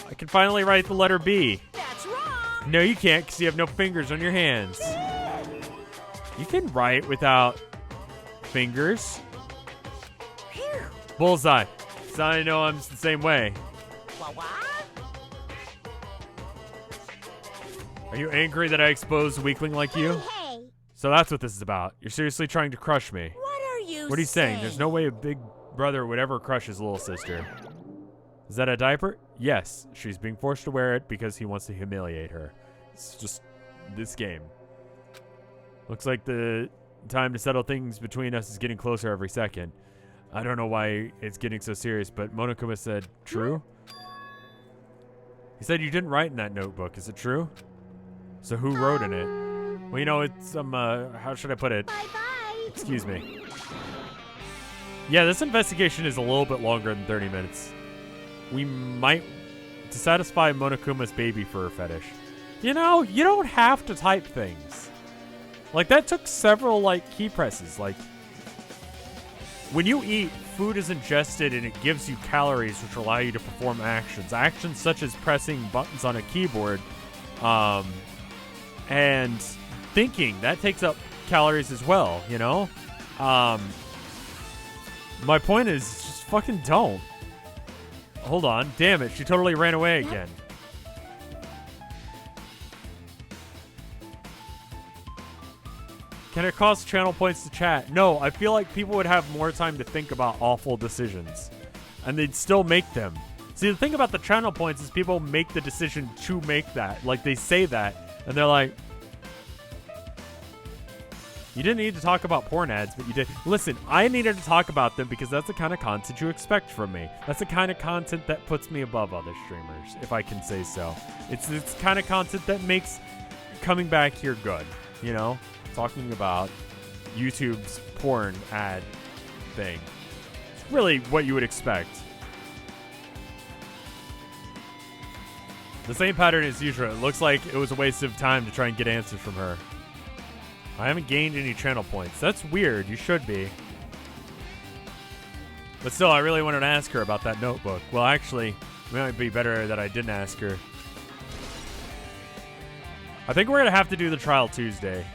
I can finally write the letter B. That's wrong. No, you can't because you have no fingers on your hands. You can write without fingers. Phew. Bullseye. So I know I'm the same way. What? Are you angry that I exposed a weakling like you? Hey. So that's what this is about. You're seriously trying to crush me. What are you What are you saying? There's no way a big brother would ever crush his little sister. Is that a diaper? Yes, she's being forced to wear it because he wants to humiliate her. It's just this game. Looks like the time to settle things between us is getting closer every second. I don't know why it's getting so serious, but Monokuma said, true? He said you didn't write in that notebook. Is it true? So who wrote in it? Well, you know, it's some, how should I put it? Bye-bye. Excuse me. Yeah, this investigation is a little bit longer than 30 minutes. We might, to satisfy Monokuma's baby fur fetish. You know, you don't have to type things. Like, that took several, like, key presses. Like, when you eat, food is ingested and it gives you calories which allow you to perform actions. Actions such as pressing buttons on a keyboard, and thinking. That takes up calories as well, you know? My point is, just fucking don't. Hold on. Damn it, she totally ran away again. Can it cost channel points to chat? No, I feel like people would have more time to think about awful decisions. And they'd still make them. See, the thing about the channel points is people make the decision to make that. Like, they say that, and they're like, you didn't need to talk about porn ads, but you did. Listen, I needed to talk about them because that's the kind of content you expect from me. That's the kind of content that puts me above other streamers, if I can say so. It's the kind of content that makes coming back here good, you know? Talking about YouTube's porn ad thing. It's really what you would expect. The same pattern as usual. It looks like it was a waste of time to try and get answers from her. I haven't gained any channel points. That's weird. You should be. But still, I really wanted to ask her about that notebook. Well, actually, it might be better that I didn't ask her. I think we're going to have to do the trial Tuesday.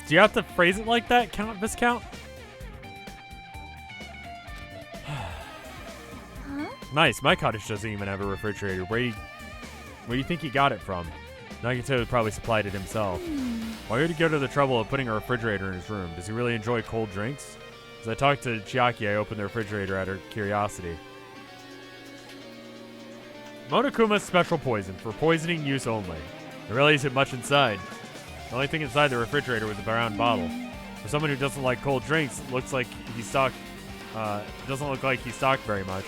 Do you have to phrase it like that, Count Viscount? Huh? Nice. My cottage doesn't even have a refrigerator. Where do you think he got it from? Nagito probably supplied it himself. Why would he go to the trouble of putting a refrigerator in his room? Does he really enjoy cold drinks? As I talked to Chiaki, I opened the refrigerator out of curiosity. Monokuma's special poison for poisoning use only. There really isn't much inside. The only thing inside the refrigerator was a brown bottle. For someone who doesn't like cold drinks, it looks like he stocked. Doesn't look like he stocked very much.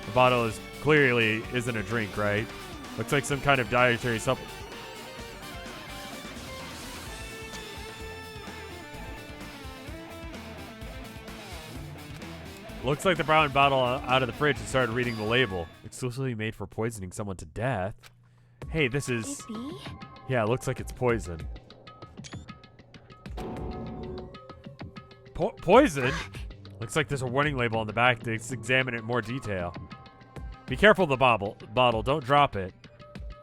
The bottle is clearly isn't a drink, right? Looks like some kind of dietary supplement. Looks like the brown bottle out of the fridge and started reading the label. Exclusively made for poisoning someone to death. Hey, this is. Maybe. Yeah, it looks like it's poison. Poison? Looks like there's a warning label on the back. Let's examine it in more detail. Be careful of the bottle. Don't drop it.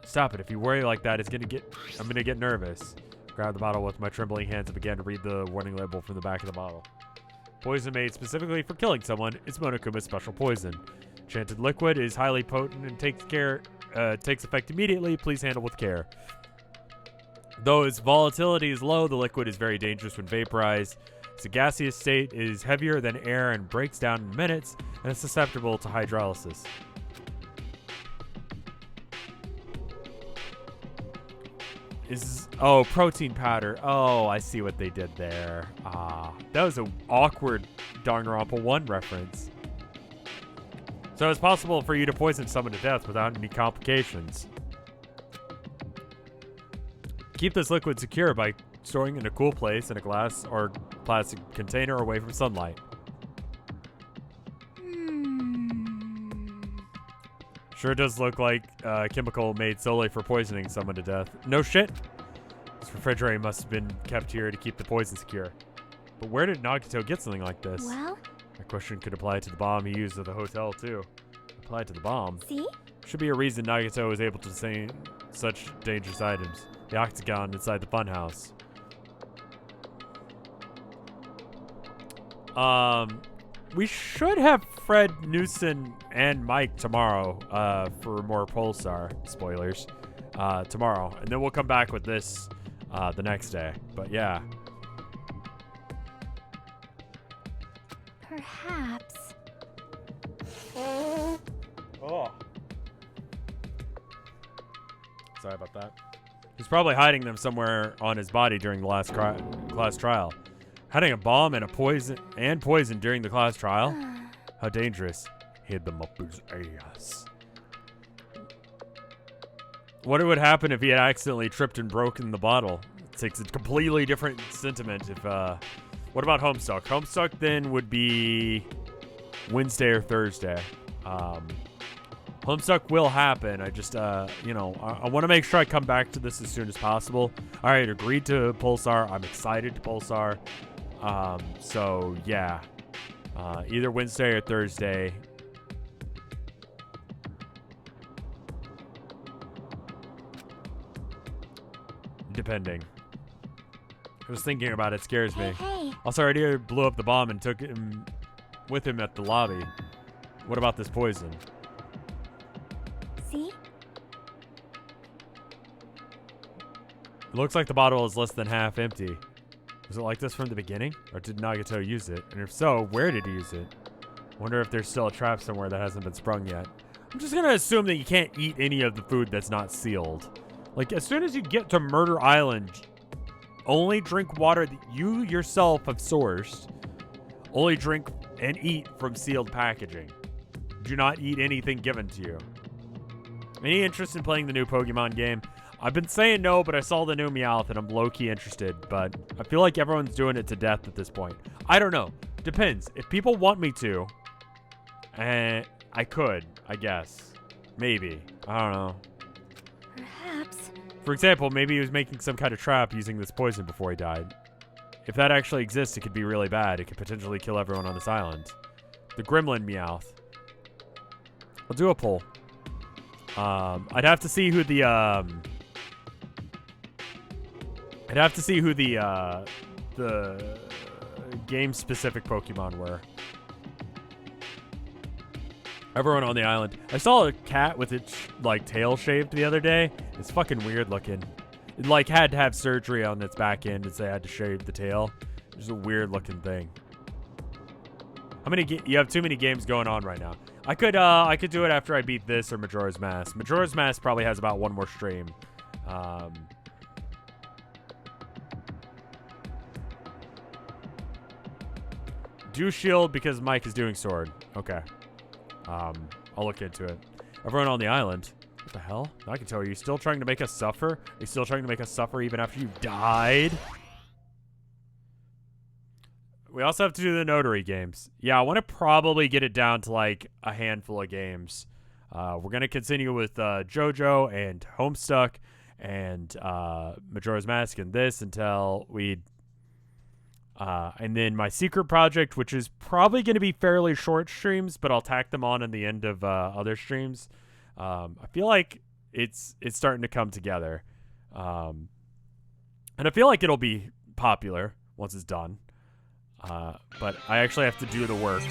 Stop it. If you worry like that, I'm gonna get nervous. Grab the bottle with my trembling hands and began to read the warning label from the back of the bottle. Poison made specifically for killing someone. It's Monokuma's special poison. Enchanted liquid is highly potent and takes effect immediately. Please handle with care. Though its volatility is low, the liquid is very dangerous when vaporized. Its gaseous state is heavier than air and breaks down in minutes, and is susceptible to hydrolysis. Protein powder. Oh, I see what they did there. That was an awkward Danganronpa 1 reference. So it's possible for you to poison someone to death without any complications. Keep this liquid secure by storing in a cool place in a glass or plastic container away from sunlight. Sure does look like a chemical made solely for poisoning someone to death. No shit. This refrigerator must have been kept here to keep the poison secure. But where did Nagito get something like this? Well, That question could apply to the bomb he used at the hotel, too. Apply to the bomb? see? Should be a reason Nagito was able to sustain such dangerous items. The octagon inside the funhouse. We should have Fred, Newson, and Mike tomorrow for more Pulsar. Spoilers. tomorrow. And then we'll come back with this the next day. But yeah. Perhaps. Oh. Sorry about that. He's probably hiding them somewhere on his body during the last class trial. Hiding a bomb and poison during the class trial? How dangerous. Hid them up his ass. What would happen if he had accidentally tripped and broken the bottle? It takes a completely different sentiment if, what about Homestuck? Homestuck then would be Wednesday or Thursday. Homestuck will happen. I just, you know, I want to make sure I come back to this as soon as possible. All right, agreed to Pulsar. I'm excited to Pulsar. So, yeah. Either Wednesday or Thursday. Depending. I was thinking about it. Scares me. Hey. Also, I already blew up the bomb and took him with him at the lobby. What about this poison? See? It looks like the bottle is less than half empty. Was it like this from the beginning? Or did Nagato use it? And if so, where did he use it? Wonder if there's still a trap somewhere that hasn't been sprung yet. I'm just gonna assume that you can't eat any of the food that's not sealed. Like, as soon as you get to Murder Island, only drink water that you yourself have sourced. Only drink and eat from sealed packaging. Do not eat anything given to you. Any interest in playing the new Pokemon game? I've been saying no, but I saw the new Meowth and I'm low-key interested, but I feel like everyone's doing it to death at this point. I don't know. Depends. If people want me to, I could, I guess. Maybe. I don't know. Perhaps. For example, maybe he was making some kind of trap using this poison before he died. If that actually exists, it could be really bad. It could potentially kill everyone on this island. The Gremlin Meowth. I'll do a poll. I'd have to see who the game-specific Pokemon were. Everyone on the island. I saw a cat with its, like, tail shaved the other day. It's fucking weird looking. It, like, had to have surgery on its back end and they had to shave the tail. It's a weird looking thing. How many you have too many games going on right now. I could do it after I beat this or Majora's Mask. Majora's Mask probably has about one more stream. Do shield because Mike is doing sword. Okay. I'll look into it. Everyone on the island. What the hell? I can tell you. Still trying to make us suffer? Are you still trying to make us suffer even after you died? We also have to do the notary games. Yeah, I want to probably get it down to like a handful of games. We're going to continue with JoJo and Homestuck and Majora's Mask and this until we... and then my secret project, which is probably going to be fairly short streams, but I'll tack them on in the end of other streams. I feel like it's starting to come together. And I feel like it'll be popular once it's done. But I actually have to do the work.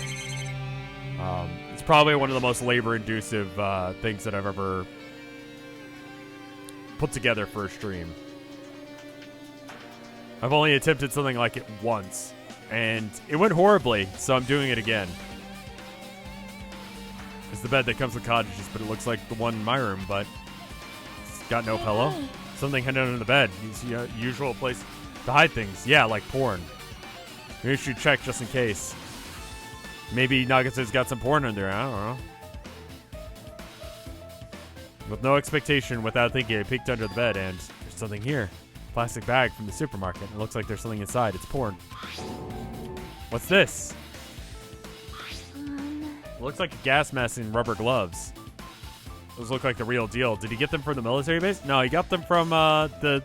It's probably one of the most labor-inducive things that I've ever put together for a stream. I've only attempted something like it once, and it went horribly, so I'm doing it again. It's the bed that comes with cottages, but it looks like the one in my room, but it's got no pillow. Something hidden under the bed. It's the usual place to hide things. Yeah, like porn. Maybe you should check just in case. Maybe Nagato's got some porn in there. I don't know. With no expectation, without thinking, I peeked under the bed, and there's something here. Plastic bag from the supermarket. It looks like there's something inside. It's porn. What's this? It looks like a gas mask and rubber gloves. Those look like the real deal. Did he get them from the military base? No, he got them from the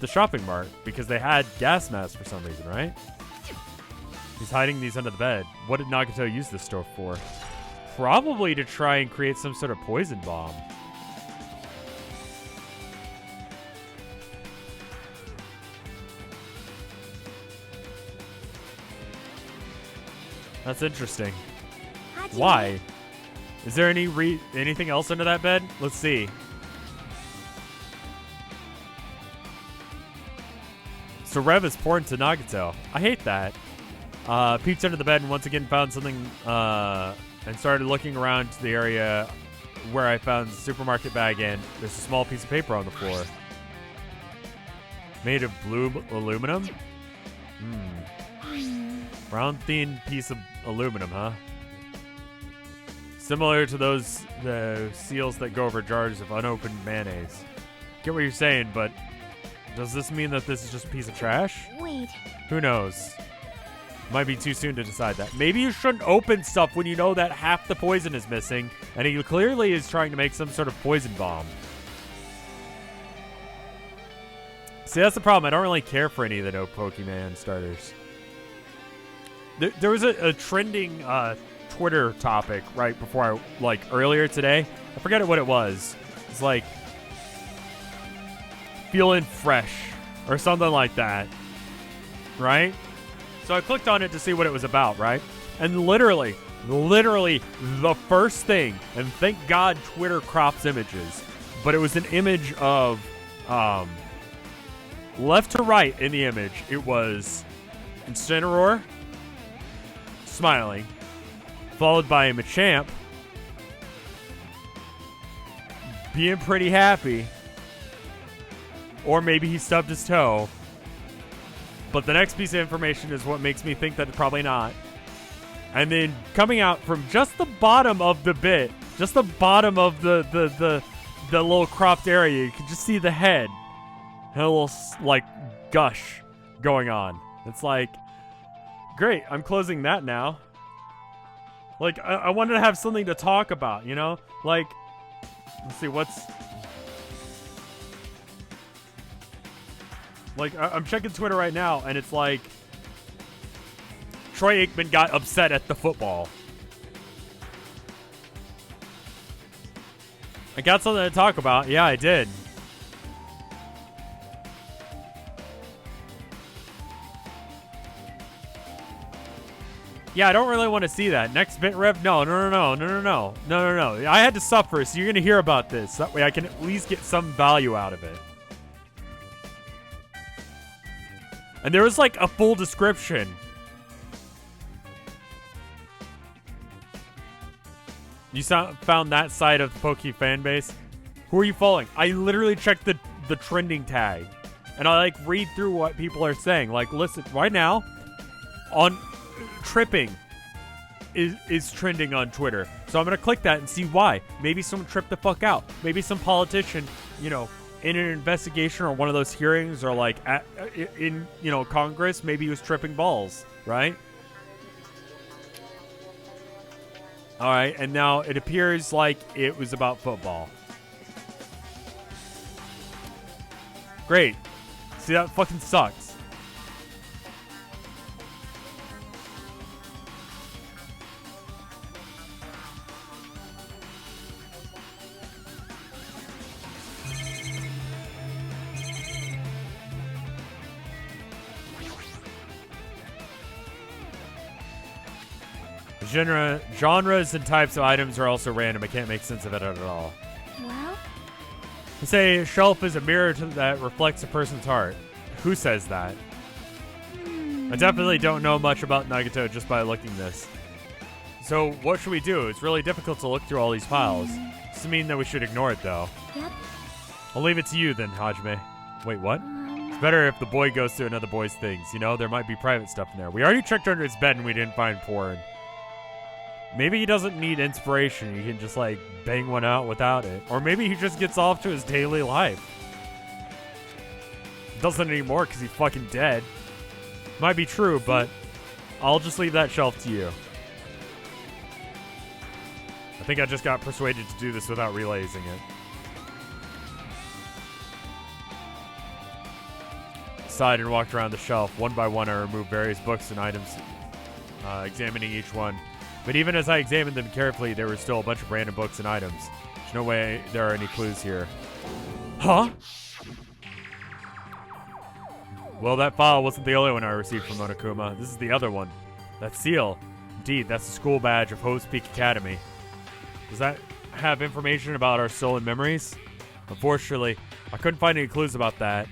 shopping mart because they had gas masks for some reason, right? He's hiding these under the bed. What did Nagato use this stuff for? Probably to try and create some sort of poison bomb. That's interesting. Why? Is there anything else under that bed? Let's see. So Rev is porn to Nagato. I hate that. Peeked under the bed and once again found something, and started looking around to the area where I found the supermarket bag and there's a small piece of paper on the floor. Made of blue aluminum? Round thin piece of aluminum, huh? Similar to the seals that go over jars of unopened mayonnaise. Get what you're saying, but does this mean that this is just a piece of trash? Wait. Who knows? Might be too soon to decide that. Maybe you shouldn't open stuff when you know that half the poison is missing, and he clearly is trying to make some sort of poison bomb. See, that's the problem. I don't really care for any of the no Pokemon starters. There was a trending Twitter topic right before earlier today. I forget what it was. It's like feeling fresh or something like that, right? So I clicked on it to see what it was about, right? And literally the first thing, and thank God Twitter crops images, but it was an image of left to right in the image. It was Incineroar smiling, followed by Machamp being pretty happy, or maybe he stubbed his toe. But the next piece of information is what makes me think that probably not. And then coming out from just the bottom of the bit, just the bottom of the little cropped area, you can just see the head and a little gush going on. It's like, great, I'm closing that now. I wanted to have something to talk about, you know? Let's see, what's... I'm checking Twitter right now, and it's like Troy Aikman got upset at the football. I got something to talk about. Yeah, I did. Yeah, I don't really want to see that. Next bit, Rev? No. I had to suffer, so you're going to hear about this. That way I can at least get some value out of it. And there was a full description. You found that side of the Poke fan base? Who are you following? I literally checked the trending tag. And I read through what people are saying. Listen, right now, on tripping is trending on Twitter. So I'm going to click that and see why. Maybe someone tripped the fuck out. Maybe some politician, in an investigation or one of those hearings or in Congress, maybe he was tripping balls, right? All right, and now it appears like it was about football. Great. See, that fucking sucks. Genres and types of items are also random. I can't make sense of it at all. Well? They say a shelf is a mirror that reflects a person's heart. Who says that? I definitely don't know much about Nagato just by looking this. So what should we do? It's really difficult to look through all these files. Doesn't mean that we should ignore it, though. Yep. I'll leave it to you then, Hajime. Wait, what? It's better if the boy goes through another boy's things. There might be private stuff in there. We already checked under his bed and we didn't find porn. Maybe he doesn't need inspiration. He can just, bang one out without it. Or maybe he just gets off to his daily life. Doesn't anymore because he's fucking dead. Might be true, but I'll just leave that shelf to you. I think I just got persuaded to do this without realizing it. Sighed and walked around the shelf. One by one, I removed various books and items, examining each one. But even as I examined them carefully, there were still a bunch of random books and items. There's no way there are any clues here. Huh? Well, that file wasn't the only one I received from Monokuma. This is the other one. That seal. Indeed, that's the school badge of Hope's Peak Academy. Does that have information about our stolen memories? Unfortunately, I couldn't find any clues about that.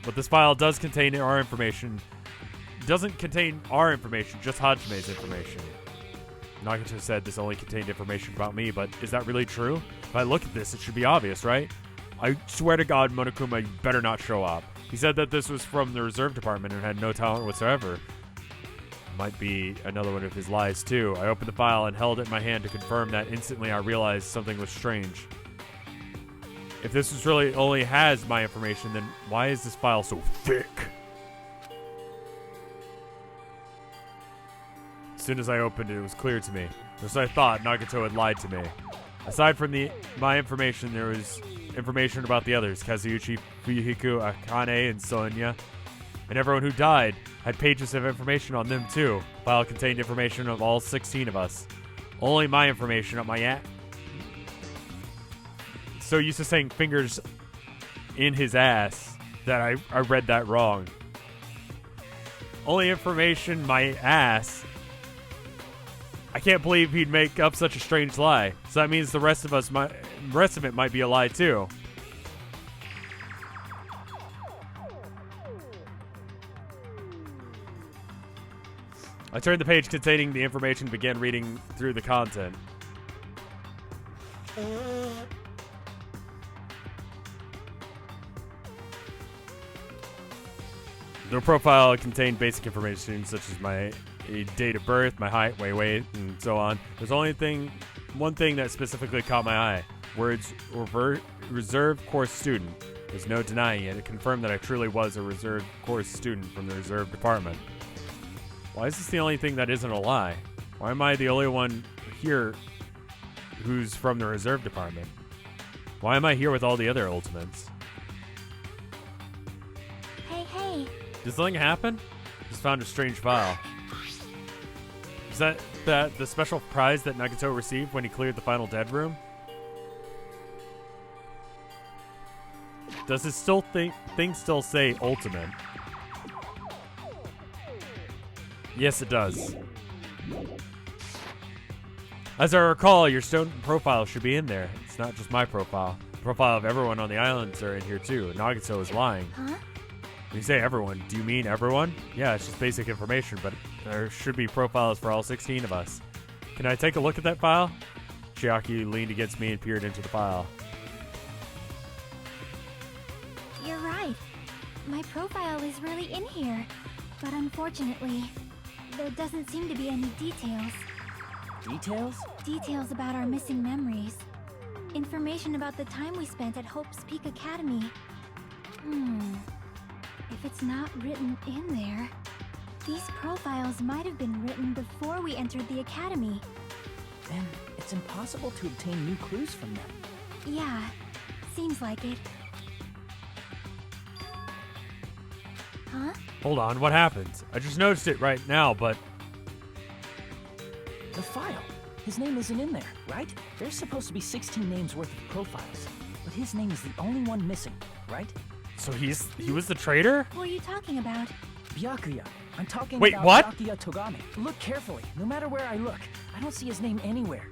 but this file does contain our information. Doesn't contain our information, just Hajime's information. Nagato said this only contained information about me, but is that really true? If I look at this, it should be obvious, right? I swear to God, Monokuma, you better not show up. He said that this was from the reserve department and had no talent whatsoever. Might be another one of his lies, too. I opened the file and held it in my hand to confirm that. Instantly I realized something was strange. If this was really only has my information, then why is this file so thick? As soon as I opened it, it was clear to me. Just as I thought, Nagato had lied to me. Aside from my information, there was information about the others, Kazuichi, Fuhiku, Akane, and Sonya. And everyone who died had pages of information on them too. The file contained information of all 16 of us. Only my information on my so used to saying fingers in his ass that I read that wrong. Only information my ass. I can't believe he'd make up such a strange lie. So that means the rest of it might be a lie too. I turned the page containing the information and began reading through the content. The profile contained basic information such as my date of birth, my height, weight, and so on. There's only one thing that specifically caught my eye. Words reserve course student. There's no denying it. It confirmed that I truly was a reserve course student from the reserve department. Why is this the only thing that isn't a lie? Why am I the only one here who's from the reserve department? Why am I here with all the other ultimates? Hey. Did something happen? Just found a strange file. Is that the special prize that Nagato received when he cleared the final dead room? Does his thing still say ultimate? Yes, it does. As I recall, your stone profile should be in there. It's not just my profile. The profile of everyone on the islands are in here too. Nagato is lying. Huh? When you say everyone, do you mean everyone? Yeah, it's just basic information, but there should be profiles for all 16 of us. Can I take a look at that file? Chiaki leaned against me and peered into the file. You're right. My profile is really in here. But unfortunately, there doesn't seem to be any details. Details? Details about our missing memories. Information about the time we spent at Hope's Peak Academy. If it's not written in there, these profiles might have been written before we entered the academy. Then it's impossible to obtain new clues from them. Yeah, seems like it. Huh? Hold on, what happened? I just noticed it right now, but... The file. His name isn't in there, right? There's supposed to be 16 names worth of profiles. But his name is the only one missing, right? So he was the traitor? What are you talking about? Byakuya. I'm talking Wait, about what? Byakuya Togame. Look carefully. No matter where I look, I don't see his name anywhere.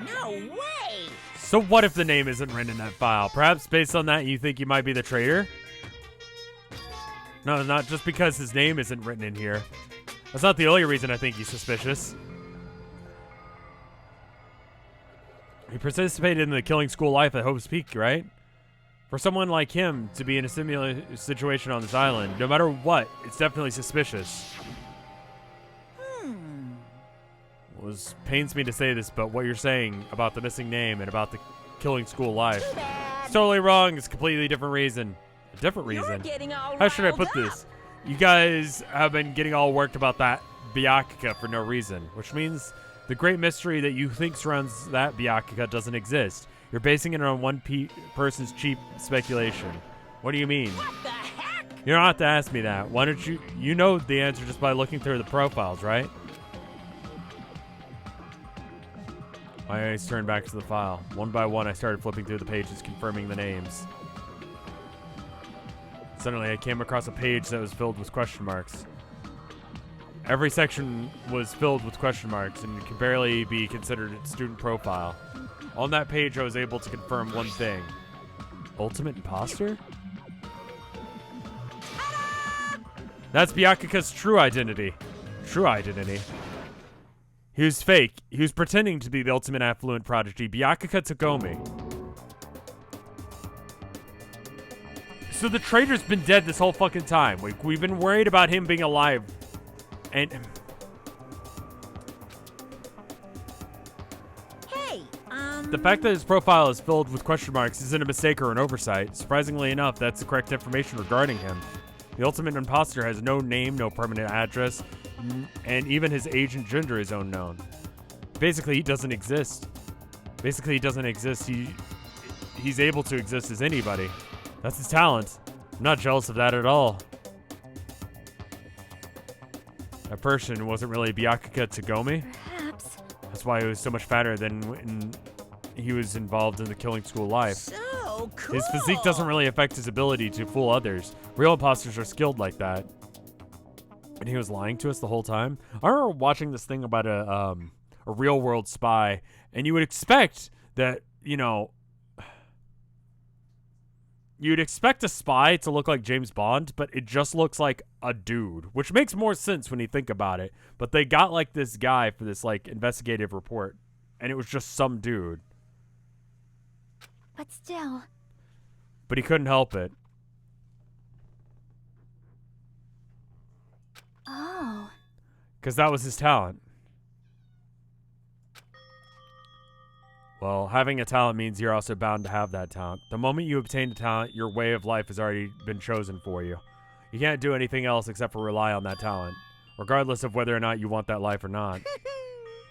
No way! So what if the name isn't written in that file? Perhaps based on that you think you might be the traitor? No, not just because his name isn't written in here. That's not the only reason I think he's suspicious. He participated in the killing school life at Hope's Peak, right? For someone like him to be in a similar situation on this island, no matter what, it's definitely suspicious. It pains me to say this, but what you're saying about the missing name and about the killing school life, it's totally wrong. It's a completely different reason. A different reason. How should I put this? You guys have been getting all worked about that Byakuya for no reason, which means the great mystery that you think surrounds that Byakuya doesn't exist. You're basing it on one person's cheap speculation. What do you mean? What the heck? You don't have to ask me that. Why don't you? You know the answer just by looking through the profiles, right? My eyes turned back to the file. One by one, I started flipping through the pages, confirming the names. Suddenly, I came across a page that was filled with question marks. Every section was filled with question marks and could barely be considered a student profile. On that page, I was able to confirm one thing. Ultimate imposter? That's Byakuka's true identity. True identity. He was fake. He was pretending to be the ultimate affluent prodigy, Byakuka Tagomi. So the traitor's been dead this whole fucking time. We've been worried about him being alive. And... Hey, the fact that his profile is filled with question marks isn't a mistake or an oversight. Surprisingly enough, that's the correct information regarding him. The ultimate imposter has no name, no permanent address, and even his age and gender is unknown. Basically, he doesn't exist. He's able to exist as anybody. That's his talent. I'm not jealous of that at all. That person wasn't really Byakuka Tagomi. Perhaps. That's why he was so much fatter than when he was involved in the killing school life. so cool. His physique doesn't really affect his ability to fool others. Real imposters are skilled like that. And he was lying to us the whole time. I remember watching this thing about a real world spy, and you would expect that, you know, you'd expect a spy to look like James Bond, but it just looks like a dude, which makes more sense when you think about it. But they got like this guy for this like investigative report, and it was just some dude. But still. But he couldn't help it. Oh. Because that was his talent. Well, having a talent means you're also bound to have that talent. The moment you obtain the talent, your way of life has already been chosen for you. You can't do anything else except for rely on that talent, regardless of whether or not you want that life or not.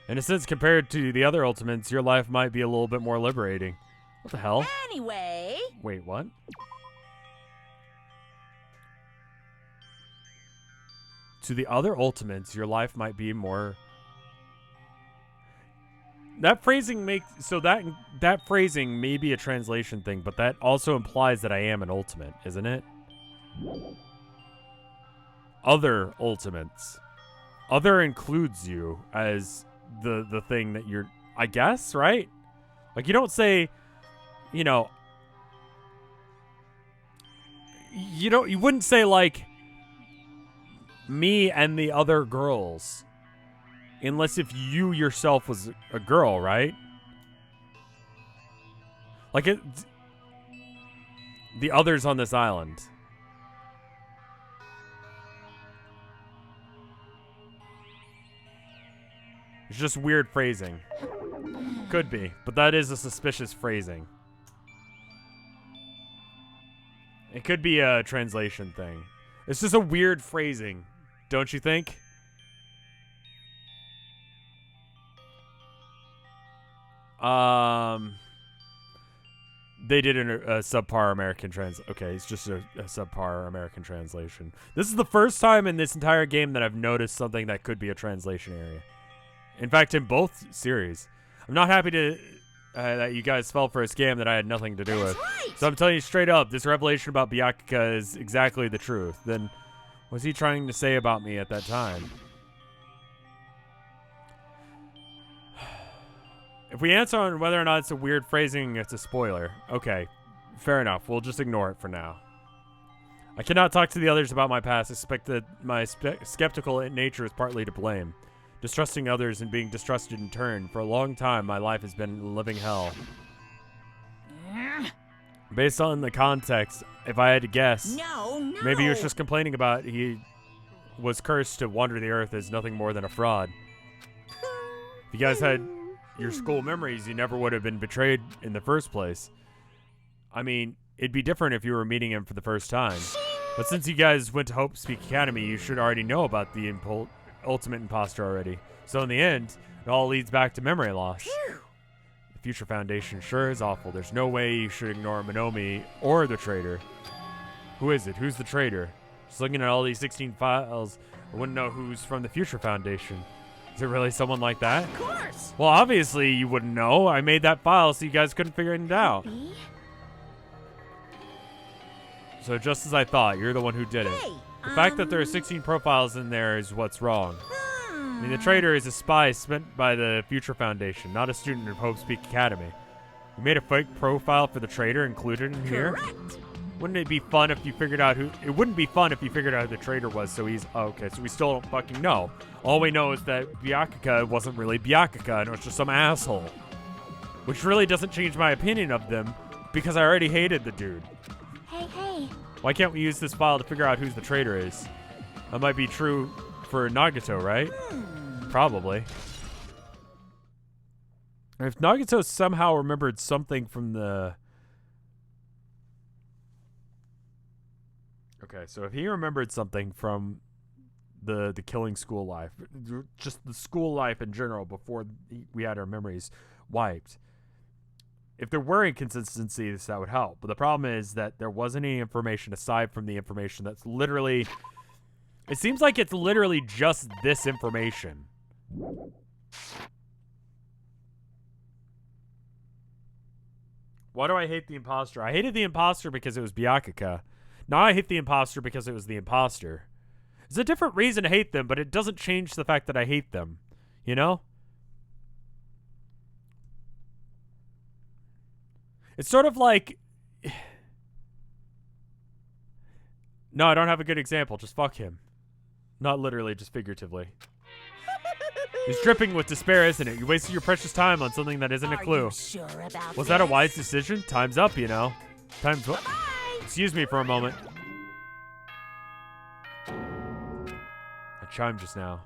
In a sense, compared to the other ultimates, your life might be a little bit more liberating. What the hell? Anyway, Wait, what? To the other ultimates, your life might be more... That phrasing makes... So that phrasing may be a translation thing, but that also implies that I am an ultimate, isn't it? Other ultimates. Other includes you as the thing that you're... I guess, right? Like, you don't say... You know... You wouldn't say, like... Me and the other girls... Unless if you yourself was a girl, right? Like it... The others on this island. It's just weird phrasing. Could be, but that is a suspicious phrasing. It could be a translation thing. It's just a weird phrasing, don't you think? They did a subpar American Okay, it's just a subpar American translation. This is the first time in this entire game that I've noticed something that could be a translation area. In fact, in both series. I'm not happy to that you guys fell for a scam that I had nothing to do with. right. So I'm telling you straight up, this revelation about Byakuka is exactly the truth. Then, what was he trying to say about me at that time? If we answer on whether or not it's a weird phrasing, it's a spoiler. Okay, fair enough. We'll just ignore it for now. I cannot talk to the others about my past. I suspect that my skeptical nature is partly to blame. Distrusting others and being distrusted in turn. For a long time, my life has been living hell. Based on the context, if I had to guess, no. maybe he was just complaining about he was cursed to wander the earth as nothing more than a fraud. If you guys had your school memories, you never would have been betrayed in the first place. I mean, it'd be different if you were meeting him for the first time. But since you guys went to Hope Speak Academy, you should already know about the ultimate imposter already. So in the end, it all leads back to memory loss. The Future Foundation sure is awful. There's no way you should ignore Monomi or the traitor. Who is it? Who's the traitor? Just looking at all these 16 files, I wouldn't know who's from the Future Foundation. Is it really someone like that? Of course. Well, obviously you wouldn't know. I made that file so you guys couldn't figure it out. Me? So just as I thought, you're the one who did it. Hey, The fact that there are 16 profiles in there is what's wrong. I mean, the traitor is a spy sent by the Future Foundation, not a student of Hope Speak Academy. You made a fake profile for the traitor included in here? Correct. Wouldn't it be fun if you figured out who... It wouldn't be fun if you figured out who the traitor was, so he's... Oh, okay, so we still don't fucking know. All we know is that Byakuya wasn't really Byakuya, and it was just some asshole. Which really doesn't change my opinion of them, because I already hated the dude. Hey. Why can't we use this file to figure out who the traitor is? That might be true for Nagato, right? Probably. If Nagato somehow remembered something from the... Okay, so if he remembered something from the killing school life, just the school life in general before we had our memories wiped, if there were inconsistencies, that would help. But the problem is that there wasn't any information aside from the information that's literally... It seems like it's literally just this information. Why do I hate the imposter? I hated the imposter because it was Byakuya. Now I hate the imposter because it was the imposter. It's a different reason to hate them, but it doesn't change the fact that I hate them. You know? It's sort of like... No, I don't have a good example. Just fuck him. Not literally, just figuratively. It's dripping with despair, isn't it? You wasted your precious time on something that isn't a clue. You sure about Was that a this? wise decision? Time's up, you know. Time's up. Bye. Excuse me for a moment. I chimed just now.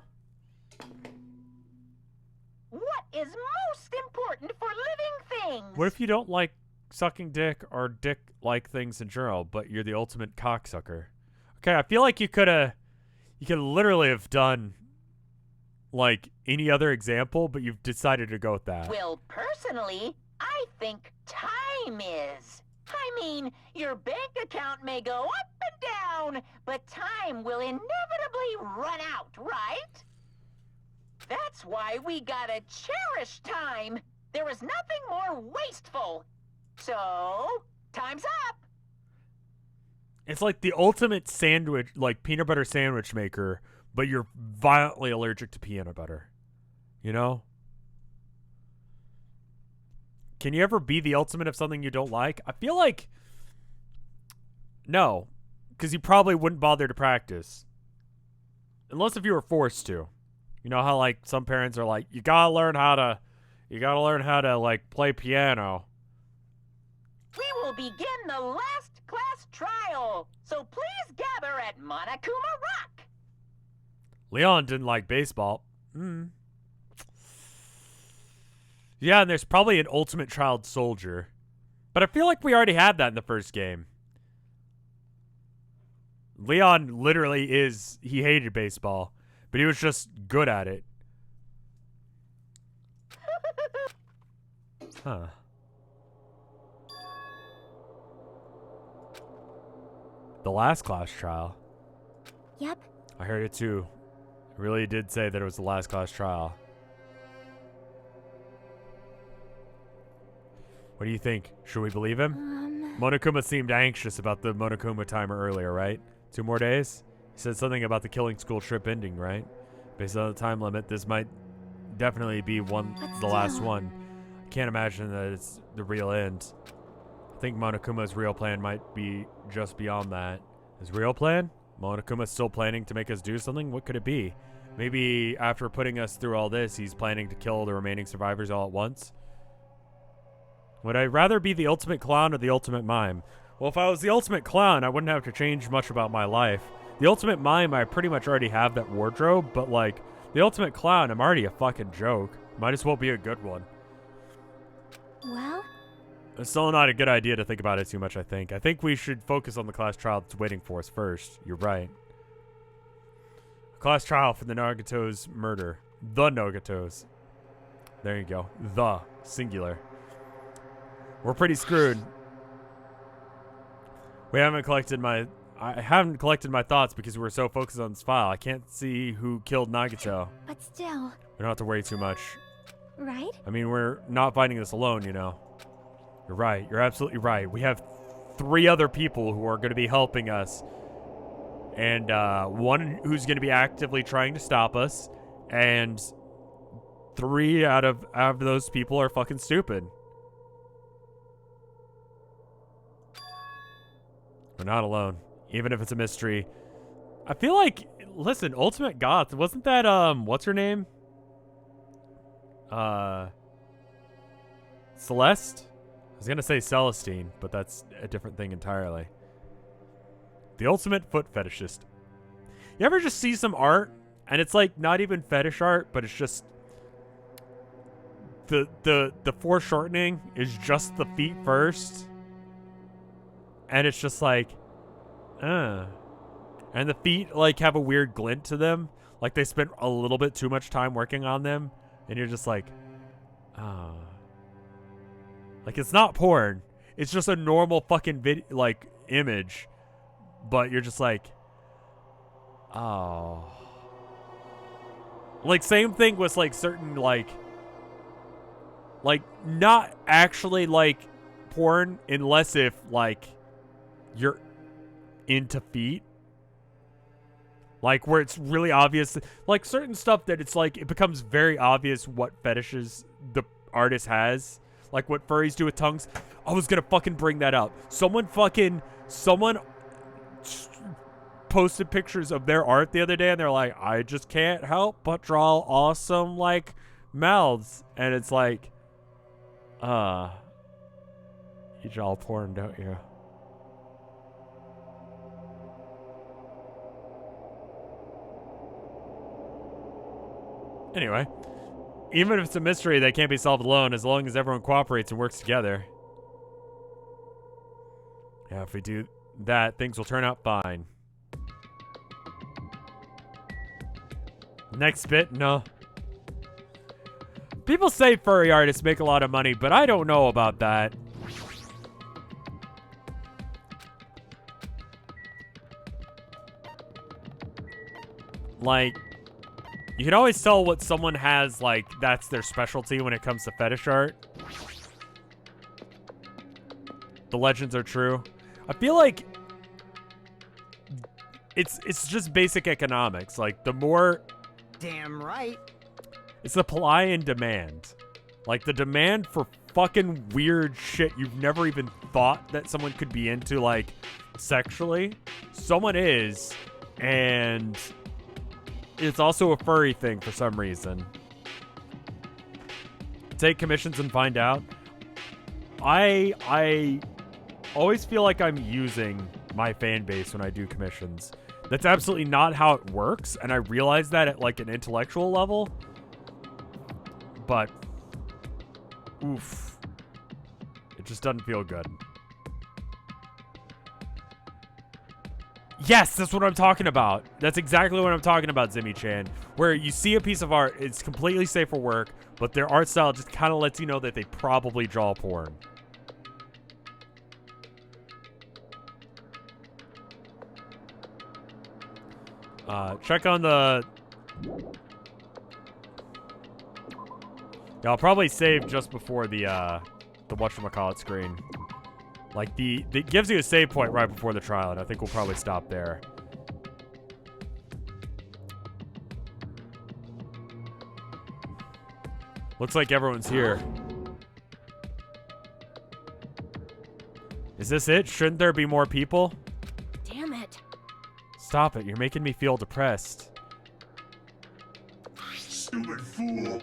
What is most important for living things? What if you don't like sucking dick or dick-like things in general, but you're the ultimate cocksucker? Okay, I feel like you could literally have done like any other example, but you've decided to go with that. Well, personally, I think time is. I mean, your bank account may go up and down, but time will inevitably run out, right? That's why we gotta cherish time. There is nothing more wasteful. So, time's up. It's like the ultimate sandwich, like peanut butter sandwich maker, but you're violently allergic to peanut butter. You know? Can you ever be the ultimate of something you don't like? I feel like... No. Because you probably wouldn't bother to practice. Unless if you were forced to. You know how, like, some parents are like, you gotta learn how to, like, play piano. We will begin the last class trial, so please gather at Monokuma Rock. Leon didn't like baseball. Yeah, and there's probably an ultimate child soldier. But I feel like we already had that in the first game. Leon literally he hated baseball, but he was just good at it. Huh. The last class trial. Yep. I heard it too. It really did say that it was the last class trial. What do you think? Should we believe him? Monokuma seemed anxious about the Monokuma timer earlier, right? 2 more days? He said something about the killing school trip ending, right? Based on the time limit, this might definitely be the last one. I can't imagine that it's the real end. I think Monokuma's real plan might be just beyond that. His real plan? Monokuma's still planning to make us do something? What could it be? Maybe after putting us through all this, he's planning to kill the remaining survivors all at once? Would I rather be the ultimate clown or the ultimate mime? Well, if I was the ultimate clown, I wouldn't have to change much about my life. The ultimate mime, I pretty much already have that wardrobe, but like, the ultimate clown, I'm already a fucking joke. Might as well be a good one. Well? It's still not a good idea to think about it too much, I think. I think we should focus on the class trial that's waiting for us first. You're right. Class trial for the Nagato's murder. The Nagatos. There you go. The. Singular. We're pretty screwed. I haven't collected my thoughts because we're so focused on this file. I can't see who killed Nagato. But still, We don't have to worry too much. right? I mean, we're not fighting this alone, you know. You're right. You're absolutely right. We have 3 other people who are going to be helping us. And one who's going to be actively trying to stop us. And 3 out of those people are fucking stupid. We're not alone. Even if it's a mystery. I feel like, listen, Ultimate Goth, wasn't that, what's her name? Celeste? I was gonna say Celestine, but that's a different thing entirely. The ultimate foot fetishist. You ever just see some art, and it's like not even fetish art, but it's just the foreshortening is just the feet first, and it's just like, and the feet like have a weird glint to them, like they spent a little bit too much time working on them, and you're just like, like it's not porn, it's just a normal fucking like image, but you're just like, oh. Like same thing with like certain like not actually like porn unless if like you're into feet. Like where it's really obvious, like certain stuff that it's like it becomes very obvious what fetishes the artist has. Like what furries do with tongues. I was gonna fucking bring that up. Someone posted pictures of their art the other day and they're like, I just can't help but draw awesome like mouths. And it's like, you draw porn, don't you? Anyway, even if it's a mystery that can't be solved alone, as long as everyone cooperates and works together. Yeah, if we do that, things will turn out fine. Next bit, no. People say furry artists make a lot of money, but I don't know about that. Like, you can always tell what someone has, like, that's their specialty when it comes to fetish art. The legends are true. I feel like it's just basic economics. Like, the more... Damn right. It's the supply and demand. Like, the demand for fucking weird shit you've never even thought that someone could be into, like, sexually. Someone is, and... it's also a furry thing for some reason. Take commissions and find out. I always feel like I'm using my fan base when I do commissions. That's absolutely not how it works, and I realize that at like an intellectual level. But oof. It just doesn't feel good. Yes, that's what I'm talking about. That's exactly what I'm talking about, Zimmy-chan. Where you see a piece of art, it's completely safe for work, but their art style just kind of lets you know that they probably draw porn. Check on the... Yeah, I'll probably save just before the whatchamacallit screen. Like, it gives you a save point right before the trial, and I think we'll probably stop there. Looks like everyone's here. Is this it? Shouldn't there be more people? Damn it. Stop it. You're making me feel depressed. Stupid fool.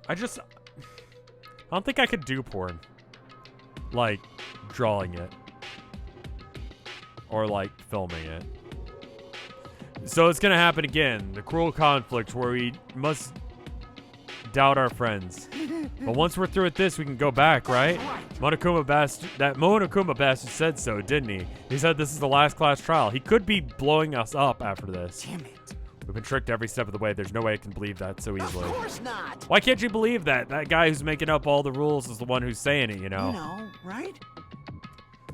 I don't think I could do porn. Like, drawing it. Or, like, filming it. So it's gonna happen again. The cruel conflict where we must doubt our friends. But once we're through with this, we can go back, right? Monokuma bastard said so, didn't he? He said this is the last class trial. He could be blowing us up after this. Damn it. We've been tricked every step of the way. There's no way I can believe that so easily. Of course not. Why can't you believe that? That guy who's making up all the rules is the one who's saying it, you know? You know, right?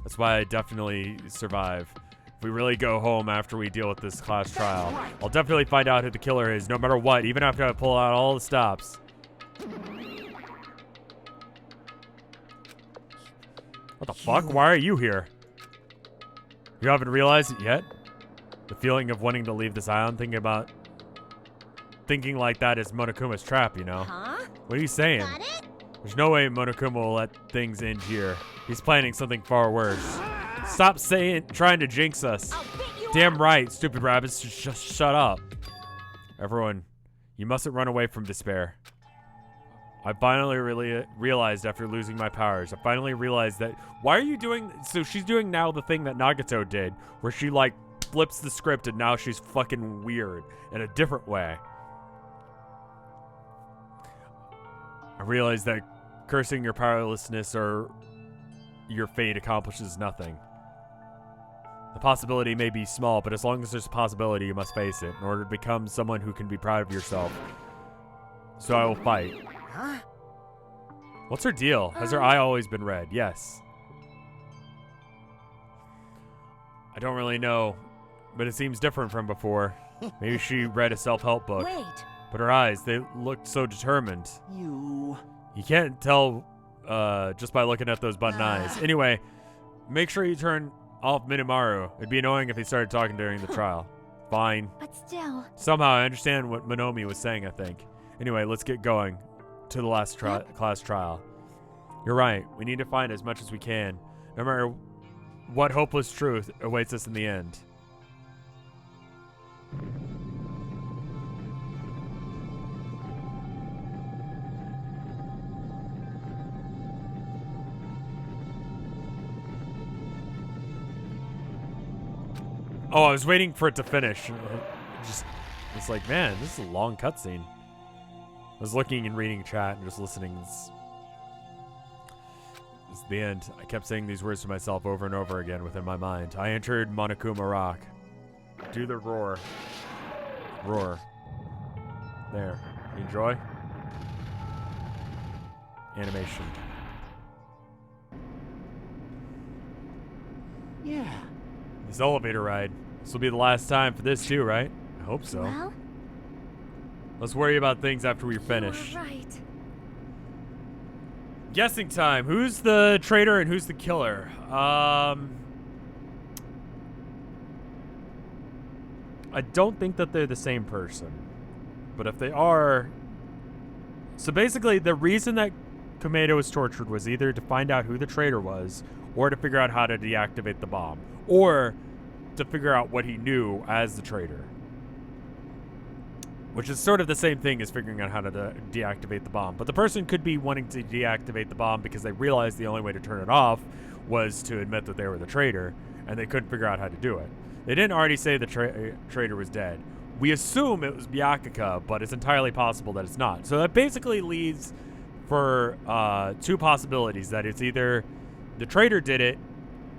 That's why I definitely survive. If we really go home after we deal with this class trial, I'll definitely find out who the killer is, no matter what, even after I pull out all the stops. What the fuck? Why are you here? You haven't realized it yet? The feeling of wanting to leave this island, thinking about thinking like that is Monokuma's trap, you know? Huh? What are you saying? Got it? There's no way Monokuma will let things end here. He's planning something far worse. Stop trying to jinx us. I'll beat you Damn up. right, stupid rabbits. Just shut up. Everyone, you mustn't run away from despair. I finally really realized after losing my powers. I finally realized that. Why are you doing? So she's doing now the thing that Nagato did, where she like flips the script and now she's fucking weird in a different way. I realized that cursing your powerlessness or your fate accomplishes nothing. The possibility may be small, but as long as there's a possibility, you must face it in order to become someone who can be proud of yourself. So I will fight. Huh? What's her deal? Has her eye always been red? Yes. I don't really know, but it seems different from before. Maybe she read a self-help book. Wait. But her eyes, they looked so determined. You. You can't tell just by looking at those button eyes. Anyway, make sure you turn off Minomaru. It'd be annoying if he started talking during the trial. Fine. But still. Somehow I understand what Monomi was saying, I think. Anyway, let's get going to the last class trial. You're right. We need to find as much as we can. No matter what hopeless truth awaits us in the end. Oh, I was waiting for it to finish. It's like, man, this is a long cutscene. I was looking and reading chat and just listening. This is the end. I kept saying these words to myself over and over again within my mind. I entered Monokuma Rock. Do the roar. Roar. There. You enjoy? Animation. Yeah. This elevator ride. This will be the last time for this too, right? I hope so. Well, Let's worry about things after we finish. you're right. Guessing time. Who's the traitor and who's the killer? I don't think that they're the same person. But if they are... So basically, the reason that Komedo was tortured was either to find out who the traitor was, or to figure out how to deactivate the bomb. Or to figure out what he knew as the traitor. Which is sort of the same thing as figuring out how to deactivate the bomb. But the person could be wanting to deactivate the bomb because they realized the only way to turn it off was to admit that they were the traitor, and they couldn't figure out how to do it. They didn't already say the traitor was dead. We assume it was Byakuya, but it's entirely possible that it's not. So that basically leaves for two possibilities, that it's either the traitor did it,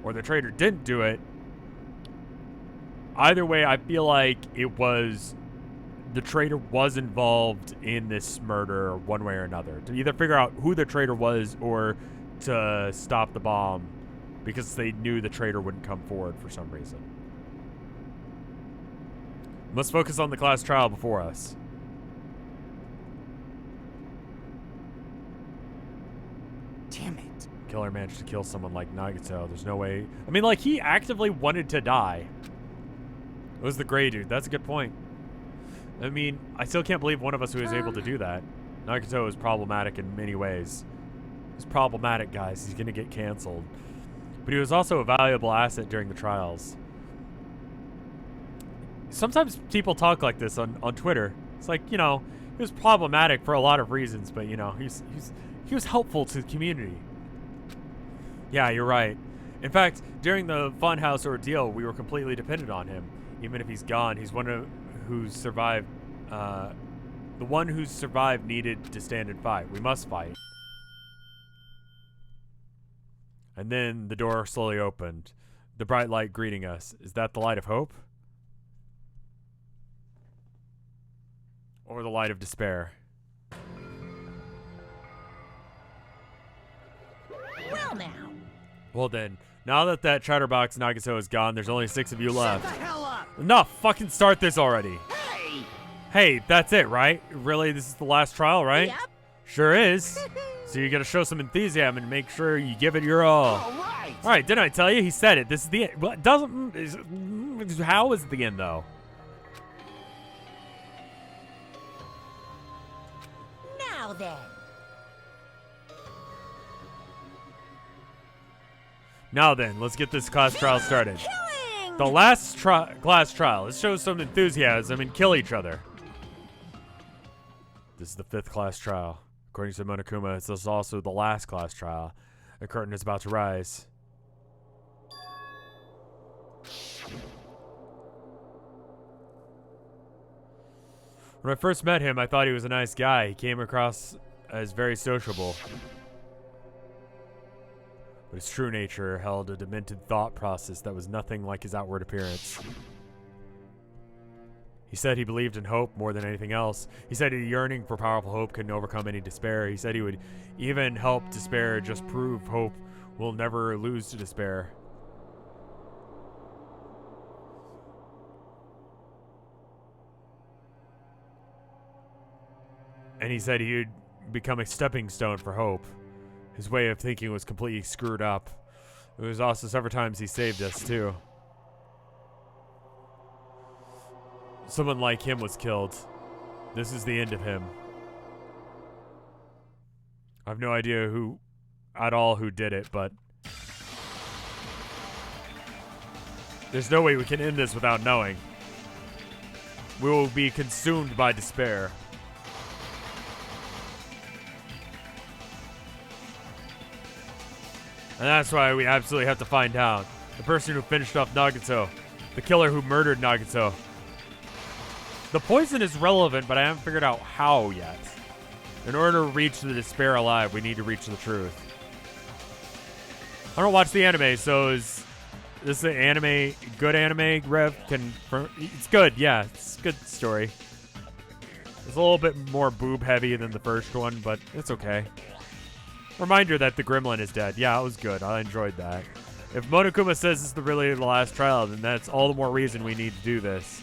or the traitor didn't do it. Either way, I feel like it was... the traitor was involved in this murder one way or another. To either figure out who the traitor was or to stop the bomb because they knew the traitor wouldn't come forward for some reason. Let's focus on the class trial before us. Damn it. Killer managed to kill someone like Nagato. There's no way. I mean, like, he actively wanted to die. It was the gray dude. That's a good point. I mean, I still can't believe one of us who was able to do that. Nagato is problematic in many ways. He's problematic, guys. He's going to get canceled. But he was also a valuable asset during the trials. Sometimes people talk like this on Twitter. It's like, you know, he was problematic for a lot of reasons, but, you know, he was helpful to the community. Yeah, you're right. In fact, during the Funhouse ordeal, we were completely dependent on him. Even if he's gone, he's one of who survived. The one who survived needed to stand and fight. We must fight. And then the door slowly opened. The bright light greeting us. Is that the light of hope? Or the light of despair? Well now. Well then, now that Chatterbox Nagato is gone, there's only 6 of you Shut left. the hell up. Enough! Fucking start this already! Hey. Hey, that's it, right? Really, this is the last trial, right? Yep. Sure is. So you gotta show some enthusiasm and make sure you give it your all. All right. Alright, didn't I tell you? He said it. This is the end. Well, it doesn't... How is it the end, though? then. Now then, let's get this class trial started. The last class trial. Let's show some enthusiasm and kill each other. This is the 5th class trial. According to Monokuma, this is also the last class trial. The curtain is about to rise. When I first met him, I thought he was a nice guy. He came across as very sociable. But his true nature held a demented thought process that was nothing like his outward appearance. He said he believed in hope more than anything else. He said a yearning for powerful hope couldn't overcome any despair. He said he would even help despair just prove hope will never lose to despair. And he said he would become a stepping stone for hope. His way of thinking was completely screwed up. It was also several times he saved us, too. Someone like him was killed. This is the end of him. I have no idea who did it, but there's no way we can end this without knowing. We will be consumed by despair. And that's why we absolutely have to find out. The person who finished off Nagato. The killer who murdered Nagato. The poison is relevant, but I haven't figured out how yet. In order to reach the despair alive, we need to reach the truth. I don't watch the anime, so is this an anime, good anime, Rev? It's good, yeah. It's a good story. It's a little bit more boob heavy than the first one, but it's okay. Reminder that the gremlin is dead. Yeah, it was good. I enjoyed that. If Monokuma says this is really the last trial, then that's all the more reason we need to do this.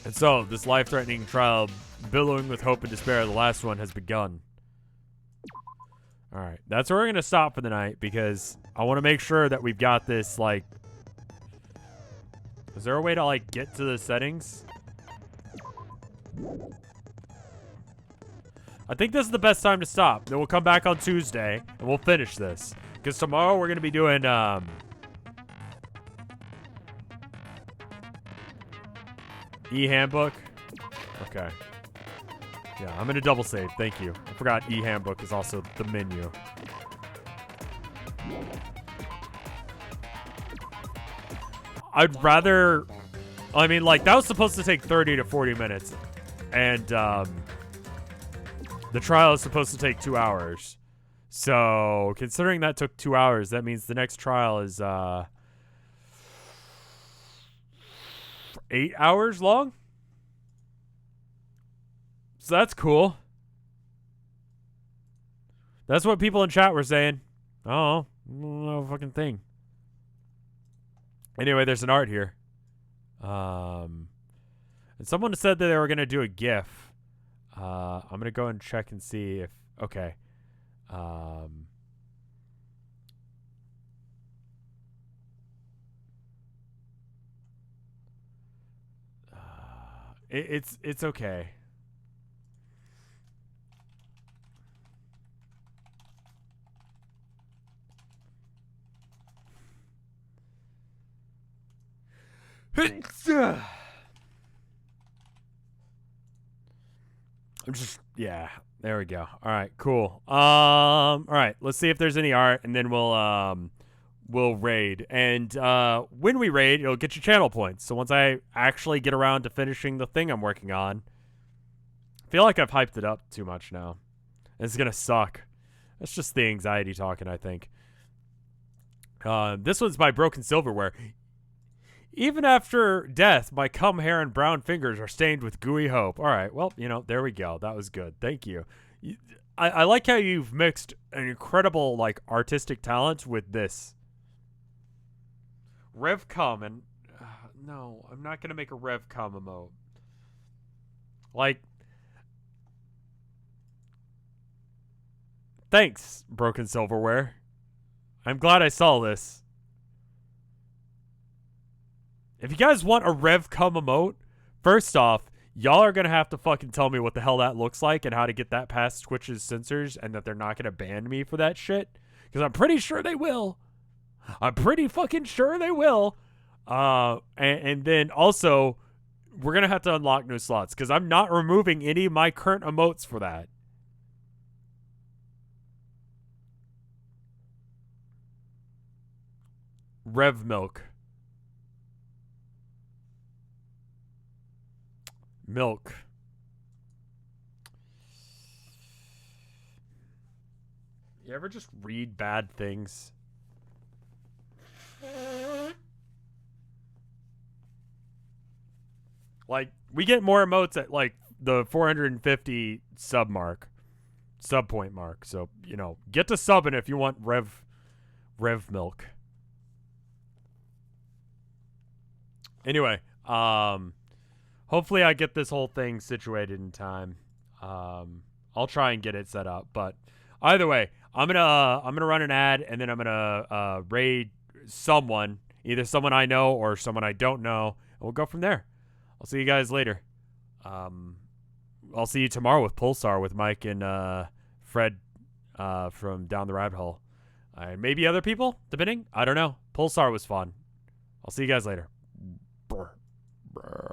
And so, this life-threatening trial, billowing with hope and despair, the last one has begun. Alright, that's where we're going to stop for the night, because I want to make sure that we've got this, like... Is there a way to, like, get to the settings? I think this is the best time to stop. Then we'll come back on Tuesday, and we'll finish this. Because tomorrow we're going to be doing, E-Handbook. Okay. Yeah, I'm going to double save. Thank you. I forgot E-Handbook is also the menu. I'd rather... I mean, like, that was supposed to take 30 to 40 minutes. And, the trial is supposed to take 2 hours. So, considering that took 2 hours, that means the next trial is, 8 hours long? So that's cool. That's what people in chat were saying. Oh, no fucking thing. Anyway, there's an art here. And someone said that they were going to do a GIF. I'm going to go and check and see if... Okay. It's okay. I'm just, yeah, there we go. All right, cool. All right, let's see if there's any art, and then we'll raid. And when we raid, it'll get you channel points. So once I actually get around to finishing the thing I'm working on, I feel like I've hyped it up too much now. It's gonna suck. That's just the anxiety talking, I think. This one's by Broken Silverware. Even after death, my cum hair and brown fingers are stained with gooey hope. All right, well, you know, there we go. That was good. Thank you. I like how you've mixed an incredible, like, artistic talent with this. Rev cum, and... no, I'm not going to make a Rev cum emote. Like... Thanks, Broken Silverware. I'm glad I saw this. If you guys want a Rev cum emote, first off, Y'all are gonna have to fucking tell me what the hell that looks like and how to get that past Twitch's censors, and that they're not gonna ban me for that shit. Because I'm pretty sure they will. I'm pretty fucking sure they will. And then also, we're gonna have to unlock new slots because I'm not removing any of my current emotes for that. Rev Milk. Milk. You ever just read bad things? Like, we get more emotes at, like, the 450 sub point mark. So, you know, get to subbing if you want Rev Milk. Anyway, hopefully I get this whole thing situated in time. I'll try and get it set up, but either way, I'm gonna run an ad, and then I'm gonna raid someone, either someone I know or someone I don't know, and we'll go from there. I'll see you guys later. I'll see you tomorrow with Pulsar with Mike and Fred from Down the Rabbit Hole. Maybe other people, depending. I don't know. Pulsar was fun. I'll see you guys later. Brr. Brr.